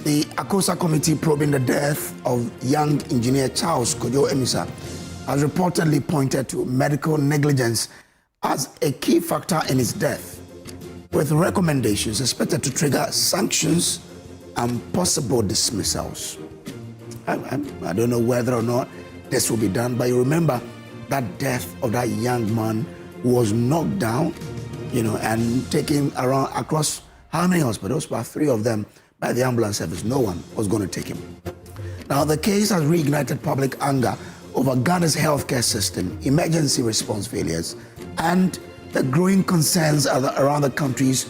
The Akosa Committee probing the death of young engineer Charles Kojo Amissah has reportedly pointed to medical negligence as a key factor in his death, with recommendations expected to trigger sanctions and possible dismissals. I don't know whether or not this will be done, but you remember that death of that young man who was knocked down, and taken around across how many hospitals? About 3 of them by the ambulance service. No one was going to take him. Now, the case has reignited public anger over Ghana's healthcare system, emergency response failures, and the growing concerns around the country's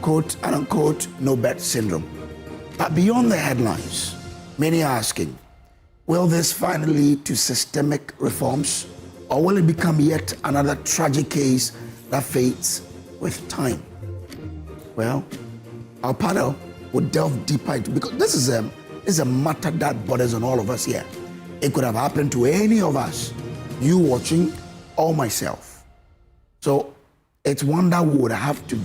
quote and unquote no bet syndrome. But beyond the headlines, many are asking, will this finally lead to systemic reforms, or will it become yet another tragic case that fades with time? Well, our panel would delve deeper into, because this is a matter that borders on all of us here. It could have happened to any of us, you watching or myself. So it's one that we would have to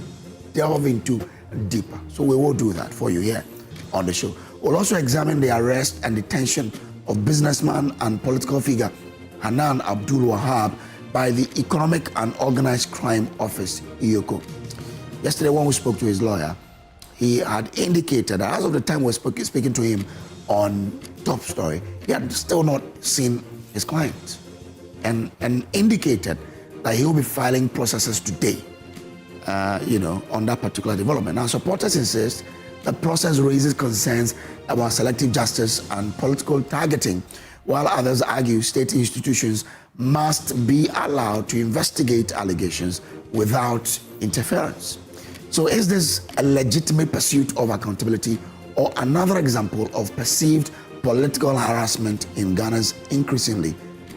delve into deeper. So we will do that for you here on the show. We'll also examine the arrest and detention of businessman and political figure Hanan Abdul Wahab by the Economic and Organized Crime Office, EOCO. Yesterday when we spoke to his lawyer, he had indicated that as of the time we were speaking to him on Top Story, he had still not seen his client, and indicated that he will be filing processes today, on that particular development. Now, supporters insist the process raises concerns about selective justice and political targeting, while others argue state institutions must be allowed to investigate allegations without interference. So is this a legitimate pursuit of accountability or another example of perceived political harassment in Ghana's increasingly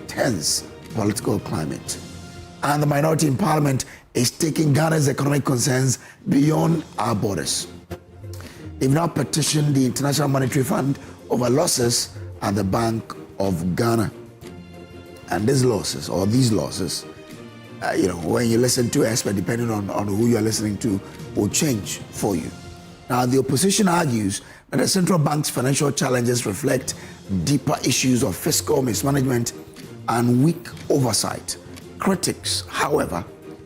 tense political climate? And the minority in parliament is taking Ghana's economic concerns beyond our borders. They've now petitioned the International Monetary Fund over losses at the Bank of Ghana. And these losses, when you listen to experts, depending on who you're listening to, will change for you. Now, the opposition argues that the central bank's financial challenges reflect deeper issues of fiscal mismanagement and weak oversight. Critics, however,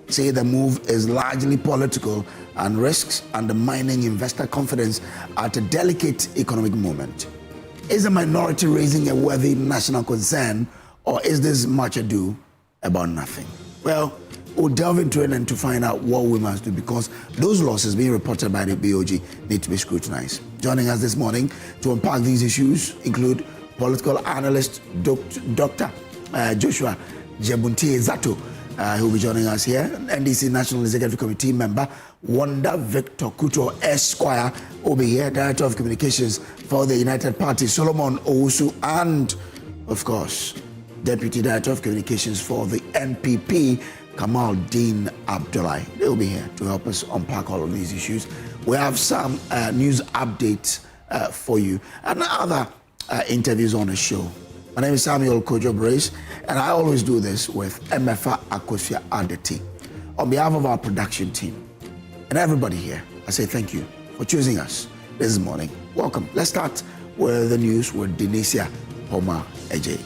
say the move is largely political and risks undermining investor confidence at a delicate economic moment. Is the minority raising a worthy national concern, or is this much ado about nothing? Well, we'll delve into it and to find out what we must do, because those losses being reported by the BOG need to be scrutinized. Joining us this morning to unpack these issues include political analyst Dr. Joshua Jebuntie Zato, who will be joining us here, NDC National Executive Committee member Wanda Victor Kuto Esquire will be here, Director of Communications for the United Party Solomon Owusu, and of course Deputy Director of Communications for the NPP Kamal Dean Abdullahi. They will be here to help us unpack all of these issues. We have some news updates for you and other interviews on the show. My name is Samuel Kojo Brace, and I always do this with Emefa Akosua Adeti. On behalf of our production team and everybody here, I say thank you for choosing us this morning. Welcome. Let's start with the news with Denisia Homa Ejay.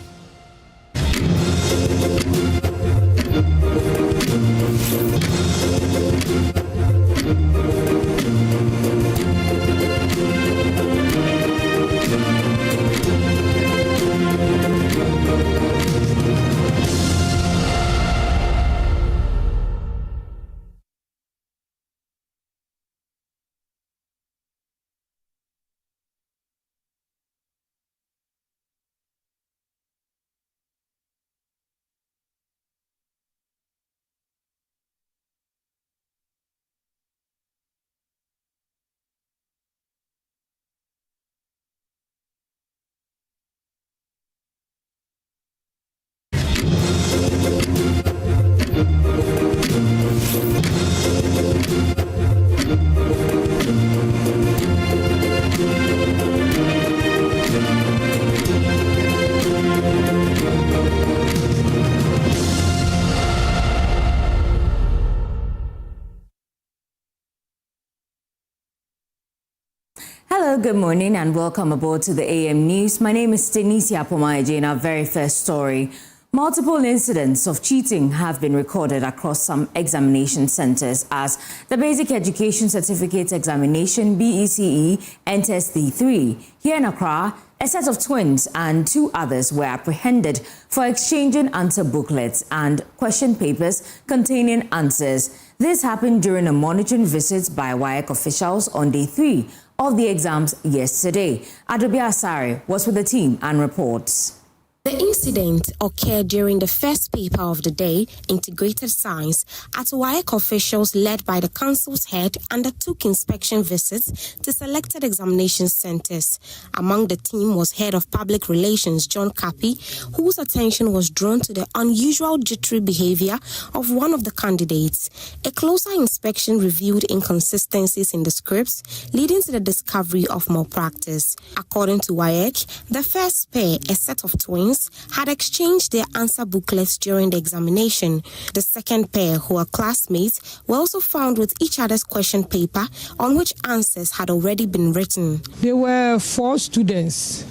good morning and welcome aboard to the AM News. My name is Denisia Pomayaji and our very first story. Multiple incidents of cheating have been recorded across some examination centers as the Basic Education Certificate Examination BECE enters D3. Here in Accra, a set of twins and 2 others were apprehended for exchanging answer booklets and question papers containing answers. This happened during a monitoring visit by WAEC officials on day 3 of the exams yesterday. Adobe Asare was with the team and reports. The incident occurred during the first paper of the day, Integrated Science, at WAEC officials led by the council's head undertook inspection visits to selected examination centers. Among the team was Head of Public Relations John Kapi, whose attention was drawn to the unusual jittery behavior of one of the candidates. A closer inspection revealed inconsistencies in the scripts, leading to the discovery of malpractice. According to WAEC, the first pair, a set of twins, had exchanged their answer booklets during the examination. The second pair, who were classmates, were also found with each other's question paper on which answers had already been written. There were 4 students.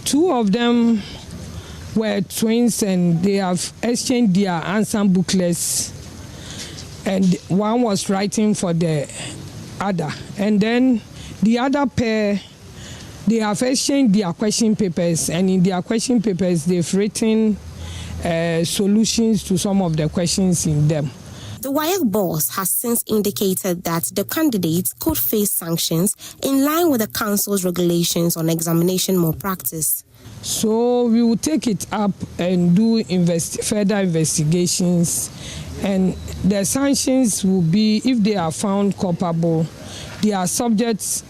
2 of them were twins and they have exchanged their answer booklets, and one was writing for the other. And then the other pair, they have exchanged their question papers, and in their question papers, they've written solutions to some of the questions in them. The WAEC boss has since indicated that the candidates could face sanctions in line with the council's regulations on examination malpractice. So we will take it up and do further investigations, and the sanctions will be, if they are found culpable, their subjects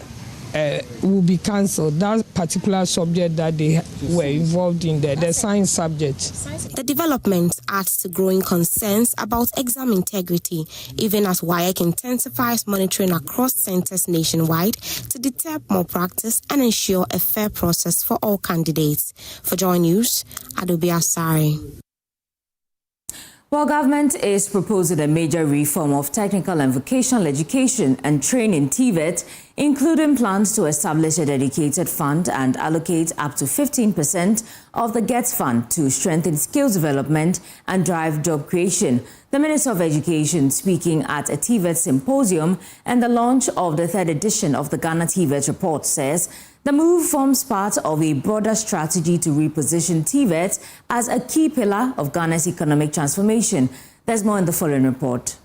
will be cancelled. That particular subject that they were involved in, the science subject. The development adds to growing concerns about exam integrity, even as WAEC intensifies monitoring across centers nationwide to deter malpractice and ensure a fair process for all candidates. For Joy News, Adobe Asare. While government is proposing a major reform of technical and vocational education and training TVET, including plans to establish a dedicated fund and allocate up to 15% of the GET fund to strengthen skills development and drive job creation. The Minister of Education, speaking at a TVET symposium and the launch of the 3rd edition of the Ghana TVET report, says the move forms part of a broader strategy to reposition TVET as a key pillar of Ghana's economic transformation. There's more in the following report.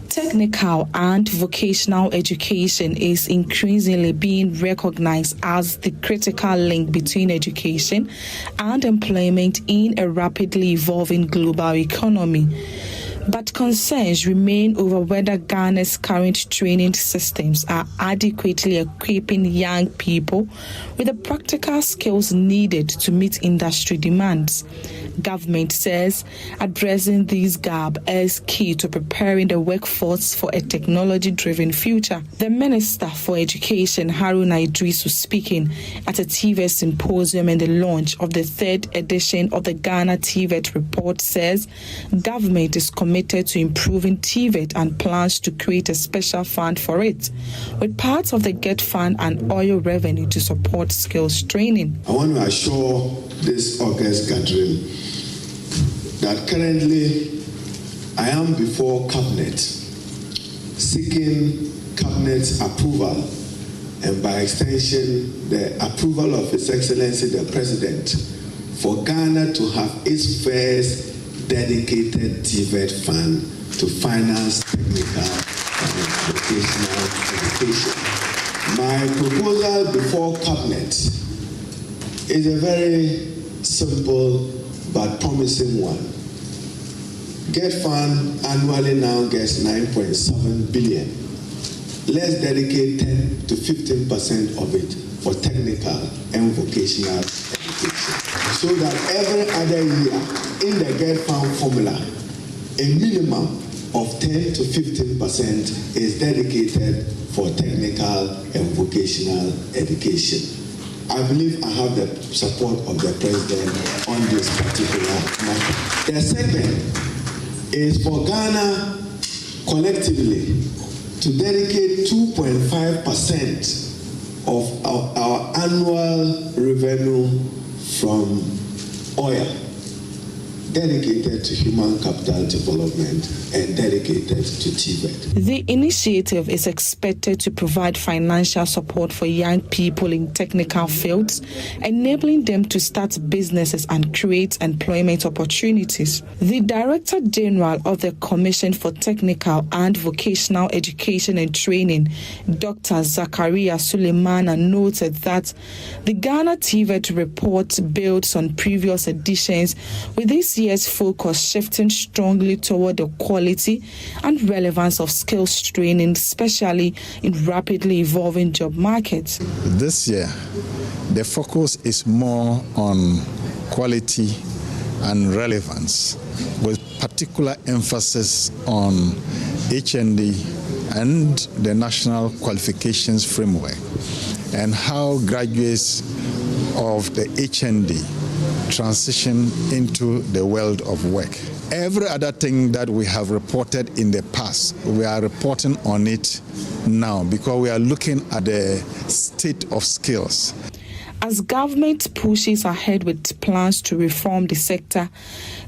Technical and vocational education is increasingly being recognized as the critical link between education and employment in a rapidly evolving global economy. But concerns remain over whether Ghana's current training systems are adequately equipping young people with the practical skills needed to meet industry demands. Government says addressing this gap is key to preparing the workforce for a technology-driven future. The Minister for Education, Haruna Idris, was speaking at a TVET symposium and the launch of the 3rd edition of the Ghana TVET report, says government is committed to improving TVET and plans to create a special fund for it, with parts of the GET fund and oil revenue to support skills training. I want to assure this August gathering that currently I am before Cabinet seeking Cabinet's approval and by extension the approval of His Excellency the President for Ghana to have its first dedicated TVET fund to finance technical and vocational education. My proposal before Cabinet is a very simple but promising one. GET fund annually now gets 9.7 billion. Let's dedicate 10 to 15% of it for technical and vocational education, so that every other year in the GET fund formula, a minimum of 10 to 15% is dedicated for technical and vocational education. I believe I have the support of the President on this particular matter. The second is for Ghana collectively to dedicate 2.5% of our annual revenue from oil, dedicated to human capital development and dedicated to TVET. The initiative is expected to provide financial support for young people in technical fields, enabling them to start businesses and create employment opportunities. The Director General of the Commission for Technical and Vocational Education and Training, Dr. Zakaria Suleimana, noted that the Ghana TVET report builds on previous editions, with this year's focus shifting strongly toward the quality and relevance of skills training, especially in rapidly evolving job markets. This year, the focus is more on quality and relevance, with particular emphasis on HND and the National Qualifications Framework, and how graduates of the HND transition into the world of work. Every other thing that we have reported in the past, we are reporting on it now because we are looking at the state of skills. As government pushes ahead with plans to reform the sector,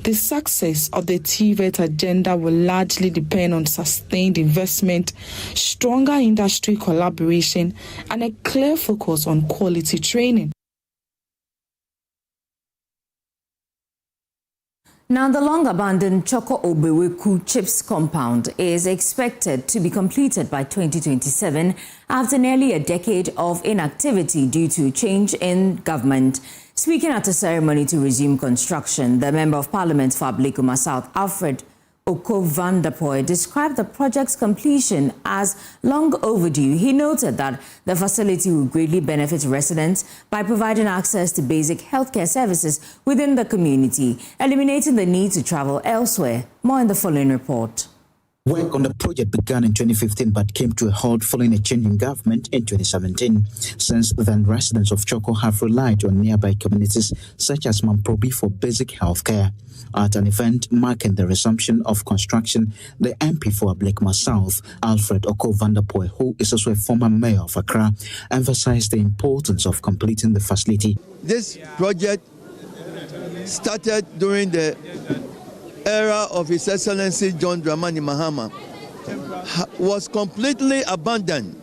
the success of the TVET agenda will largely depend on sustained investment, stronger industry collaboration, and a clear focus on quality training. Now, the long-abandoned Choko-Obeweku Chips compound is expected to be completed by 2027 after nearly a decade of inactivity due to change in government. Speaking at a ceremony to resume construction, the Member of Parliament for Ablekuma South, Alfred Okovandapoy, described the project's completion as long overdue. He noted that the facility will greatly benefit residents by providing access to basic healthcare services within the community, eliminating the need to travel elsewhere. More in the following report. Work on the project began in 2015 but came to a halt following a change in government in 2017. Since then, residents of Choko have relied on nearby communities such as Mamprobi for basic health care. At an event marking the resumption of construction, the MP for Ablekuma South, Alfred Okovandapoy, who is also a former mayor of Accra, emphasized the importance of completing the facility. This project started during the era of His Excellency John Dramani Mahama, was completely abandoned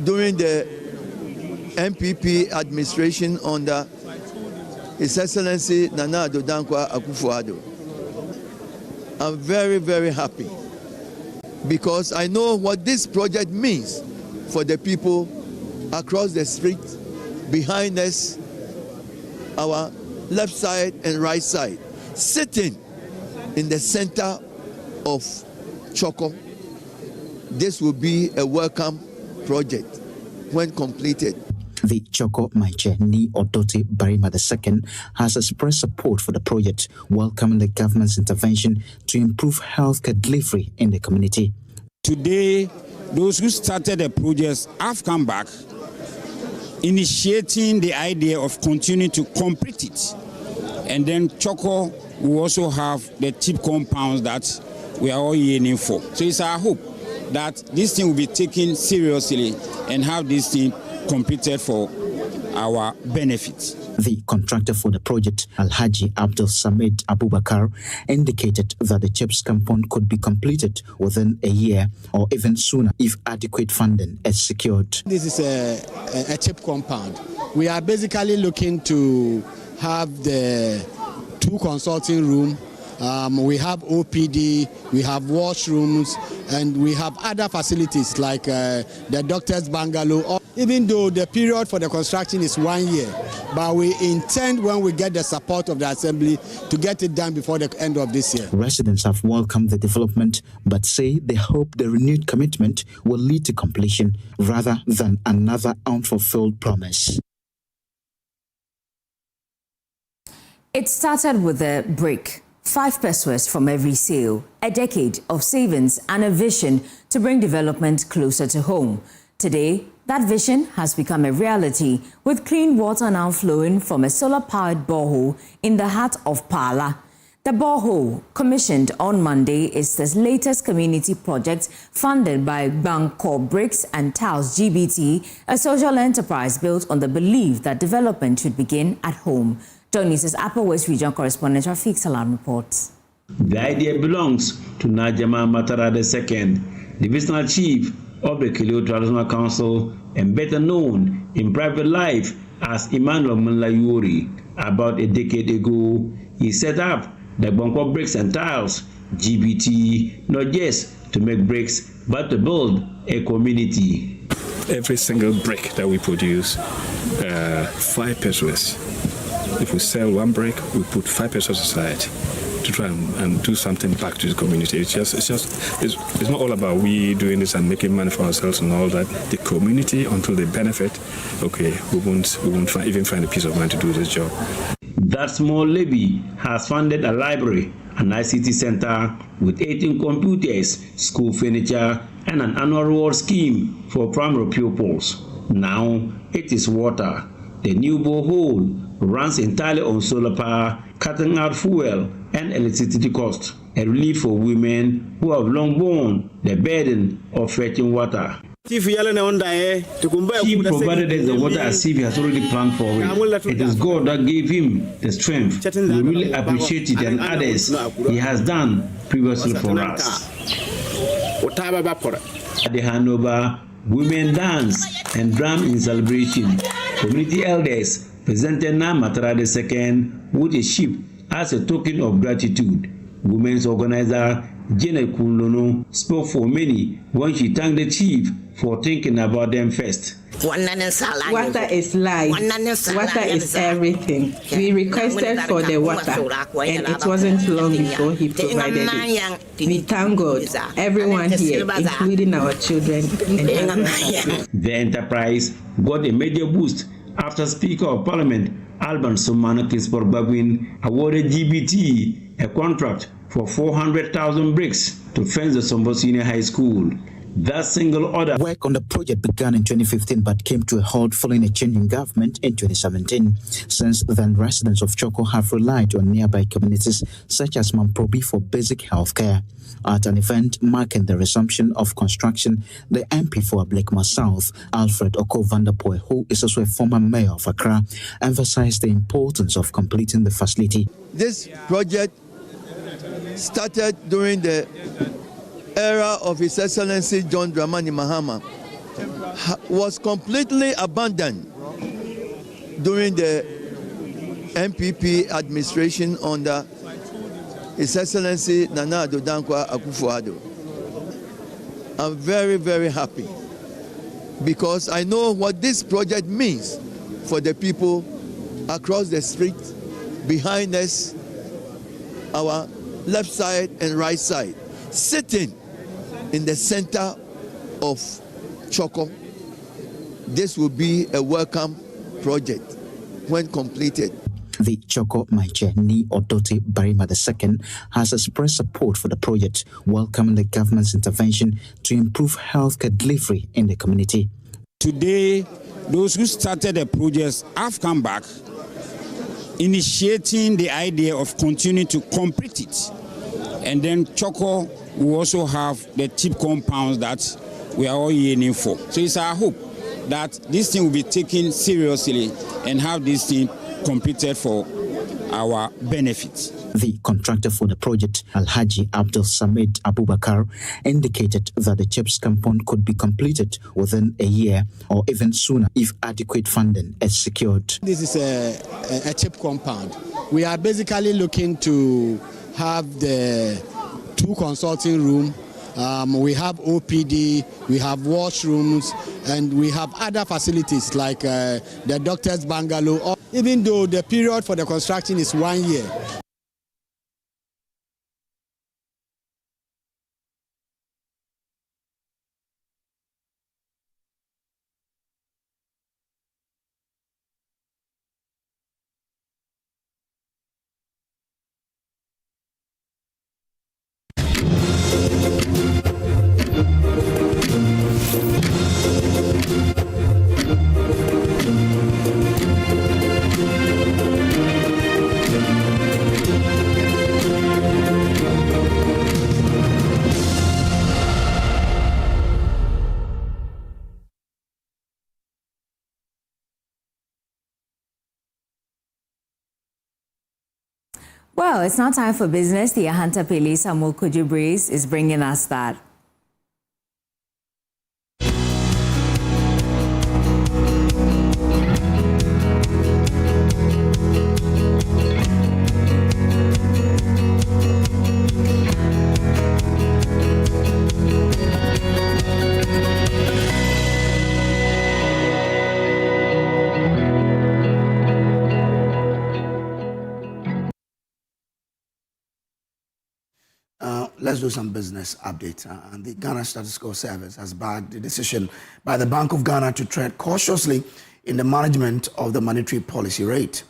during the MPP administration under His Excellency Nana Addo Dankwa Akufo-Addo. I'm very, very happy because I know what this project means for the people across the street, behind us, our left side and right side, sitting in the center of Choko. This will be a welcome project when completed. The Choko Maiche Ni Odoti Barima II has expressed support for the project, welcoming the government's intervention to improve healthcare delivery in the community. Today, those who started the project have come back, initiating the idea of continuing to complete it. And then Choko will also have the tip compounds that we are all yearning for. So it's our hope that this thing will be taken seriously and have this thing completed for our benefit. The contractor for the project, Alhaji Abdul Samid Abubakar, indicated that the CHIPS compound could be completed within a year or even sooner if adequate funding is secured. This is a CHIP compound. We are basically looking to have the 2 consulting rooms. We have OPD, we have washrooms, and we have other facilities like the doctor's bungalow. Even though the period for the construction is 1 year, but we intend, when we get the support of the Assembly, to get it done before the end of this year. Residents have welcomed the development, but say they hope the renewed commitment will lead to completion rather than another unfulfilled promise. It started with a brick, 5 pesos from every sale, a decade of savings, and a vision to bring development closer to home. Today, that vision has become a reality, with clean water now flowing from a solar-powered borehole in the heart of Pala. The borehole, commissioned on Monday, is the latest community project funded by Bangkok Bricks and Tiles GBT, a social enterprise built on the belief that development should begin at home. Joining us, Upper West Region correspondent Rafiq Salam reports. The idea belongs to Najama Matara II, divisional chief of the Kilio Traditional Council and better known in private life as Emmanuel Munlayuri. About a decade ago, he set up the Bangkok Bricks and Tiles GBT, not just to make bricks, but to build a community. Every single brick that we produce, 5 pesos. If we sell 1 brick, we put 5 pesos aside to try and do something back to the community. It's not all about we doing this and making money for ourselves and all that. The community, until they benefit, okay, we won't even find a piece of mind to do this job. That small levy has funded a library, an ICT center with 18 computers, school furniture, and an annual reward scheme for primary pupils. Now it is water. The new borehole runs entirely on solar power, cutting out fuel and electricity costs, a relief for women who have long borne the burden of fetching water. He provided us the water as if he has already planned for it. It is God that gave him the strength. We really appreciate it and others he has done previously for us. At the handover, women dance and drum in celebration. Community elders presented Namatara II with a sheep as a token of gratitude. Women's organizer Janet Kunlono spoke for many when she thanked the chief for thinking about them first. Water is life. Water is everything. We requested for the water and it wasn't long before he provided it. We thank God, everyone here, including our children. The enterprise got a major boost after Speaker of Parliament Alban Sumana Kispor Bagwin awarded GBT a contract for 400,000 bricks to fence the Sombo Senior High School. That single order. Work on the project began in 2015 but came to a halt following a change in government in 2017. Since then, residents of Choko have relied on nearby communities such as Mamprobi for basic health care. At an event marking the resumption of construction, the MP for Ablekuma South, Alfred Oko-Vanderpoel, who is also a former mayor of Accra, emphasized the importance of completing the facility. This project started during the era of His Excellency John Dramani Mahama, was completely abandoned during the MPP administration under His Excellency Nana Addo Dankwa Akufo-Addo. I'm very, very happy because I know what this project means for the people across the street, behind us, our left side and right side, sitting in the center of Choko. This will be a welcome project when completed. The Choko Maiche Ni Odoti Barima II has expressed support for the project, welcoming the government's intervention to improve healthcare delivery in the community. Today, those who started the project have come back, initiating the idea of continuing to complete it. And then Choko will also have the cheap compounds that we are all yearning for. So it's our hope that this thing will be taken seriously and have this thing completed for our benefit. The contractor for the project, Alhaji Abdul Samid Abubakar, indicated that the CHIPS compound could be completed within a year or even sooner if adequate funding is secured. This is a CHIP compound. We are basically looking to have the 2 consulting rooms. We have OPD, we have washrooms, and we have other facilities like the doctor's bungalow. Even though the period for the construction is 1 year. Well, it's now time for business. The Ahanta Pele Samuel Kojo Breeze is bringing us that. Let's do some business updates. And the Ghana Statistical Service has backed the decision by the Bank of Ghana to tread cautiously in the management of the monetary policy rate.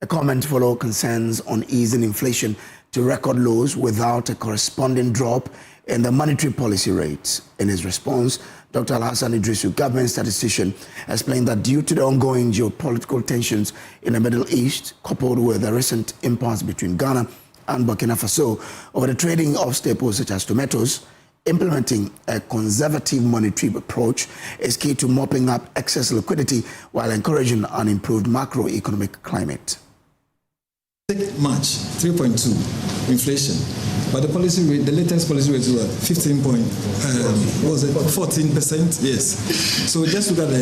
The comment followed concerns on easing inflation to record lows without a corresponding drop in the monetary policy rate. In his response, Dr. Alhassan Idrisu, government statistician, explained that due to the ongoing geopolitical tensions in the Middle East, coupled with the recent impasse between Ghana and Burkina Faso over the trading of staples such as tomatoes, implementing a conservative monetary approach is key to mopping up excess liquidity while encouraging an improved macroeconomic climate. March, 3.2 inflation, but the policy rate, the latest policy rate was 14%? Yes. So just look at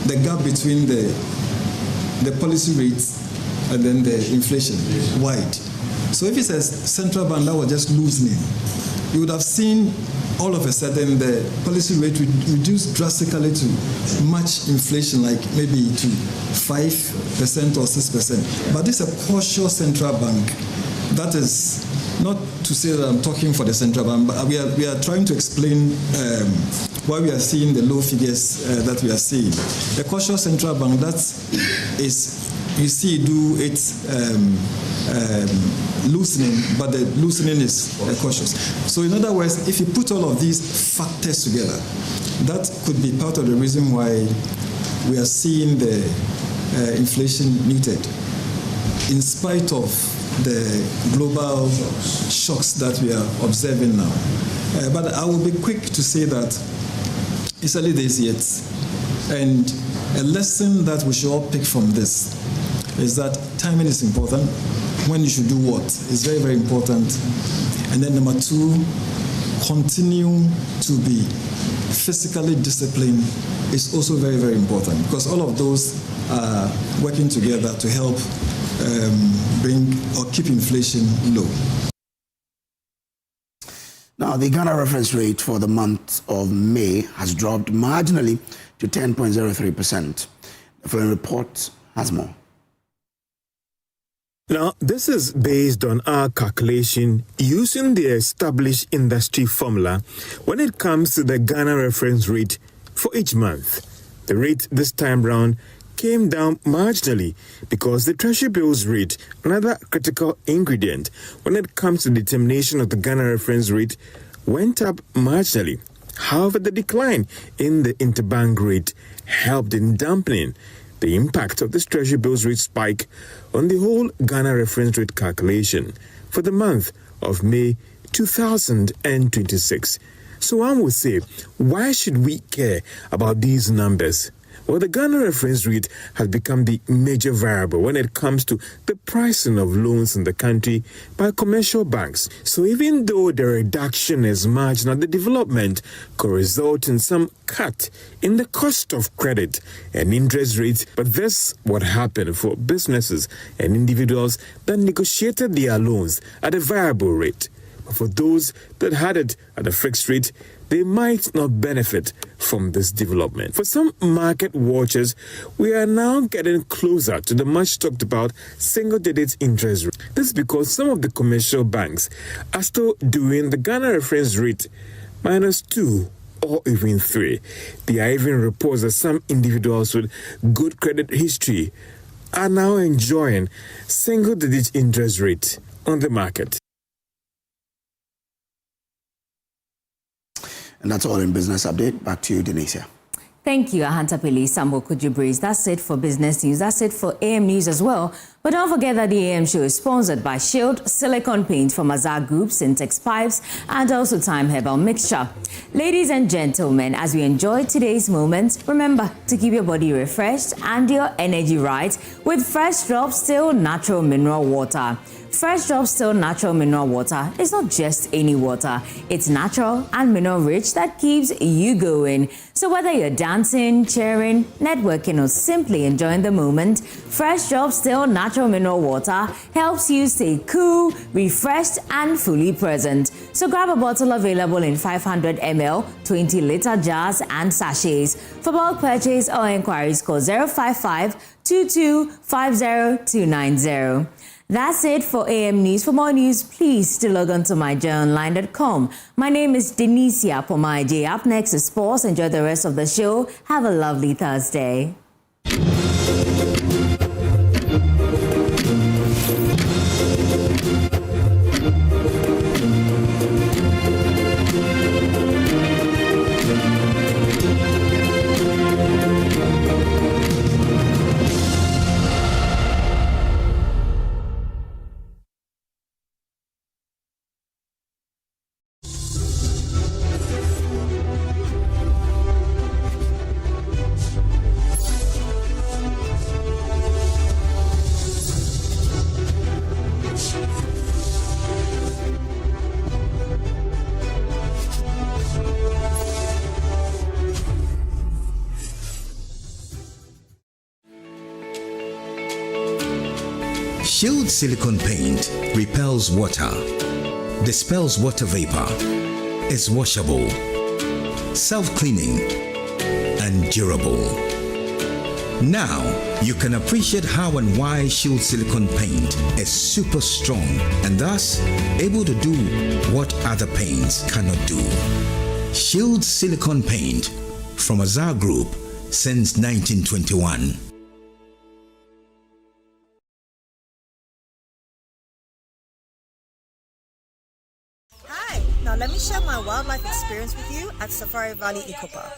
the gap between the policy rates and then the inflation, wide. So if it's a central bank that was just loosening, you would have seen all of a sudden the policy rate would reduce drastically to match inflation, like maybe to 5% or 6%. But this is a cautious central bank. That is not to say that I'm talking for the central bank, but we are trying to explain why we are seeing the low figures that we are seeing. The cautious central bank, that is, you see, do its loosening, but the loosening is cautious. So in other words, if you put all of these factors together, that could be part of the reason why we are seeing the inflation muted, in spite of the global shocks that we are observing now. But I will be quick to say that it's early days yet, and a lesson that we should all pick from this is that timing is important. When you should do what is very, very important. And then number two, continue to be physically disciplined is also very, very important, because all of those are working together to help bring or keep inflation low. Now, the Ghana reference rate for the month of May has dropped marginally to 10.03%. The following report has more. Now, this is based on our calculation using the established industry formula when it comes to the Ghana reference rate for each month. The rate this time round came down marginally because the Treasury Bills rate, another critical ingredient when it comes to determination of the Ghana reference rate, went up marginally. However, the decline in the interbank rate helped in dampening the impact of this Treasury Bills rate spike on the whole Ghana reference rate calculation for the month of May 2026. So one would say, why should we care about these numbers? Well, the Ghana reference rate has become the major variable when it comes to the pricing of loans in the country by commercial banks. So even though the reduction is marginal, the development could result in some cut in the cost of credit and interest rates. But that's what happened for businesses and individuals that negotiated their loans at a variable rate. But for those that had it at a fixed rate, they might not benefit from this development. For some market watchers, we are now getting closer to the much talked about single-digit interest rate. This is because some of the commercial banks are still doing the Ghana reference rate -2 or even 3. There are even reports that some individuals with good credit history are now enjoying single-digit interest rate on the market. And that's all in Business Update. Back to you, Denisia. Thank you, Ahanta Pele Samuel Kojo Breeze. That's it for business news. That's it for AM News as well. But don't forget that the AM show is sponsored by Shield, Silicon Paint from Azar Group, Syntex Pipes, and also Time Herbal Mixture. Ladies and gentlemen, as we enjoy today's moment, remember to keep your body refreshed and your energy right with Fresh Drop Still Natural Mineral Water. Fresh Drop Still Natural Mineral Water is not just any water. It's natural and mineral rich that keeps you going. So whether you're dancing, cheering, networking, or simply enjoying the moment, Fresh Drop Still Natural Mineral Water helps you stay cool, refreshed, and fully present. So grab a bottle available in 500 ml, 20-liter jars, and sachets. For bulk purchase or inquiries, call 055-2250-290. That's it for AM News. For more news, please still log on to myjoyonline.com. My name is Denisia Pomaje. Up next is sports. Enjoy the rest of the show. Have a lovely Thursday. Shield silicone paint repels water, dispels water vapor, is washable, self-cleaning, and durable. Now, you can appreciate how and why Shield silicone paint is super strong and thus able to do what other paints cannot do. Shield silicone paint from Azar Group since 1921. Now let me share my wildlife experience with you at Safari Valley Eco Park.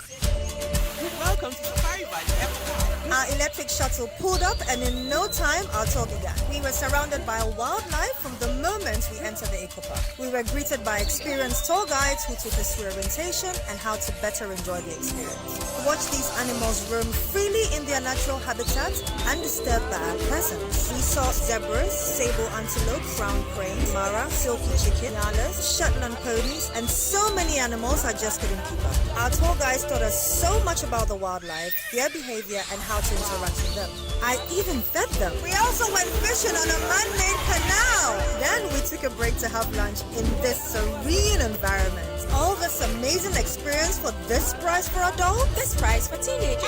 Welcome to Safari Valley Eco Park. Our electric shuttle pulled up and in no time our tour began. We were surrounded by wildlife from the moment we entered the Eco Park. We were greeted by experienced tour guides who took us through orientation and how to better enjoy the experience. Watch these animals roam freely in their natural habitat undisturbed by our presence. We saw zebras, sable antelope, brown crane, mara, silky chicken, llamas, Shetland ponies, and so many animals I just couldn't keep up. Our tour guides taught us so much about the wildlife, their behavior, and how to interact with them. I even fed them. We also went fishing on a man-made canal. Then we took a break to have lunch in this serene environment. All this amazing experience for this price for adults, this price for teenagers.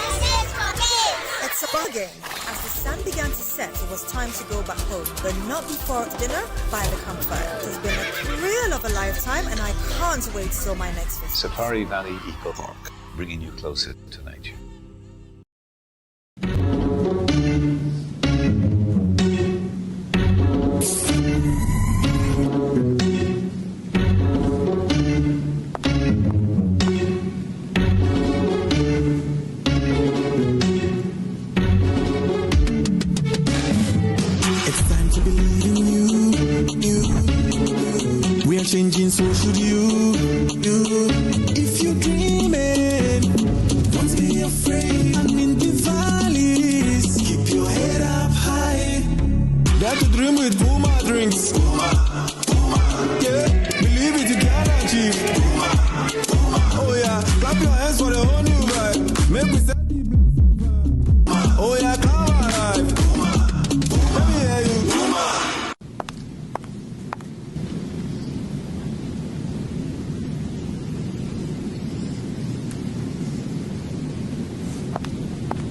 It's a bargain. As the sun began to set, it was time to go back home, but not before dinner by the campfire. It has been a thrill of a lifetime, and I can't wait till my next visit. Safari Valley Eco Park, bringing you closer to nature. Changing, so should you. If you're dreaming, don't be afraid. And in the valleys, keep your head up high. Dare to dream with Puma drinks. Yeah, believe it, you can achieve. Oh yeah, clap your hands for the whole new vibe. Make we set the bliss. Oh yeah, come alive. Let me hear you.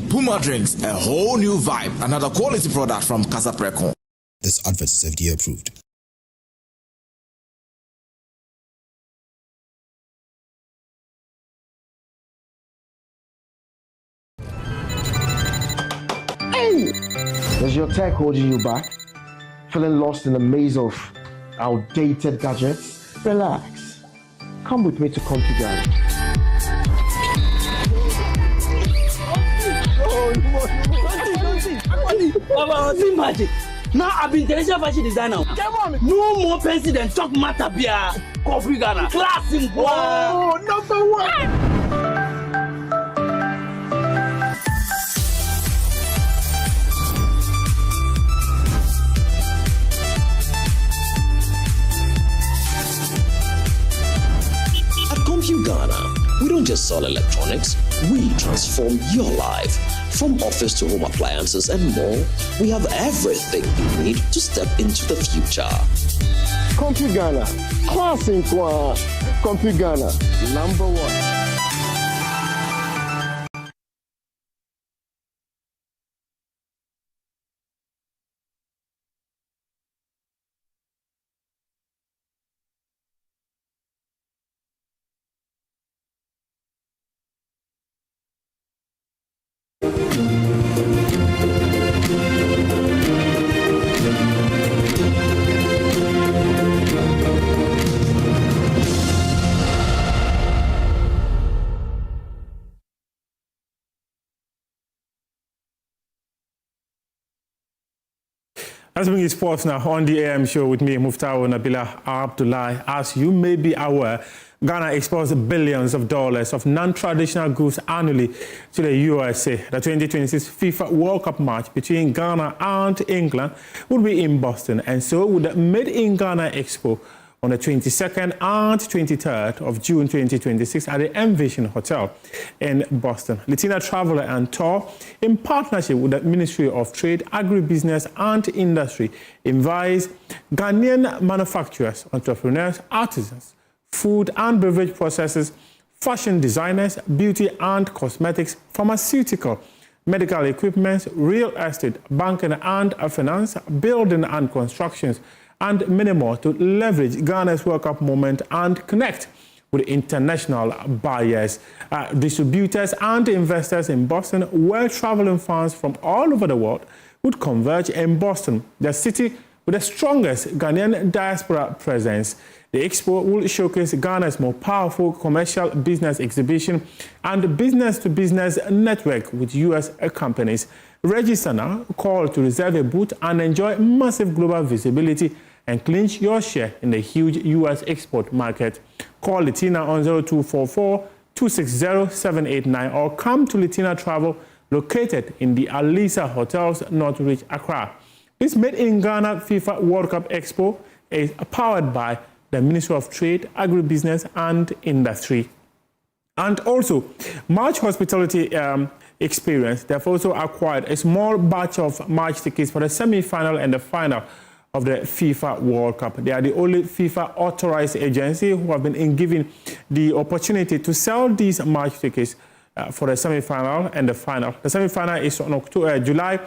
Puma Drinks, a whole new vibe. Another quality product from Casa Precon. This advert is FDA approved. Hey! Is your tech holding you back? Feeling lost in the maze of outdated gadgets? Relax. Come with me to Configure. Magic. Now I've been international fashion designer. No more pencil than talk matter beer. Coffee Ghana. Class in boy. Oh, number one. sell electronics, we transform your life. From office to home appliances and more, we have everything you need to step into the future. Comfy Ghana, class in Kwa. Comfy Ghana, #1. Let's bring you sports now on the AM show with me, Muftau Nabila Abdullahi. As you may be aware, Ghana exports billions of dollars of non-traditional goods annually to the USA. The 2026 FIFA World Cup match between Ghana and England will be in Boston, and so will the Made in Ghana Expo on the 22nd and 23rd of June 2026 at the Envision Hotel in Boston. Latina Traveler and Tour, in partnership with the Ministry of Trade, Agribusiness and Industry, invites Ghanaian manufacturers, entrepreneurs, artisans, food and beverage processors, fashion designers, beauty and cosmetics, pharmaceutical, medical equipment, real estate, banking and finance, building and constructions, and many more to leverage Ghana's World Cup moment and connect with international buyers, distributors and investors in Boston, where traveling fans from all over the world would converge in Boston, the city with the strongest Ghanaian diaspora presence. The expo will showcase Ghana's more powerful commercial business exhibition and business-to-business network with U.S. companies. Register now, call to reserve a booth and enjoy massive global visibility and clinch your share in the huge U.S. export market. Call Latina on 0244-260-789 or come to Latina Travel, located in the Alisa Hotels, Northridge, Accra. This Made in Ghana FIFA World Cup Expo is powered by the Ministry of Trade, Agribusiness and Industry. And also, March Hospitality Experience, they've also acquired a small batch of match tickets for the semi-final and the final of the FIFA World Cup. They are the only FIFA authorized agency who have been given the opportunity to sell these match tickets for the semi-final and the final. The semi-final is on July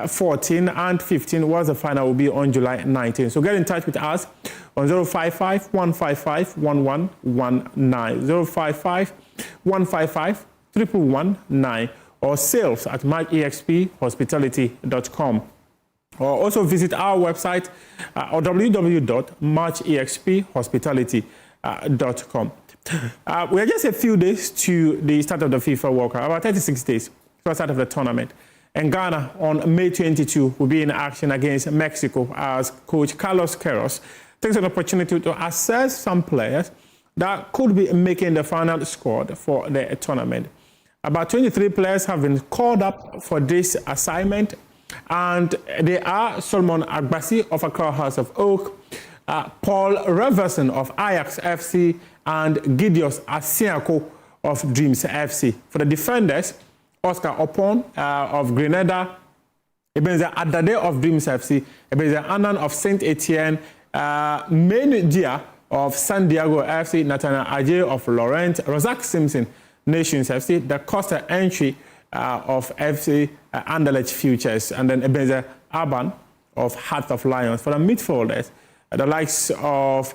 14 and 15, whilst the final will be on July 19. So get in touch with us on 055-155-1119, 055-155-1119, or sales@marchexphospitality.com. Or also visit our website or www.marchexphospitality.com. We are just a few days to the start of the FIFA World Cup, about 36 days to the start of the tournament. And Ghana on May 22 will be in action against Mexico as coach Carlos Queiroz takes an opportunity to assess some players that could be making the final squad for the tournament. About 23 players have been called up for this assignment, and they are Solomon Agbasi of Accra House of Oak, Paul Reverson of Ajax FC, and Gideos Asiako of Dreams FC. For the defenders, Oscar Opon of Grenada, Ebenezer Adade of Dreams FC, Ebenezer Annan of Saint Etienne, Main Dia of San Diego FC, Nathaniel Ajay of Laurent, Razak Simpson, Nations FC, the Costa Entry of FC Anderlecht Futures, and then Ebenezer Aban of Heart of Lions. For the midfielders, the likes of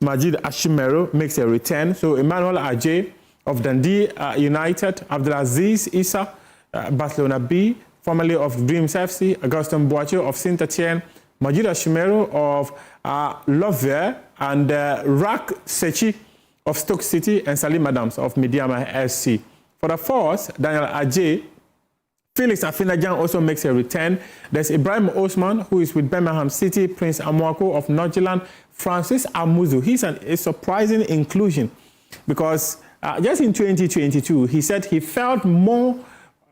Majid Ashimero makes a return. So Emmanuel Ajay of Dundee United, Abdulaziz Issa, Barcelona B, formerly of Dreams FC, Augustin Boacho of Saint Etienne, Majid Ashimero of Lovere, and Rak Sechi of Stoke City, and Salim Adams of Mediama SC. For the forwards, Daniel Ajay, Felix Afinajan also makes a return. There's Ibrahim Osman, who is with Birmingham City, Prince Amwako of Northern, Francis Amuzu. He's a surprising inclusion because just in 2022, he said he felt more,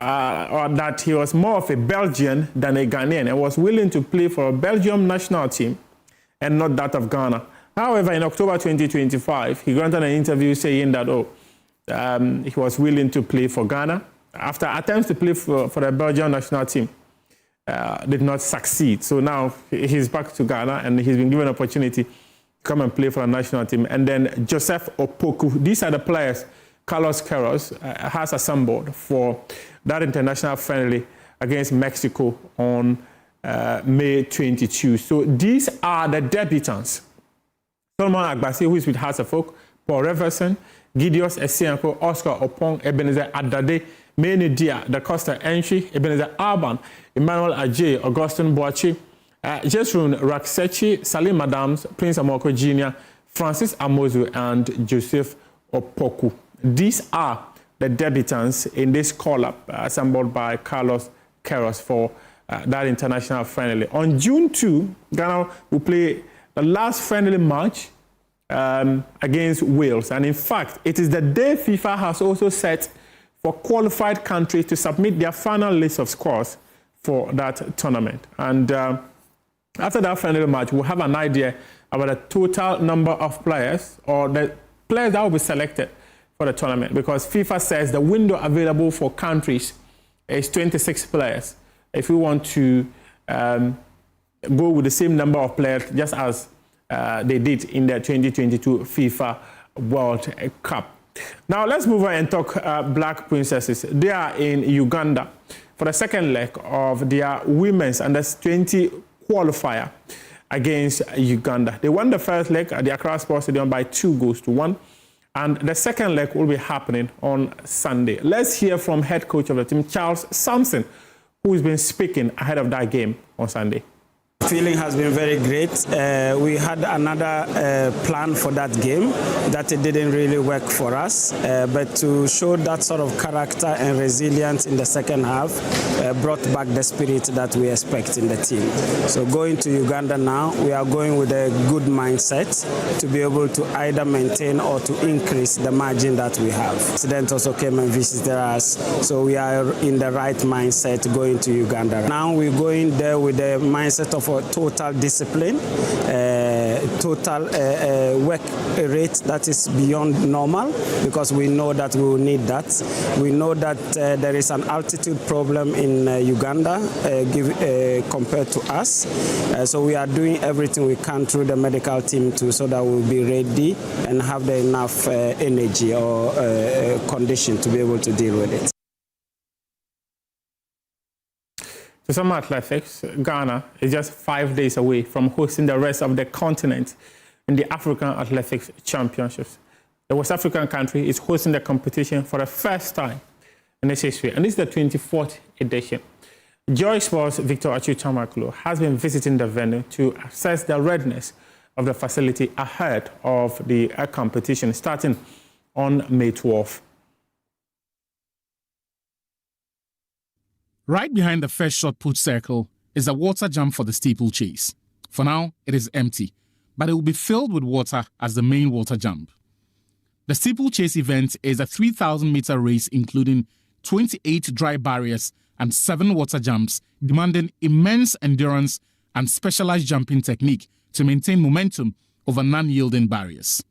or that he was more of a Belgian than a Ghanaian and was willing to play for a Belgium national team and not that of Ghana. However, in October 2025, he granted an interview saying that, he was willing to play for Ghana. After attempts to play for the Belgian national team, did not succeed. So now he's back to Ghana and he's been given an opportunity to come and play for the national team. And then Joseph Opoku, these are the players Carlos Queiroz has assembled for that international friendly against Mexico on May 22. So these are the debutants. Solomon Agbasi, who is with House of Folk, Paul Reverson, Gideos Esianko, Oscar Opong, Ebenezer Adade, Mene Dia, Da Costa Entry, Ebenezer Alban, Emmanuel Ajay, Augustine Boachi, Jesrun Raksechi, Salim Adams, Prince Amoko Jr., Francis Amozu, and Joseph Opoku. These are the debutants in this call-up assembled by Carlos Queiroz for that international friendly. On June 2, Ghana will play the last friendly match against Wales. And in fact, it is the day FIFA has also set for qualified countries to submit their final list of scores for that tournament. And after that friendly match, we'll have an idea about the total number of players or the players that will be selected for the tournament, because FIFA says the window available for countries is 26 players. If we want to go with the same number of players just as they did in the 2022 FIFA World Cup. Now let's move on and talk Black Princesses. They are in Uganda for the second leg of their women's under-20 qualifier against Uganda. They won the first leg at the Accra Sports Stadium by 2-1. And the second leg will be happening on Sunday. Let's hear from head coach of the team, Charles Samson, who has been speaking ahead of that game on Sunday. Feeling has been very great. We had another plan for that game that it didn't really work for us, but to show that sort of character and resilience in the second half brought back the spirit that we expect in the team. So going to Uganda now, we are going with a good mindset to be able to either maintain or to increase the margin that we have. President also came and visited us, so we are in the right mindset going to Uganda. Now we're going there with the mindset of total discipline, total work rate that is beyond normal, because we know that we will need that. We know that there is an altitude problem in Uganda compared to us. So we are doing everything we can through the medical team so that we'll be ready and have the enough energy or condition to be able to deal with it. To Summer Athletics, Ghana is just 5 days away from hosting the rest of the continent in the African Athletics Championships. The West African country is hosting the competition for the first time in its history, and this is the 24th edition. Joy Sports' Victor Achu-Tamaklo has been visiting the venue to assess the readiness of the facility ahead of the competition starting on May 12th. Right behind the first shot put circle is a water jump for the steeplechase. For now, it is empty, but it will be filled with water as the main water jump. The steeplechase event is a 3,000-meter race including 28 dry barriers and 7 water jumps, demanding immense endurance and specialized jumping technique to maintain momentum over non-yielding barriers.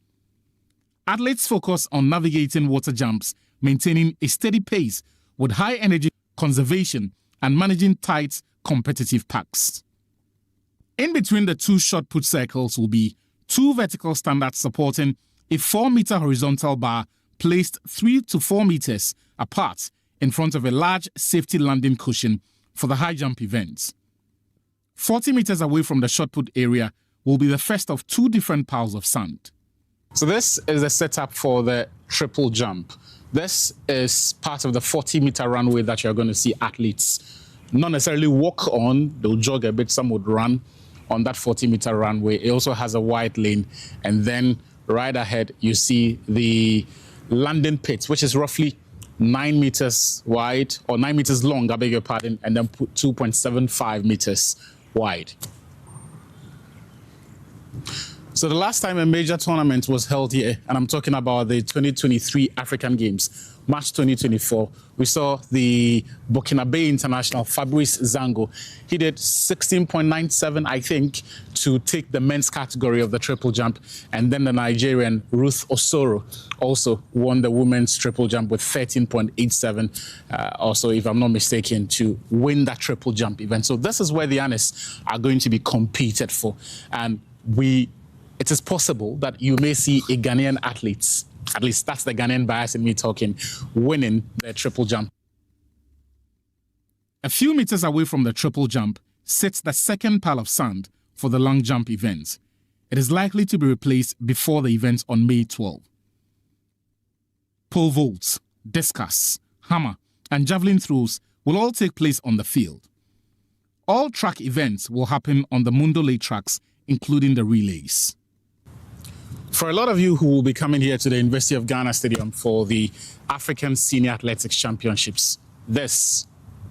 Athletes focus on navigating water jumps, maintaining a steady pace with high energy conservation and managing tight competitive packs. In between the 2 shot put circles will be 2 vertical standards supporting a 4-meter horizontal bar placed 3 to 4 meters apart in front of a large safety landing cushion for the high jump events. 40 meters away from the shot put area will be the first of 2 different piles of sand. So this is the setup for the triple jump. This is part of the 40-meter runway that you're going to see athletes not necessarily walk on. They'll jog a bit. Some would run on that 40-meter runway. It also has a wide lane. And then right ahead, you see the landing pit, which is roughly 9 meters wide, or 9 meters long, I beg your pardon, and then 2.75 meters wide. So the last time a major tournament was held here, and I'm talking about the 2023 African Games, March 2024, we saw the Burkina Bay international Fabrice Zango. He did 16.97, I think, to take the men's category of the triple jump. And then the Nigerian Ruth Osoro also won the women's triple jump with 13.87. Also, if I'm not mistaken, to win that triple jump event. So this is where the honors are going to be competed for. And it is possible that you may see a Ghanaian athlete, at least that's the Ghanaian bias in me talking, winning the triple jump. A few meters away from the triple jump sits the second pile of sand for the long jump event. It is likely to be replaced before the event on May 12. Pole vaults, discus, hammer, and javelin throws will all take place on the field. All track events will happen on the Mundo Lake tracks, including the relays. For a lot of you who will be coming here to the University of Ghana Stadium for the African Senior Athletics Championships, you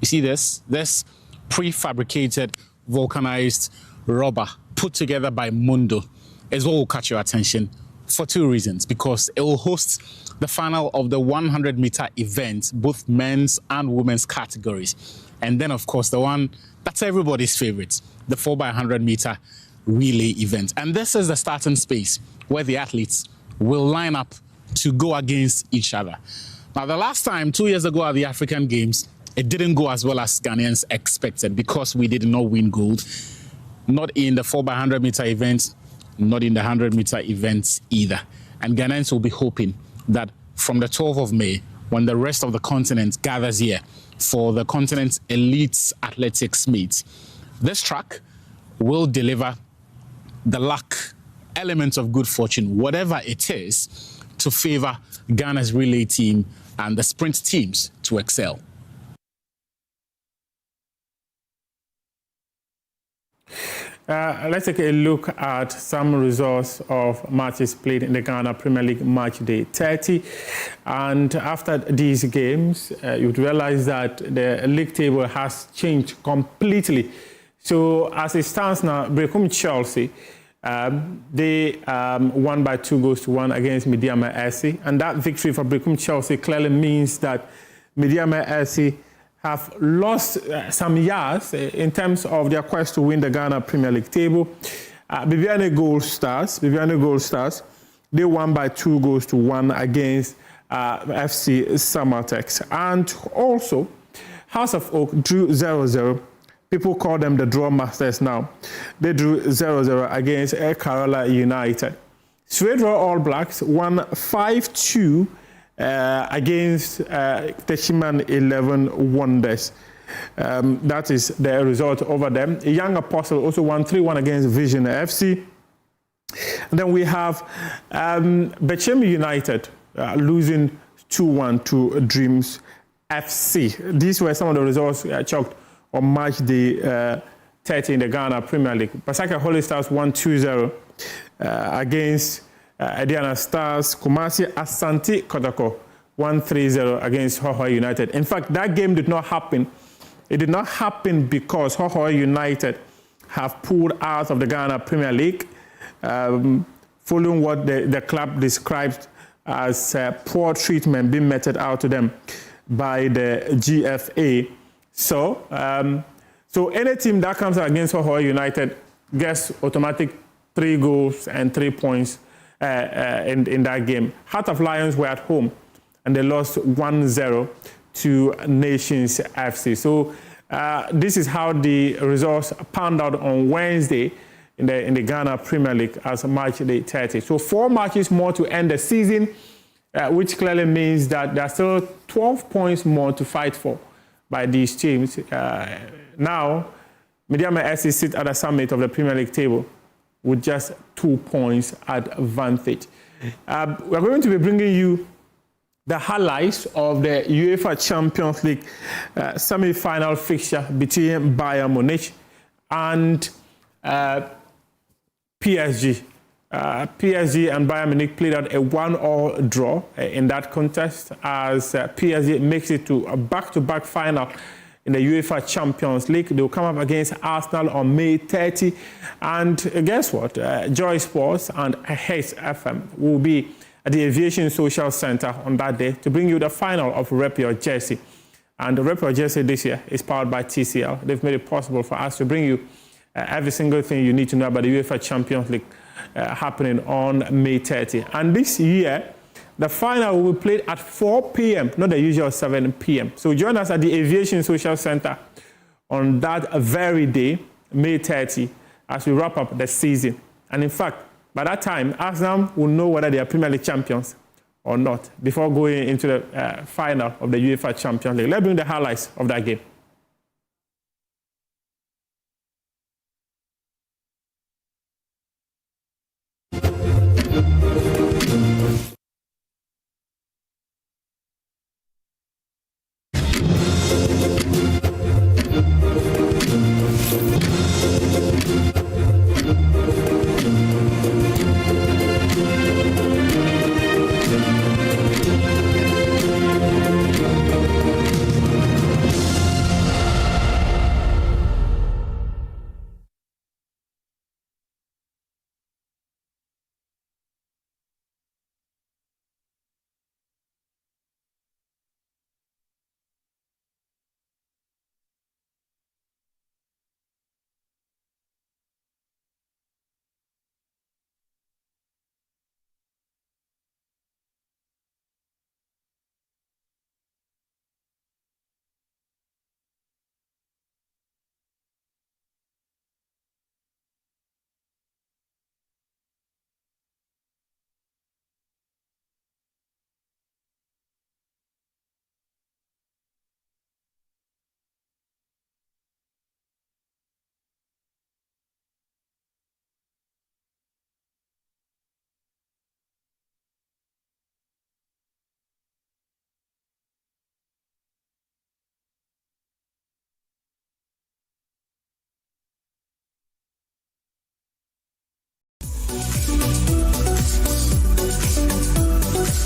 see this prefabricated, vulcanized rubber put together by Mundo is what will catch your attention for two reasons. Because it will host the final of the 100-meter event, both men's and women's categories. And then, of course, the one that's everybody's favorite, the 4x100-meter relay event. And this is the starting space where the athletes will line up to go against each other. Now, the last time, 2 years ago at the African Games, it didn't go as well as Ghanaians expected because we did not win gold. Not in the 4x100-meter event, not in the 100-meter events either. And Ghanaians will be hoping that from the 12th of May, when the rest of the continent gathers here for the continent's elite athletics meet, this track will deliver the luck, elements of good fortune, whatever it is, to favor Ghana's relay team and the sprint teams to excel. Let's take a look at some results of matches played in the Ghana Premier League match day 30. And after these games, you would realize that the league table has changed completely. So as it stands now, Brecum Chelsea, they won by 2-1 against Mediama SC. And that victory for Brecum Chelsea clearly means that Mediama SC have lost some yards in terms of their quest to win the Ghana Premier League table. Bibiani Gold Stars, they won by 2-1 against FC Samatex. And also, House of Oak drew 0-0. People call them the draw masters now. They drew 0-0 against Kerala United. Straight Draw All Blacks won 5-2 against Teshiman 11 Wonders. That is the result over them. Young Apostle also won 3-1 against Vision FC. And then we have Bechem United losing 2-1 to Dreams FC. These were some of the results chalked on match day 30 in the Ghana Premier League. Pasaka Holy Stars won 2-0 against Adiana Stars. Kumasi Asante Kotoko won 3-0 against Hohoe United. In fact, that game did not happen. It did not happen because Hohoe United have pulled out of the Ghana Premier League, following what the club described as poor treatment being meted out to them by the GFA. So any team that comes against Hohoe United gets automatic 3 goals and 3 points in that game. Heart of Lions were at home and they lost 1-0 to Nations FC. So this is how the results panned out on Wednesday in the Ghana Premier League as match day 30. So 4 matches more to end the season, which clearly means that there are still 12 points more to fight for by these teams. Now, Mediama SC sit at the summit of the Premier League table with just 2 points advantage. We're going to be bringing you the highlights of the UEFA Champions League semi-final fixture between Bayern Munich and PSG. PSG and Bayern Munich played out a 1-1 draw in that contest as PSG makes it to a back-to-back final in the UEFA Champions League. They will come up against Arsenal on May 30. And guess what? Joy Sports and Haze FM will be at the Aviation Social Center on that day to bring you the final of Rep Your Jersey. And the Rep Your Jersey this year is powered by TCL. They've made it possible for us to bring you every single thing you need to know about the UEFA Champions League happening on May 30. And this year, the final will be played at 4 p.m., not the usual 7 p.m. So join us at the Aviation Social Center on that very day, May 30, as we wrap up the season. And in fact, by that time, Arsenal will know whether they are Premier League champions or not before going into the final of the UEFA Champions League. Let's bring the highlights of that game.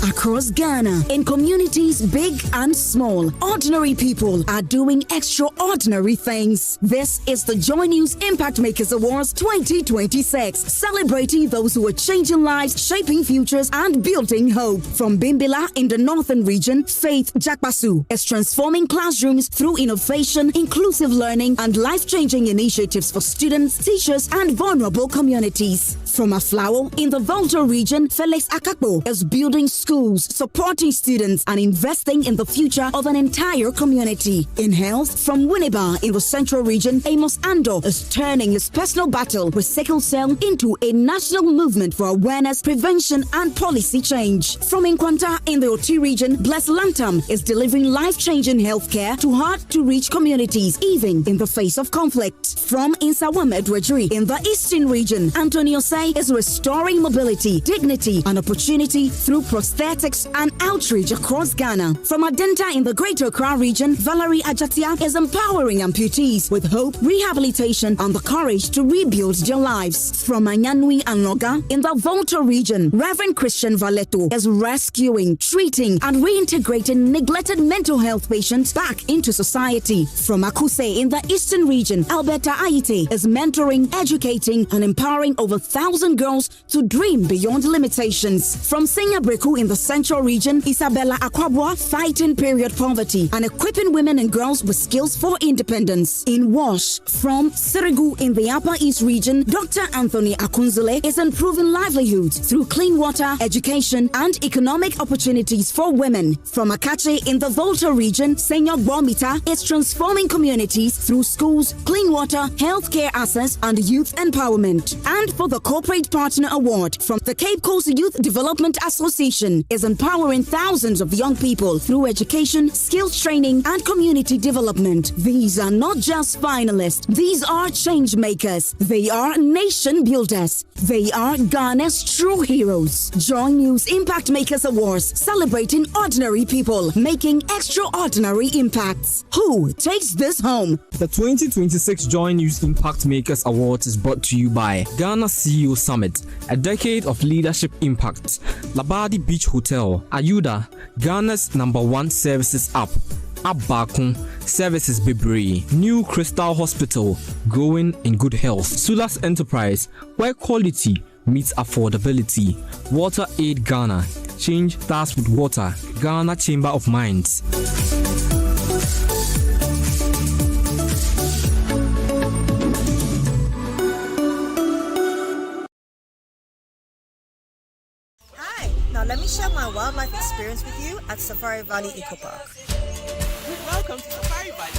Across Ghana, in communities big and small, ordinary people are doing extraordinary things. This is the Joy News Impact Makers Awards 2026, celebrating those who are changing lives, shaping futures, and building hope. From Bimbila in the northern region, Faith Jakbasu is transforming classrooms through innovation, inclusive learning, and life-changing initiatives for students, teachers, and vulnerable communities. From Aflao in the Volta region, Felix Akakpo is building schools, supporting students, and investing in the future of an entire community. In health, from Winneba in the central region, Amos Ando is turning his personal battle with sickle cell into a national movement for awareness, prevention, and policy change. From Nkwanta in the Oti region, Bless Lantam is delivering life-changing healthcare to hard-to-reach communities, even in the face of conflict. From Insawam Edwardri in the eastern region, Antonio Say is restoring mobility, dignity, and opportunity through prosthetics and outreach across Ghana. From Adenta in the Greater Accra region, Valerie Ajatia is empowering amputees with hope, rehabilitation, and the courage to rebuild their lives. From Anyanui and Noga in the Volta region, Reverend Christian Valeto is rescuing, treating, and reintegrating neglected mental health patients back into society. From Akuse in the eastern region, Alberta Aite is mentoring, educating, and empowering over 1,000 girls to dream beyond limitations. From Breku in the central region, Isabella Akwabwa fighting period poverty and equipping women and girls with skills for independence. In Wash, from Sirigu in the Upper East region, Dr. Anthony Akunzule is improving livelihoods through clean water, education, and economic opportunities for women. From Akache in the Volta region, Senior Bomita is transforming communities through schools, clean water, healthcare access, and youth empowerment. And for the Corporate Partner Award from the Cape Coast Youth Development Association is empowering thousands of young people through education, skills training, and community development. These are not just finalists. These are change makers. They are nation builders. They are Ghana's true heroes. Joy News Impact Makers Awards, celebrating ordinary people making extraordinary impacts. Who takes this home? The 2026 Joy News Impact Makers Awards is brought to you by Ghana CEO Summit, a decade of leadership impact. Labadi Beach Hotel, Ayuda, Ghana's #1 services app. Abakun, Services Bebre, New Crystal Hospital, growing in good health. Sulas Enterprise, where quality meets affordability. Water Aid Ghana, change starts with water. Ghana Chamber of Mines. me share my wildlife experience with you at Safari Valley Eco Park. Welcome to Safari Valley.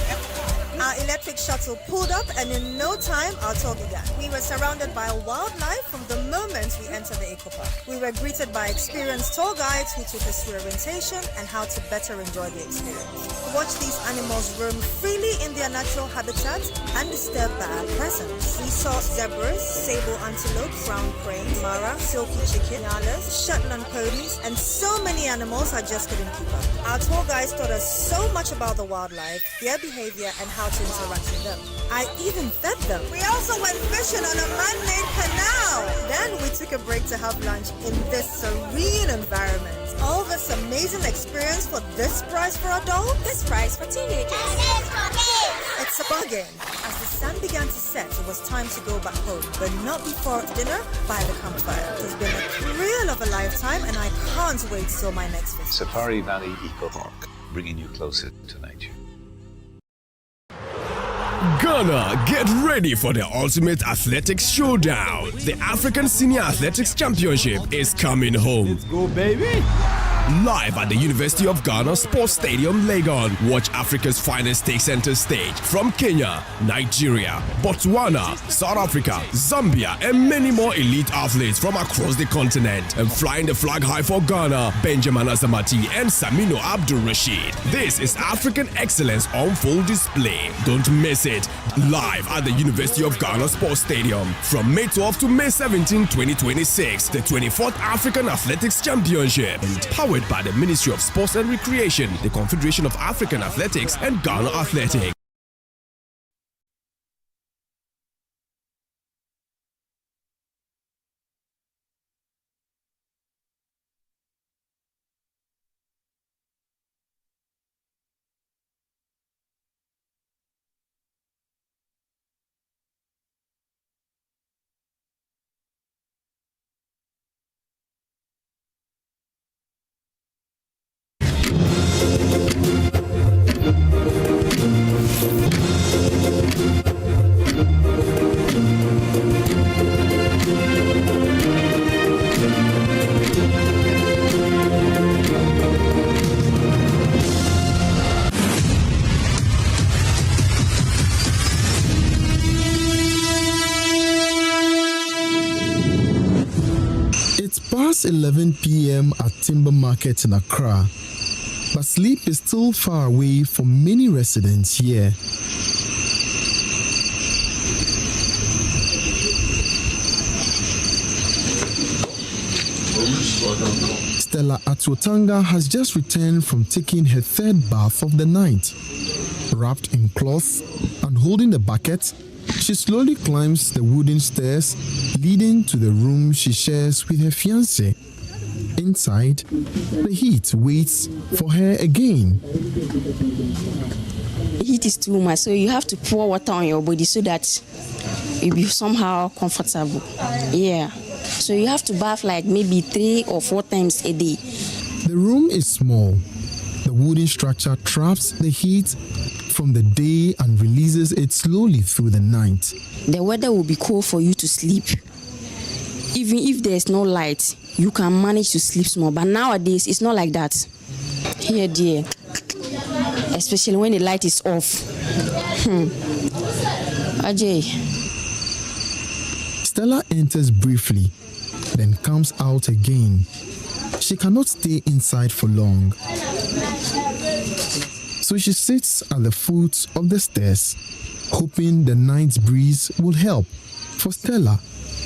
Our electric shuttle pulled up, and in no time, our tour began. We were surrounded by wildlife from the moment we entered the eco park. We were greeted by experienced tour guides who took us through orientation and how to better enjoy the experience. Watch these animals roam freely in their natural habitat undisturbed by our presence. We saw zebras, sable antelope, brown crane, mara, silky chicken, nyalas, Shetland ponies, and so many animals I just couldn't keep up. Our tour guides taught us so much about the wildlife, their behavior, and how to interact with them. I even fed them. We also went fishing on a man-made canal. Then we took a break to have lunch in this serene environment. All this amazing experience for this price for adults, this price for teenagers. It's a bargain. As the sun began to set, it was time to go back home, but not before dinner by the campfire. It's been a thrill of a lifetime, and I can't wait till my next visit. Safari Valley Eco Park, bringing you closer to nature. Ghana, get ready for the ultimate athletics showdown. The African Senior Athletics Championship is coming home. Let's go, baby! Live at the University of Ghana Sports Stadium, Legon. Watch Africa's finest take center stage from Kenya, Nigeria, Botswana, South Africa, Zambia, and many more elite athletes from across the continent. And flying the flag high for Ghana, Benjamin Azamati and Samino Abdul Rashid. This is African excellence on full display. Don't miss it. Live at the University of Ghana Sports Stadium from May 12 to May 17, 2026. The 24th African Athletics Championship. And powered by the Ministry of Sports and Recreation, the Confederation of African Athletics, and Ghana Athletics. Past 11 p.m. at Timber Market in Accra, but sleep is still far away for many residents here. Stella Atuotanga has just returned from taking her third bath of the night. Wrapped in cloth and holding the bucket, she slowly climbs the wooden stairs leading to the room she shares with her fiancé. Inside, the heat waits for her again. The heat is too much, so you have to pour water on your body so that you'll be somehow comfortable. Yeah. So you have to bath like maybe 3 or 4 times a day. The room is small. The wooden structure traps the heat from the day and releases it slowly through the night. The weather will be cold for you to sleep. Even if there's no light, you can manage to sleep small. But nowadays, it's not like that. Here, dear. Especially when the light is off. Ajay. Stella enters briefly, then comes out again. She cannot stay inside for long. So she sits at the foot of the stairs, hoping the night's breeze will help. For Stella,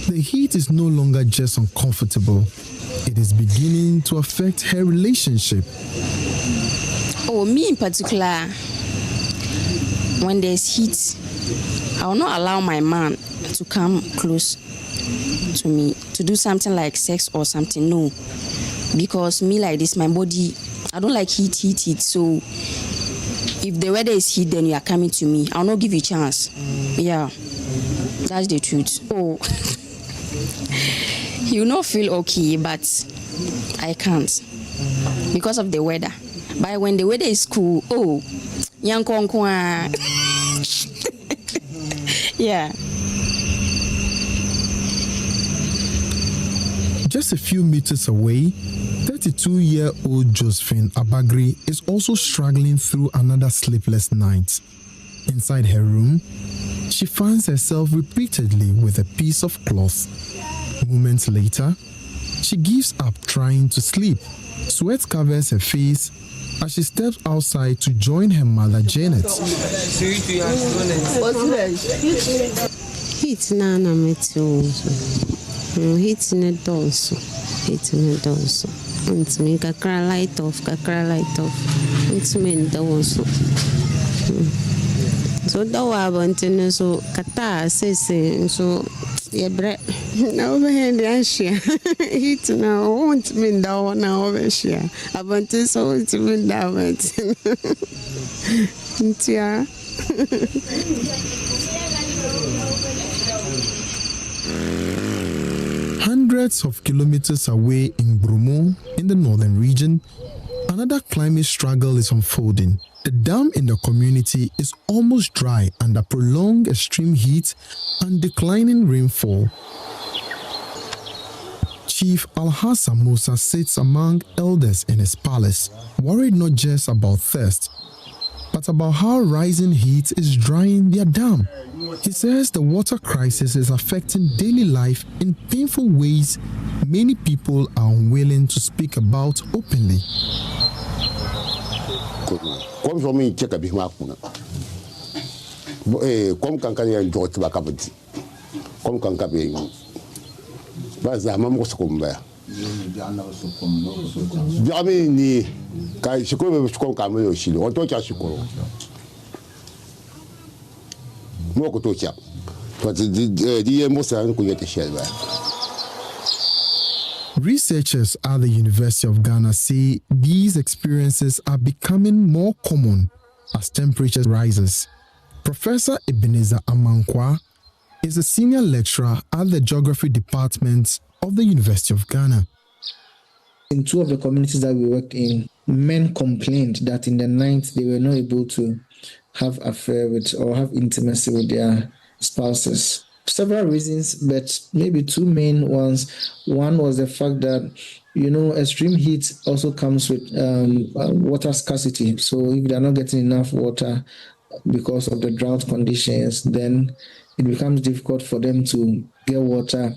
the heat is no longer just uncomfortable. It is beginning to affect her relationship. Oh, me in particular, when there's heat, I will not allow my man to come close to me to do something like sex or something. No, because me like this, my body, I don't like heat. So if the weather is heat, then you are coming to me. I'll not give you a chance. Yeah, that's the truth. Oh, you not feel okay, but I can't because of the weather. But when the weather is cool, oh, young konkwa. Yeah. Just a few meters away, 32-year-old Josephine Abagri is also struggling through another sleepless night. Inside her room, she finds herself repeatedly with a piece of cloth. Moments later, she gives up trying to sleep. Sweat covers her face as she steps outside to join her mother, Janet. Heat nana metu. Heat ne donso. Heat ne donso. Untimi kakra light off. Untimi ndonso. So da wa bantene so kata sese so yebre na obehend anhia hit na won't mean da na obehia abante so won't mean da went ntia. Hundreds of kilometers away in Brumo, in the northern region, another climate struggle is unfolding. The dam in the community is almost dry under prolonged extreme heat and declining rainfall. Chief Alhassan Musa sits among elders in his palace, worried not just about thirst, but about how rising heat is drying their dam. He says the water crisis is affecting daily life in painful ways many people are unwilling to speak about openly. Comme je me check avec ma kuna. Comme quand il y a un jour tu vas capter. Comme quand capter. Baza maman se combat. Jamais ni quand je connais je comme camé au Chili. On doit chercher quoi. Moi que toi tiens. Toi dis moi ça ne connais pas cher. Researchers at the University of Ghana say these experiences are becoming more common as temperature rises. Professor Ebenezer Amankwa is a senior lecturer at the Geography Department of the University of Ghana. In two of the communities that we worked in, men complained that in the night they were not able to have affair with or have intimacy with their spouses. Several reasons, but maybe two main ones. One was the fact that, extreme heat also comes with water scarcity. So if they're not getting enough water because of the drought conditions, then it becomes difficult for them to get water.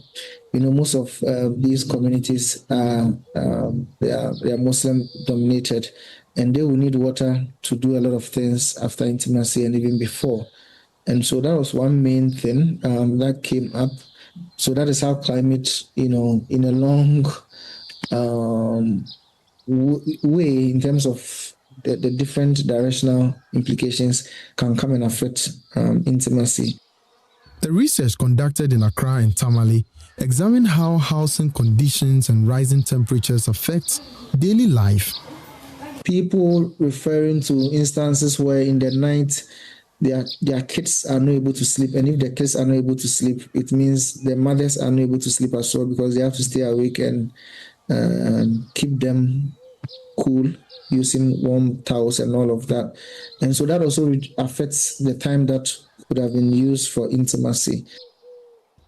Most of these communities they are Muslim dominated, and they will need water to do a lot of things after intimacy and even before. And so that was one main thing that came up. So that is how climate, in a long way, in terms of the different directional implications, can come and affect intimacy. The research conducted in Accra and Tamale examined how housing conditions and rising temperatures affect daily life. People referring to instances where in the night their kids are not able to sleep, and if the kids are not able to sleep, it means the mothers are not able to sleep as well because they have to stay awake and keep them cool using warm towels and all of that. And so that also affects the time that would have been used for intimacy.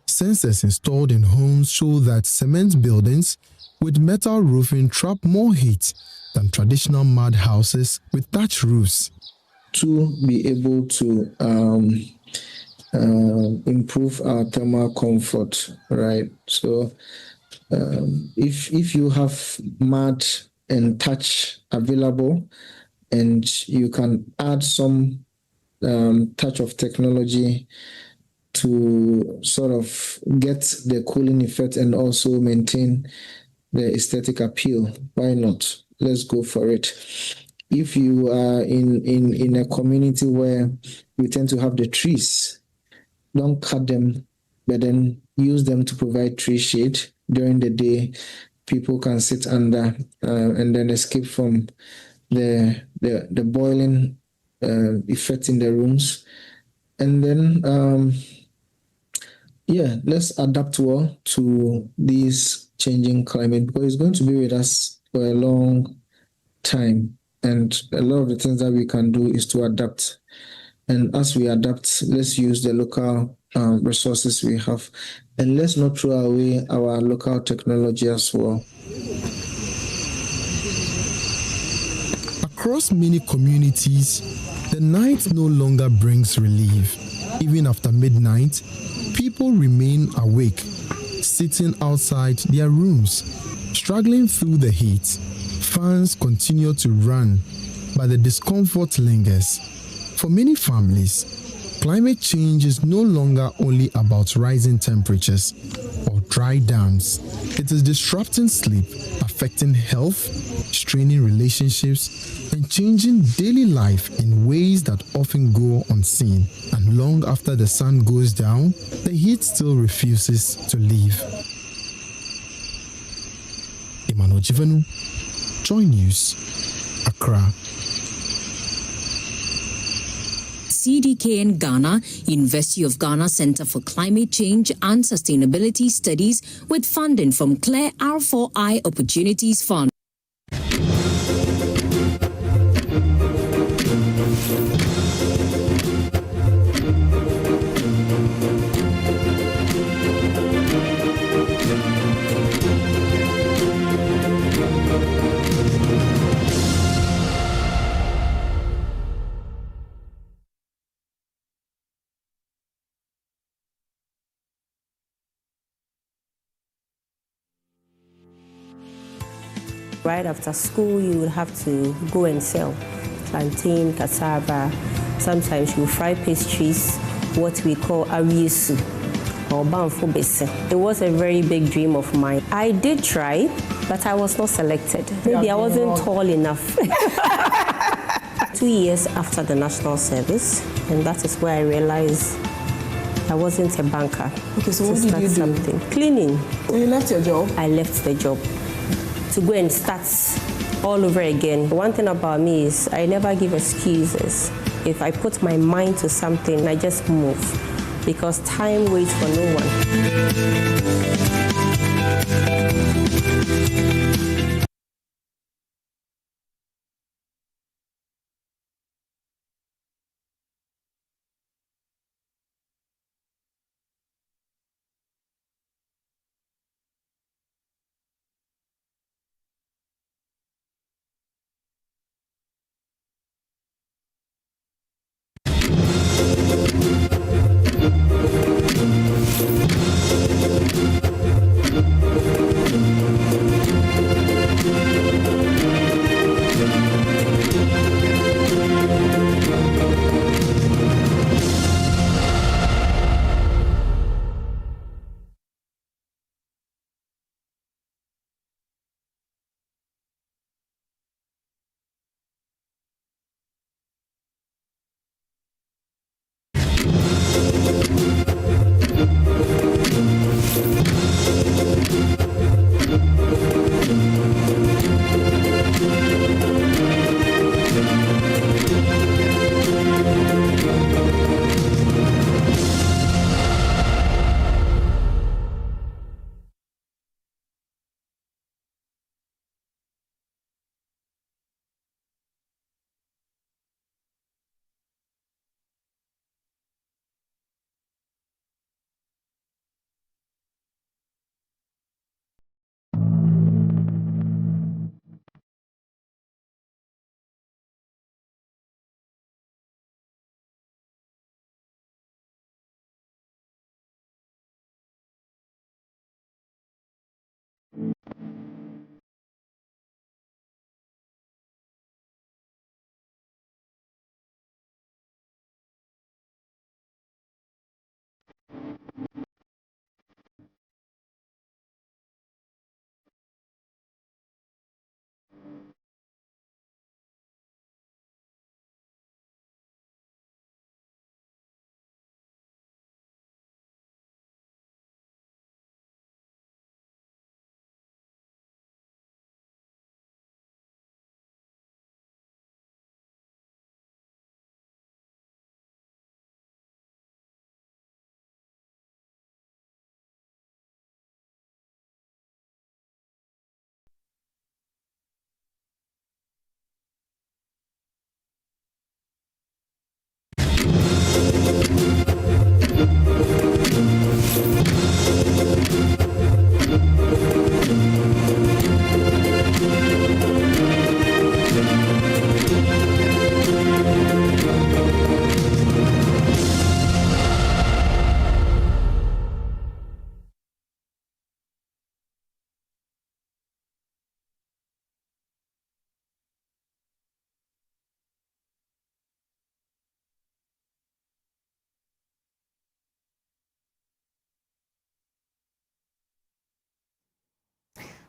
Sensors installed in homes show that cement buildings with metal roofing trap more heat than traditional mud houses with thatch roofs. To be able to improve our thermal comfort, right? So if you have mud and touch available, and you can add some touch of technology to sort of get the cooling effect and also maintain the aesthetic appeal, why not? Let's go for it. If you are in a community where we tend to have the trees, don't cut them, but then use them to provide tree shade during the day. People can sit under and then escape from the boiling effect in the rooms. And then, let's adapt well to this changing climate because it's going to be with us for a long time. And a lot of the things that we can do is to adapt. And as we adapt, let's use the local resources we have. And let's not throw away our local technology as well. Across many communities, the night no longer brings relief. Even after midnight, people remain awake, sitting outside their rooms, struggling through the heat. Fans continue to run, but the discomfort lingers. For many families, climate change is no longer only about rising temperatures or dry dams. It is disrupting sleep, affecting health, straining relationships, and changing daily life in ways that often go unseen. And long after the sun goes down, the heat still refuses to leave. Emmanuel Jivenu, Joy News, Accra. CDK in Ghana, University of Ghana Center for Climate Change and Sustainability Studies with funding from Claire R4I Opportunities Fund. Right after school, you would have to go and sell plantain, cassava. Sometimes you fry pastries, what we call ariesu or banfo bese. It was a very big dream of mine. I did try, but I was not selected. Maybe I wasn't tall enough. 2 years after the national service, and that is where I realized I wasn't a banker. Okay, so what did you do? Something. Cleaning. So you left your job? I left the job to go and start all over again. One thing about me is I never give excuses. If I put my mind to something, I just move because time waits for no one.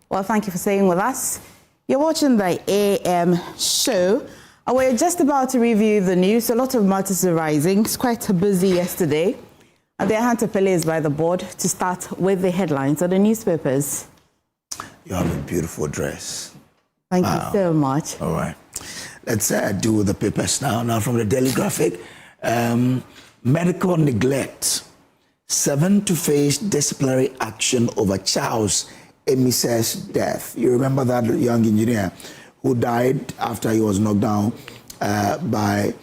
Well, thank you for staying with us. You're watching the AM show. We're just about to review the news. A lot of matters are rising. It's quite busy yesterday. And their hand to play is by the board to start with the headlines of the newspapers. You have a beautiful dress. Thank you so much. All right. Let's do the papers now. Now from the Daily Graphic. Medical neglect. 7 to face disciplinary action over Charles Amissah's death. You remember that young engineer who died after he was knocked down by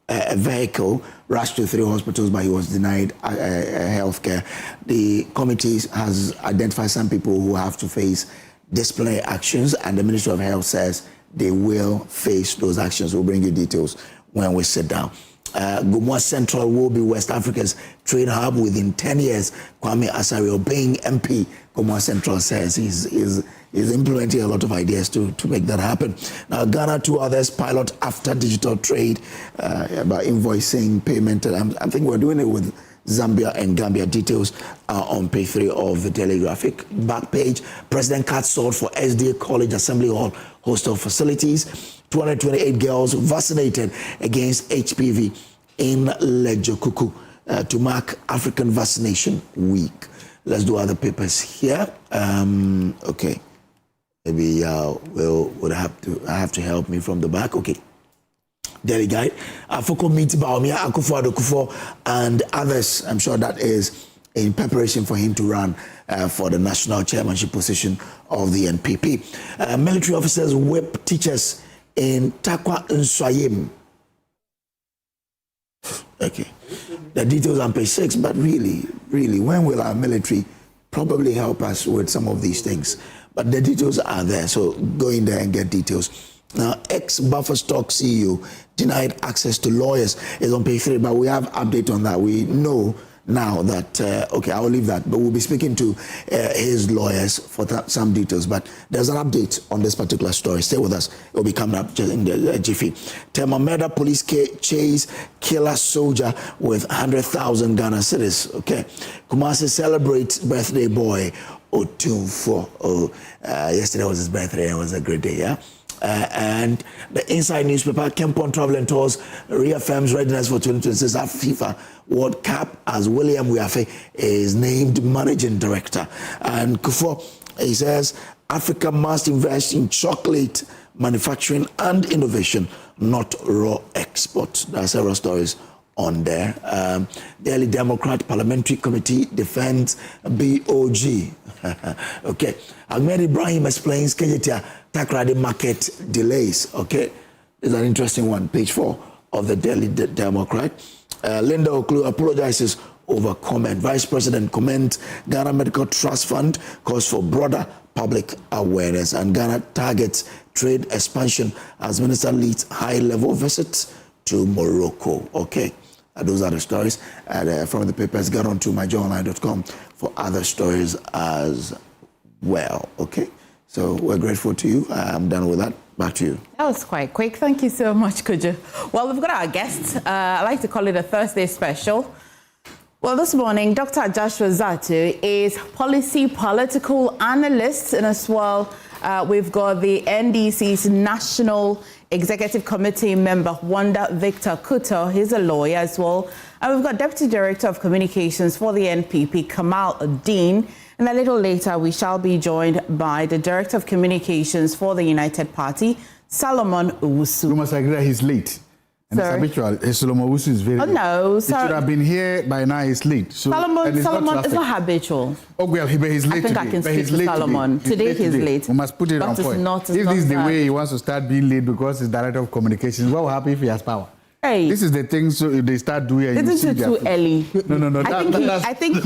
a vehicle, rushed to 3 hospitals, but he was denied health care. The committee has identified some people who have to face disciplinary actions, and the Ministry of Health says they will face those actions. We'll bring you details when we sit down. Gumwa Central will be West Africa's trade hub within 10 years. Kwame Asario, being MP, Gumwa Central says he's implementing a lot of ideas to make that happen. Now, Ghana, 2 others pilot after digital trade about invoicing, payment. And I think we're doing it with Zambia and Gambia. Details are on page 3 of the Daily Graphic. Back page, President cuts sword for SDA College Assembly Hall hostel facilities. 228 girls vaccinated against HPV in Lejokuku to mark African Vaccination Week. Let's do other papers here. Okay, maybe I have to help me from the back. Okay. Daily Guide. Akosua Committee, Baumia, Akufo-Addo, and others. I'm sure that is in preparation for him to run for the national chairmanship position of the NPP. Military officers whip teachers in Takwa Nswayim. Okay. The details on page 6, but really, when will our military probably help us with some of these things? But the details are there, so go in there and get details. Now, ex-Buffer Stock CEO denied access to lawyers is on page 3, but we have update on that. We know now that, okay, I'll leave that, but we'll be speaking to his lawyers for some details, but there's an update on this particular story. Stay with us. It will be coming up just in the jiffy. Temameda police chase killer soldier with 100,000 Ghana cedis. Okay. Kumasi celebrates birthday boy Otumfo. Yesterday was his birthday. It was a great day, yeah? And the Inside newspaper, Kempon Travel and Tours reaffirms readiness for 2026 FIFA World Cup as William Wiafe is named managing director. And Kufo, he says, Africa must invest in chocolate manufacturing and innovation, not raw export. There are several stories on there. Daily Democrat Parliamentary Committee defends BOG. Okay. Ahmed Ibrahim explains Kenyatta Takrady market delays. Okay. This is an interesting one. Page 4 of the Daily Democrat. Linda Oklu apologizes over comment. Vice President comments Ghana Medical Trust Fund calls for broader public awareness, and Ghana targets trade expansion as minister leads high-level visits to Morocco. Okay. Those are the stories from the papers. Get on to myjoyonline.com for other stories as well. Okay, so we're grateful to you. I'm done with that. Back to you. That was quite quick. Thank you so much, Kojo. Well, we've got our guest. I like to call it a Thursday special. Well, this morning, Dr. Joshua Zatu is political analyst, and as well, we've got the NDC's National Executive Committee member, Wanda Victor Kuto. He's a lawyer as well. And we've got Deputy Director of Communications for the NPP, Kamal Dean. And a little later, we shall be joined by the Director of Communications for the United Party, Solomon Owusu. You must agree that he's late. And it's habitual. Solomon Owusu is very late. No, he should have been here by now. He's late. So, Solomon is not habitual. Oh, well, he's late today. I think I can speak to Solomon. Today he's late. We must put it on point. If this is the way he wants to start being late because he's Director of Communications, what will happen if he has power? Hey. This is the thing, so they start doing it. Isn't it too early? No. I think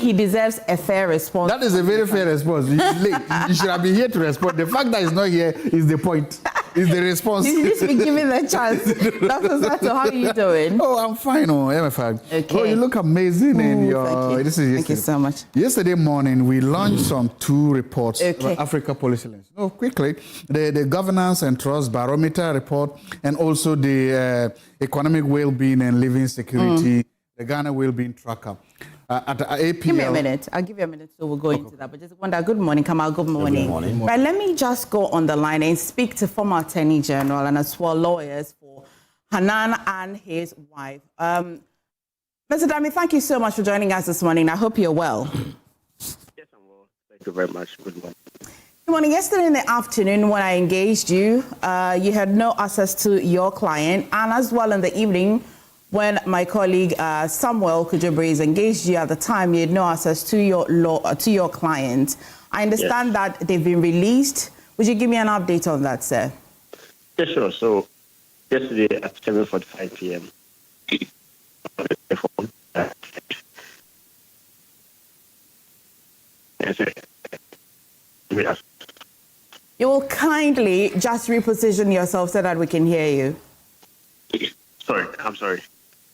he deserves a fair response. That is a very fair response. He's late. You should have been here to respond. The fact that he's not here is the point. Is the response. You need to be given the chance. Dr. Sato, how are you doing? Oh, I'm fine. Oh, Emefa. Okay. Oh, you look amazing. And thank you. Thank you so much. Yesterday morning, we launched some 2 reports about Africa policy lens. Oh, quickly. The Governance and Trust Barometer report, and also the Economic Well-being and Living Security, the Ghana Well-being Tracker. at APL. Give me a minute. I'll give you a minute so we'll go into that. But just wonder, good morning, Kamal, good morning. Good morning. Right, let me just go on the line and speak to former Attorney General and as well lawyers for Hanan and his wife. Mr. Dami, thank you so much for joining us this morning. I hope you're well. Yes, I'm well. Thank you very much. Good morning. Good morning. Yesterday in the afternoon when I engaged you, you had no access to your client, and as well in the evening when my colleague Samuel Kojo engaged you at the time, you had no access to your client. I understand that they've been released. Would you give me an update on that, sir? Yes, sure. So yesterday at 7:45 p.m. You will kindly just reposition yourself so that we can hear you. Sorry, I'm sorry.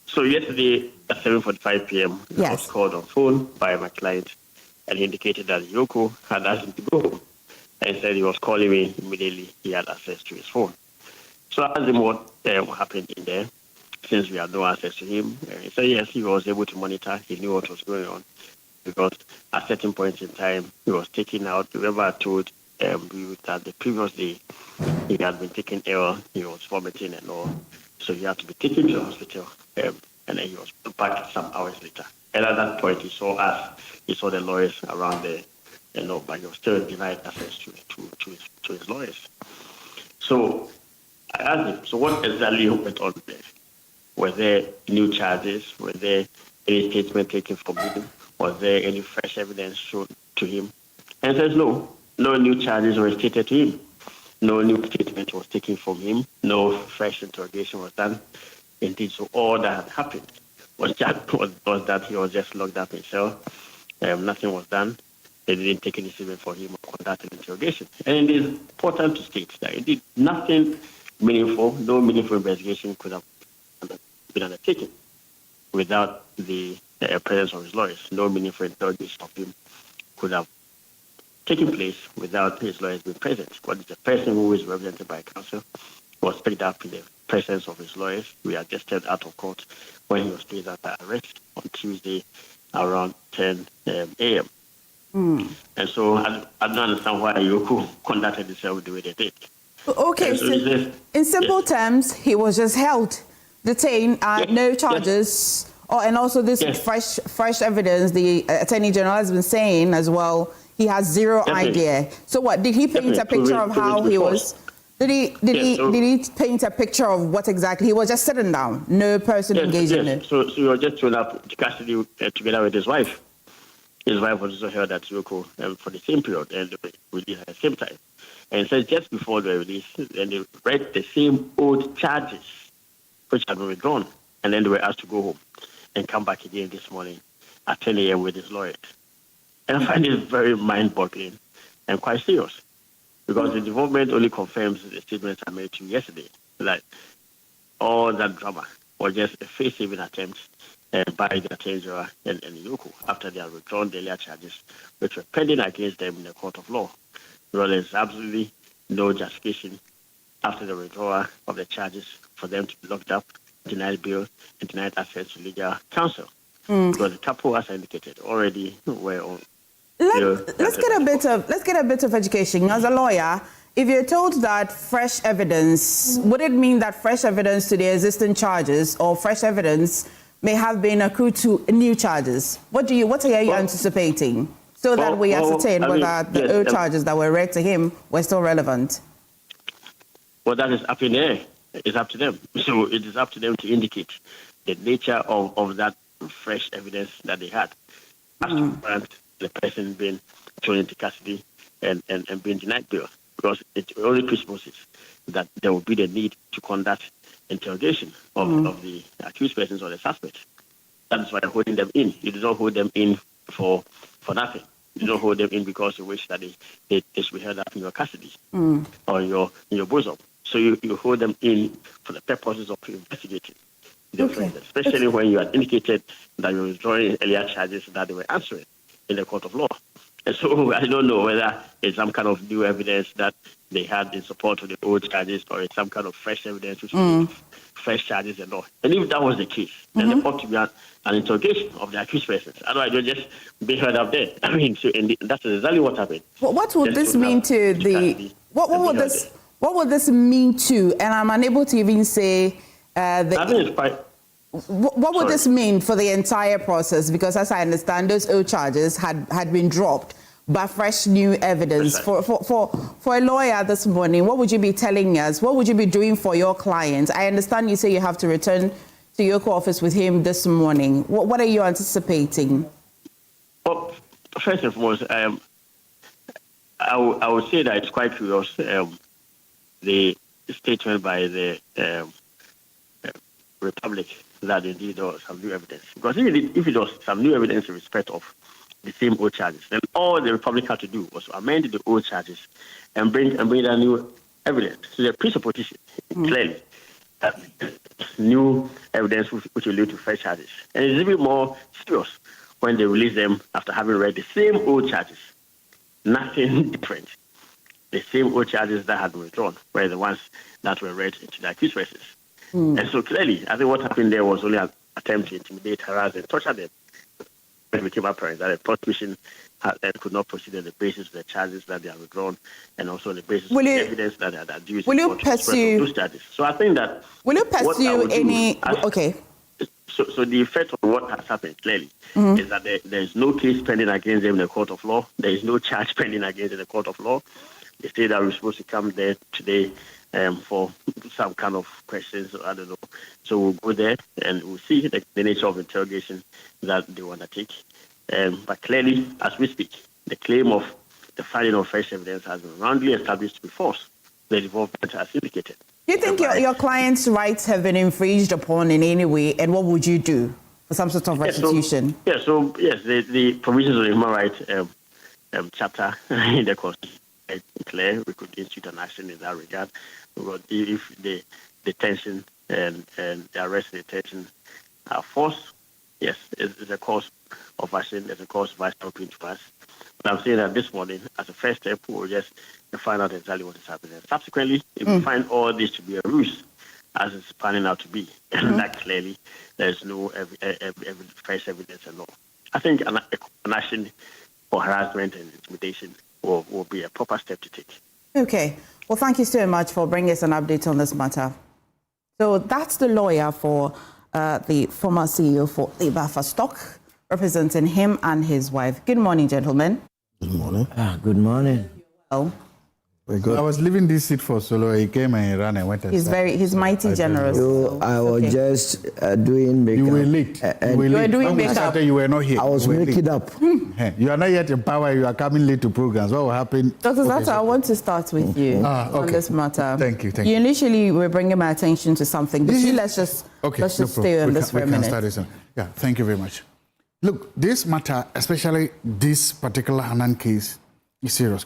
So yesterday at 7:45 p.m., I was called on phone by my client, and he indicated that Yoko had asked him to go home, and said he was calling me immediately. He had access to his phone. So I asked him what happened in there, since we had no access to him. He said yes, he was able to monitor. He knew what was going on, because at certain points in time, he was taken out. Remember, I told you that the previous day he had been taken ill. He was vomiting and all. So he had to be taken to the hospital, and then he was back some hours later. And at that point, he saw us. He saw the lawyers around there, but he was still denied access to his lawyers. So I asked him, so what exactly went on there? Were there new charges? Were there any statement taken from him? Was there any fresh evidence shown to him? And he says no new charges were stated to him. No new statement was taken from him. No fresh interrogation was done. Indeed, so all that had happened was that he was just locked up in cell. Nothing was done. They didn't take any statement for him or conduct an interrogation. And it is important to state that indeed nothing meaningful, no meaningful investigation could have been undertaken without the presence of his lawyers. No meaningful interrogation of him could have taking place without his lawyers being present. But the person who is represented by counsel was picked up in the presence of his lawyers. We are just stepped out of court when he was placed under arrest on Tuesday around 10 a.m. And so I don't understand why Yoko conducted himself the way they did. Okay, so in simple terms, he was just held, detained, no charges, and also this fresh evidence. The Attorney General has been saying as well. He has zero idea. So what, did he paint a picture of how he was? Did he paint a picture of what exactly? He was just sitting down, no person engaged in it. So he was just thrown up to custody together with his wife. His wife was also held at Yoko for the same period, and they were released at the same time. And so just before the release, then they read the same old charges which had been withdrawn, and then they were asked to go home and come back again this morning at 10 a.m. with his lawyers. And I find it very mind-boggling and quite serious, because the development only confirms the statements I made to you yesterday, that all that drama was just a face-saving attempt by the Attorney General and Yoko after they had withdrawn the earlier charges which were pending against them in the court of law. Well, there's absolutely no justification after the withdrawal of the charges for them to be locked up, denied bail, and denied access to legal counsel. Because the couple, as I indicated, already were on. Let's get a bit of education. As a lawyer, if you're told that fresh evidence, would it mean that fresh evidence to the existing charges or fresh evidence may have been accrued to new charges? What are you anticipating? So that we ascertain whether the old charges that were read to him were still relevant. Well, that is up in the air. It's up to them. So it is up to them to indicate the nature of that fresh evidence that they had. As to warrant the person being thrown into custody and being denied bail. Because it only presupposes that there will be the need to conduct interrogation of the accused persons or the suspects. That is why you're holding them in. You do not hold them in for nothing. You don't hold them in because you wish that they should be held up in your custody or in your bosom. So you hold them in for the purposes of investigating the offense, especially when you had indicated that you were withdrawing earlier charges that they were answering in the court of law. And so I don't know whether it's some kind of new evidence that they had in support of the old charges, or it's some kind of fresh evidence which fresh charges and all. And if that was the case, then there ought to be an interrogation of the accused persons. Otherwise, they'll just be heard up there. I mean, so that's exactly what happened. What would this mean to the? What would this mean to? And I'm unable to even say. I think it's quite. What would this mean for the entire process? Because as I understand, those old charges had been dropped, but fresh new evidence. For a lawyer this morning, what would you be telling us? What would you be doing for your client? I understand you say you have to return to your office with him this morning. What are you anticipating? Well, first and foremost, I would say that it's quite curious, the statement by the Republic that indeed there was some new evidence. Because if it was some new evidence in respect of the same old charges, then all the Republic had to do was to amend the old charges and bring that new evidence. So the presupposition clearly that new evidence which will lead to fresh charges. And it's even more serious when they release them after having read the same old charges. Nothing different. The same old charges that had been withdrawn were the ones that were read into the accused persons. And so clearly, I think what happened there was only an attempt to intimidate, harass, and torture them. It became apparent that the prosecution could not proceed on the basis of the charges that they have withdrawn, and also on the basis of the evidence that they had adduced. Will you pursue those charges? So I think that. Will you pursue any? Okay. So the effect of what has happened clearly is that there is no case pending against them in the court of law. There is no charge pending against them in the court of law. They say that we're supposed to come there today for some kind of questions, I don't know. So we'll go there and we'll see the nature of interrogation that they want to take. But clearly, as we speak, the claim of the finding of fresh evidence has been roundly established to be false. The involvement has indicated. Do you think your client's rights have been infringed upon in any way, and what would you do for some sort of restitution? The provisions of the human rights chapter in the Constitution are clear. We could institute an action in that regard. If the detention and the arrest and detention are forced, yes, it's a cause of action, it's a cause of action open to us. But I'm saying that this morning, as a first step, we'll just find out exactly what is happening. Subsequently, if we find all this to be a ruse, as it's panning out to be, and that clearly there's no fresh evidence at all, I think an action for harassment and intimidation will be a proper step to take. Okay. Well, thank you so much for bringing us an update on this matter. So that's the lawyer for the former CEO for Emefa stock, representing him and his wife. Good morning, gentlemen. Good morning. Good morning. Oh. I was leaving this seat for Solo. He came and he ran and went. He's mighty generous. I was just doing makeup. You were late. You were doing makeup. You were not here. I was making up. You are not yet in power. You are coming late to programs. What will happen? Dr. Zata, I want to start with you on this matter. Thank you. You initially were bringing my attention to something, but let's just stay on this for a minute. Yeah, thank you very much. Look, this matter, especially this particular Hanan case, is serious.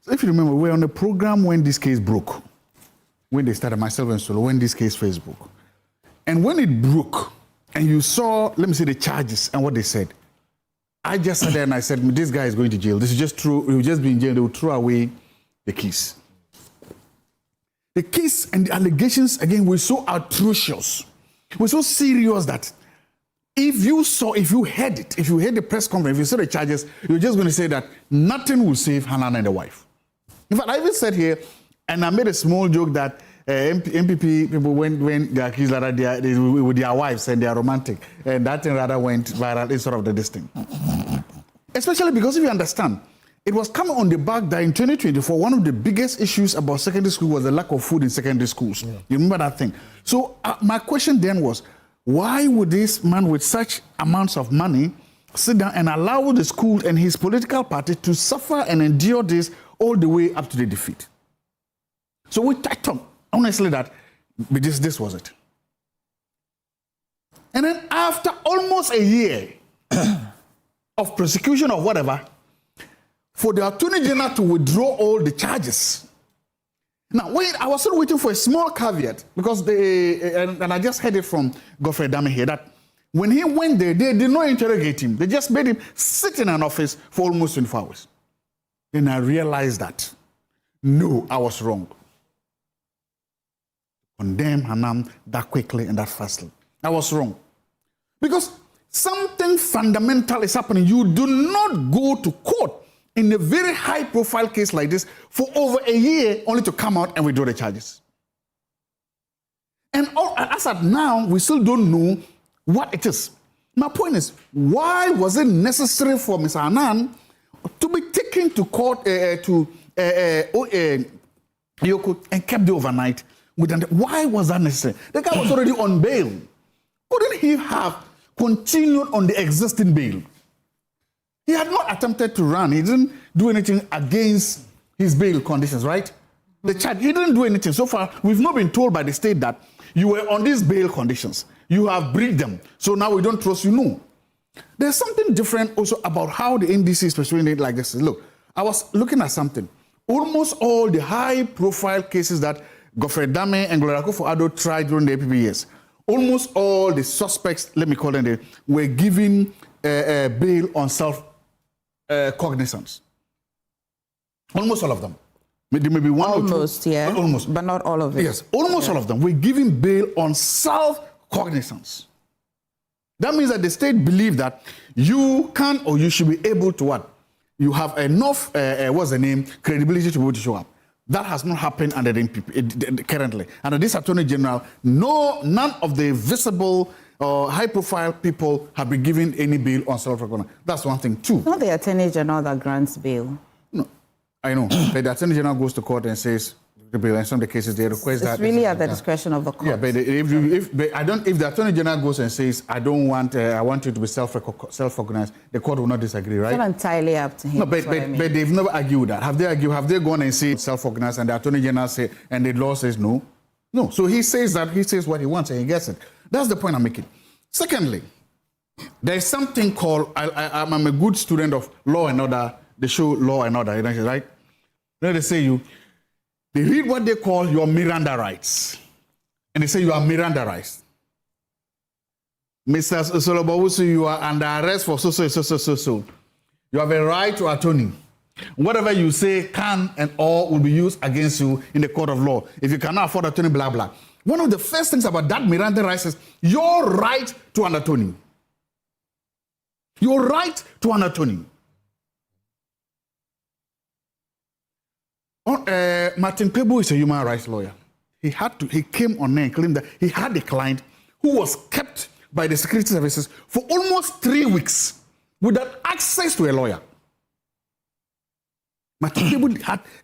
So if you remember, we were on a program when this case broke. When they started, myself and Solo, when this case first broke. And when it broke, and you saw, let me say, the charges and what they said, I just sat there and I said, this guy is going to jail. This is just true. He will just be in jail. They will throw away the case. The case and the allegations, again, were so atrocious, were so serious that if you heard the press conference, if you saw the charges, you're just going to say that nothing will save Hanan and the wife. In fact, I even said here, and I made a small joke that MPP people, when they accused that they with their wives and they are romantic, and that thing rather went viral instead of this thing. Especially because if you understand, it was coming on the back that in 2024, one of the biggest issues about secondary school was the lack of food in secondary schools. Yeah. You remember that thing? So my question then was, why would this man with such amounts of money sit down and allow the school and his political party to suffer and endure this all the way up to the defeat? So we talked honestly that this was it. And then after almost a year of prosecution or whatever, for the Attorney General to withdraw all the charges. Now, I was still waiting for a small caveat because and I just heard it from Godfrey Dame here that when he went there, they did not interrogate him. They just made him sit in an office for almost 24 hours. Then I realized that, no, I was wrong. Condemn Hanam that quickly and that fastly. I was wrong. Because something fundamental is happening. You do not go to court in a very high-profile case like this for over a year only to come out and withdraw the charges. And as at now, we still don't know what it is. My point is, why was it necessary for Mr. Anan to be taken to court to Yoko and kept there overnight? Why was that necessary? The guy was already on bail. Couldn't he have continued on the existing bail? He had not attempted to run. He didn't do anything against his bail conditions, right? The charge, he didn't do anything. So far, we've not been told by the state that you were on these bail conditions. You have breached them. So now we don't trust you. No. There's something different also about how the NDC is pursuing it like this. Look, I was looking at something. Almost all the high-profile cases that Godfrey Dame and Gloria Akufo-Addo tried during the APB years, almost all the suspects, let me call them, were given bail on self-cognizance. Almost all of them. Maybe one almost, or two. Yeah. Almost. But not all of it. Yes, almost all of them were given bail on self-cognizance. That means that the state believed that you can or you should be able to what? You have enough, credibility to be able to show up. That has not happened under the NPP currently. Under this Attorney General, none of the visible or high-profile people have been given any bail on self-cognizance. That's one thing. Two. Not the Attorney General that grants bail. No, I know. But the Attorney General goes to court and says, in some of the cases they request that. It's really at the discretion of the court. Yeah, but if the Attorney General goes and says, I want you to be self-recognized, the court will not disagree, right? It's not entirely up to him. No, but they've never argued that. Have they argued? Have they gone and said self-recognized and the Attorney General say, and the law says no? No. So he says that, he says what he wants and he gets it. That's the point I'm making. Secondly, there is something called, I'm a good student of Law and Order, the show Law and Order, right? Then they say they read what they call your Miranda rights. And they say you are Miranda rights. Mr. Solobowusu, you are under arrest for so. You have a right to attorney. Whatever you say can and all will be used against you in the court of law. If you cannot afford attorney, blah, blah. One of the first things about that Miranda rights is your right to an attorney. Your right to an attorney. Martin Pebu is a human rights lawyer. He came on and claimed that he had a client who was kept by the security services for almost 3 weeks without access to a lawyer. Martin Pebu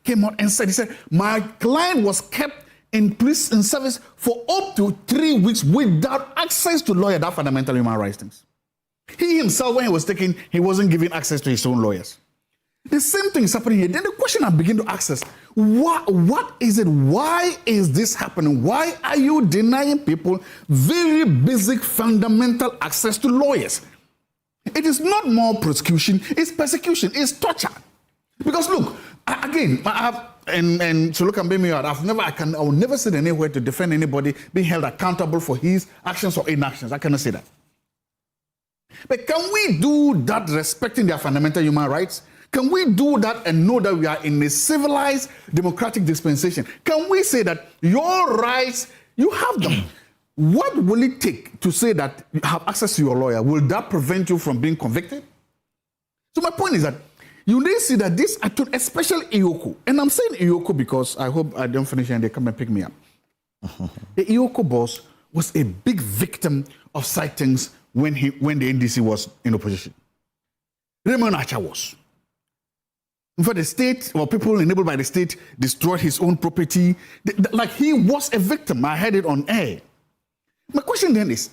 came out and said, my client was kept in prison service for up to 3 weeks without access to lawyer. That fundamental human rights things. He himself, when he was taken, he wasn't given access to his own lawyers. The same thing is happening here. Then the question I begin to ask is, what is it? Why is this happening? Why are you denying people very basic, fundamental access to lawyers? It is not more prosecution, it's persecution, it's torture. Because look, again, so look and bear me out. I will never sit anywhere to defend anybody being held accountable for his actions or inactions. I cannot say that. But can we do that respecting their fundamental human rights? Can we do that and know that we are in a civilized democratic dispensation? Can we say that your rights, you have them? What will it take to say that you have access to your lawyer? Will that prevent you from being convicted? So my point is that you need to see that this, especially Iyoko, and I'm saying Iyoko because I hope I don't finish and they come and pick me up. The Iyoko boss was a big victim of sightings when the NDC was in opposition. Raymond Acha was. In fact, the state, or people enabled by the state, destroyed his own property. Like he was a victim. I had it on air. My question then is,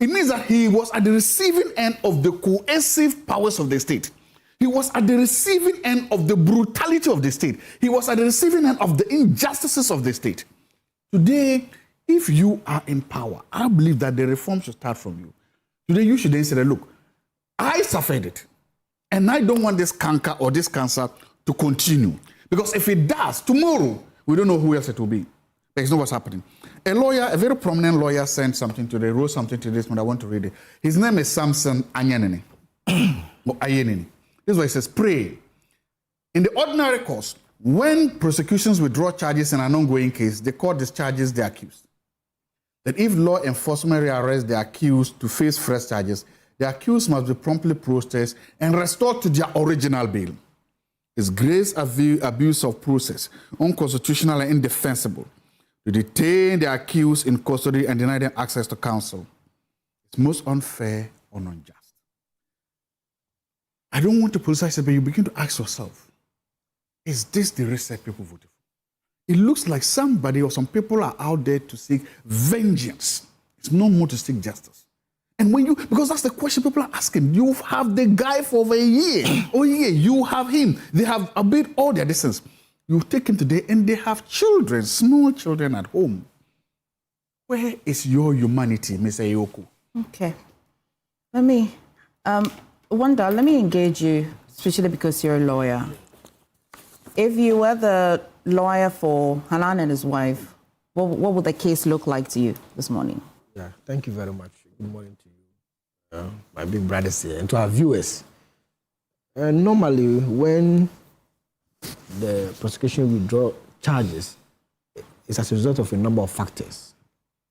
it means that he was at the receiving end of the coercive powers of the state. He was at the receiving end of the brutality of the state. He was at the receiving end of the injustices of the state. Today, if you are in power, I believe that the reform should start from you. Today, you should then say, look, I suffered it. And I don't want this canker or this cancer to continue. Because if it does, tomorrow, we don't know who else it will be. There's no what's happening. A lawyer, a very prominent lawyer, sent something today, wrote something to this, but I want to read it. His name is Samson Anyanene. Or Ayenene. This is what he says, pray. In the ordinary course, when prosecutions withdraw charges in an ongoing case, the court discharges the accused. That if law enforcement rearrests the accused to face fresh charges, the accused must be promptly processed and restored to their original bail. It's grave abuse of process, unconstitutional and indefensible, to detain the accused in custody and deny them access to counsel. It's most unfair and unjust. I don't want to politicize it, but you begin to ask yourself, is this the reset people voted for? It looks like somebody or some people are out there to seek vengeance. It's no more to seek justice. And when you, because that's the question people are asking, you have the guy for over a year. Oh yeah, you have him. They have obeyed all their distance. You take him today and they have children, small children at home. Where is your humanity, Mr. Yoko? Okay. Let me, Wanda, let me engage you, especially because you're a lawyer. If you were the lawyer for Hanan and his wife, what would the case look like to you this morning? Yeah, thank you very much. Good morning to you, my big brothers here, and to our viewers. Normally, when the prosecution withdraw charges, it's as a result of a number of factors.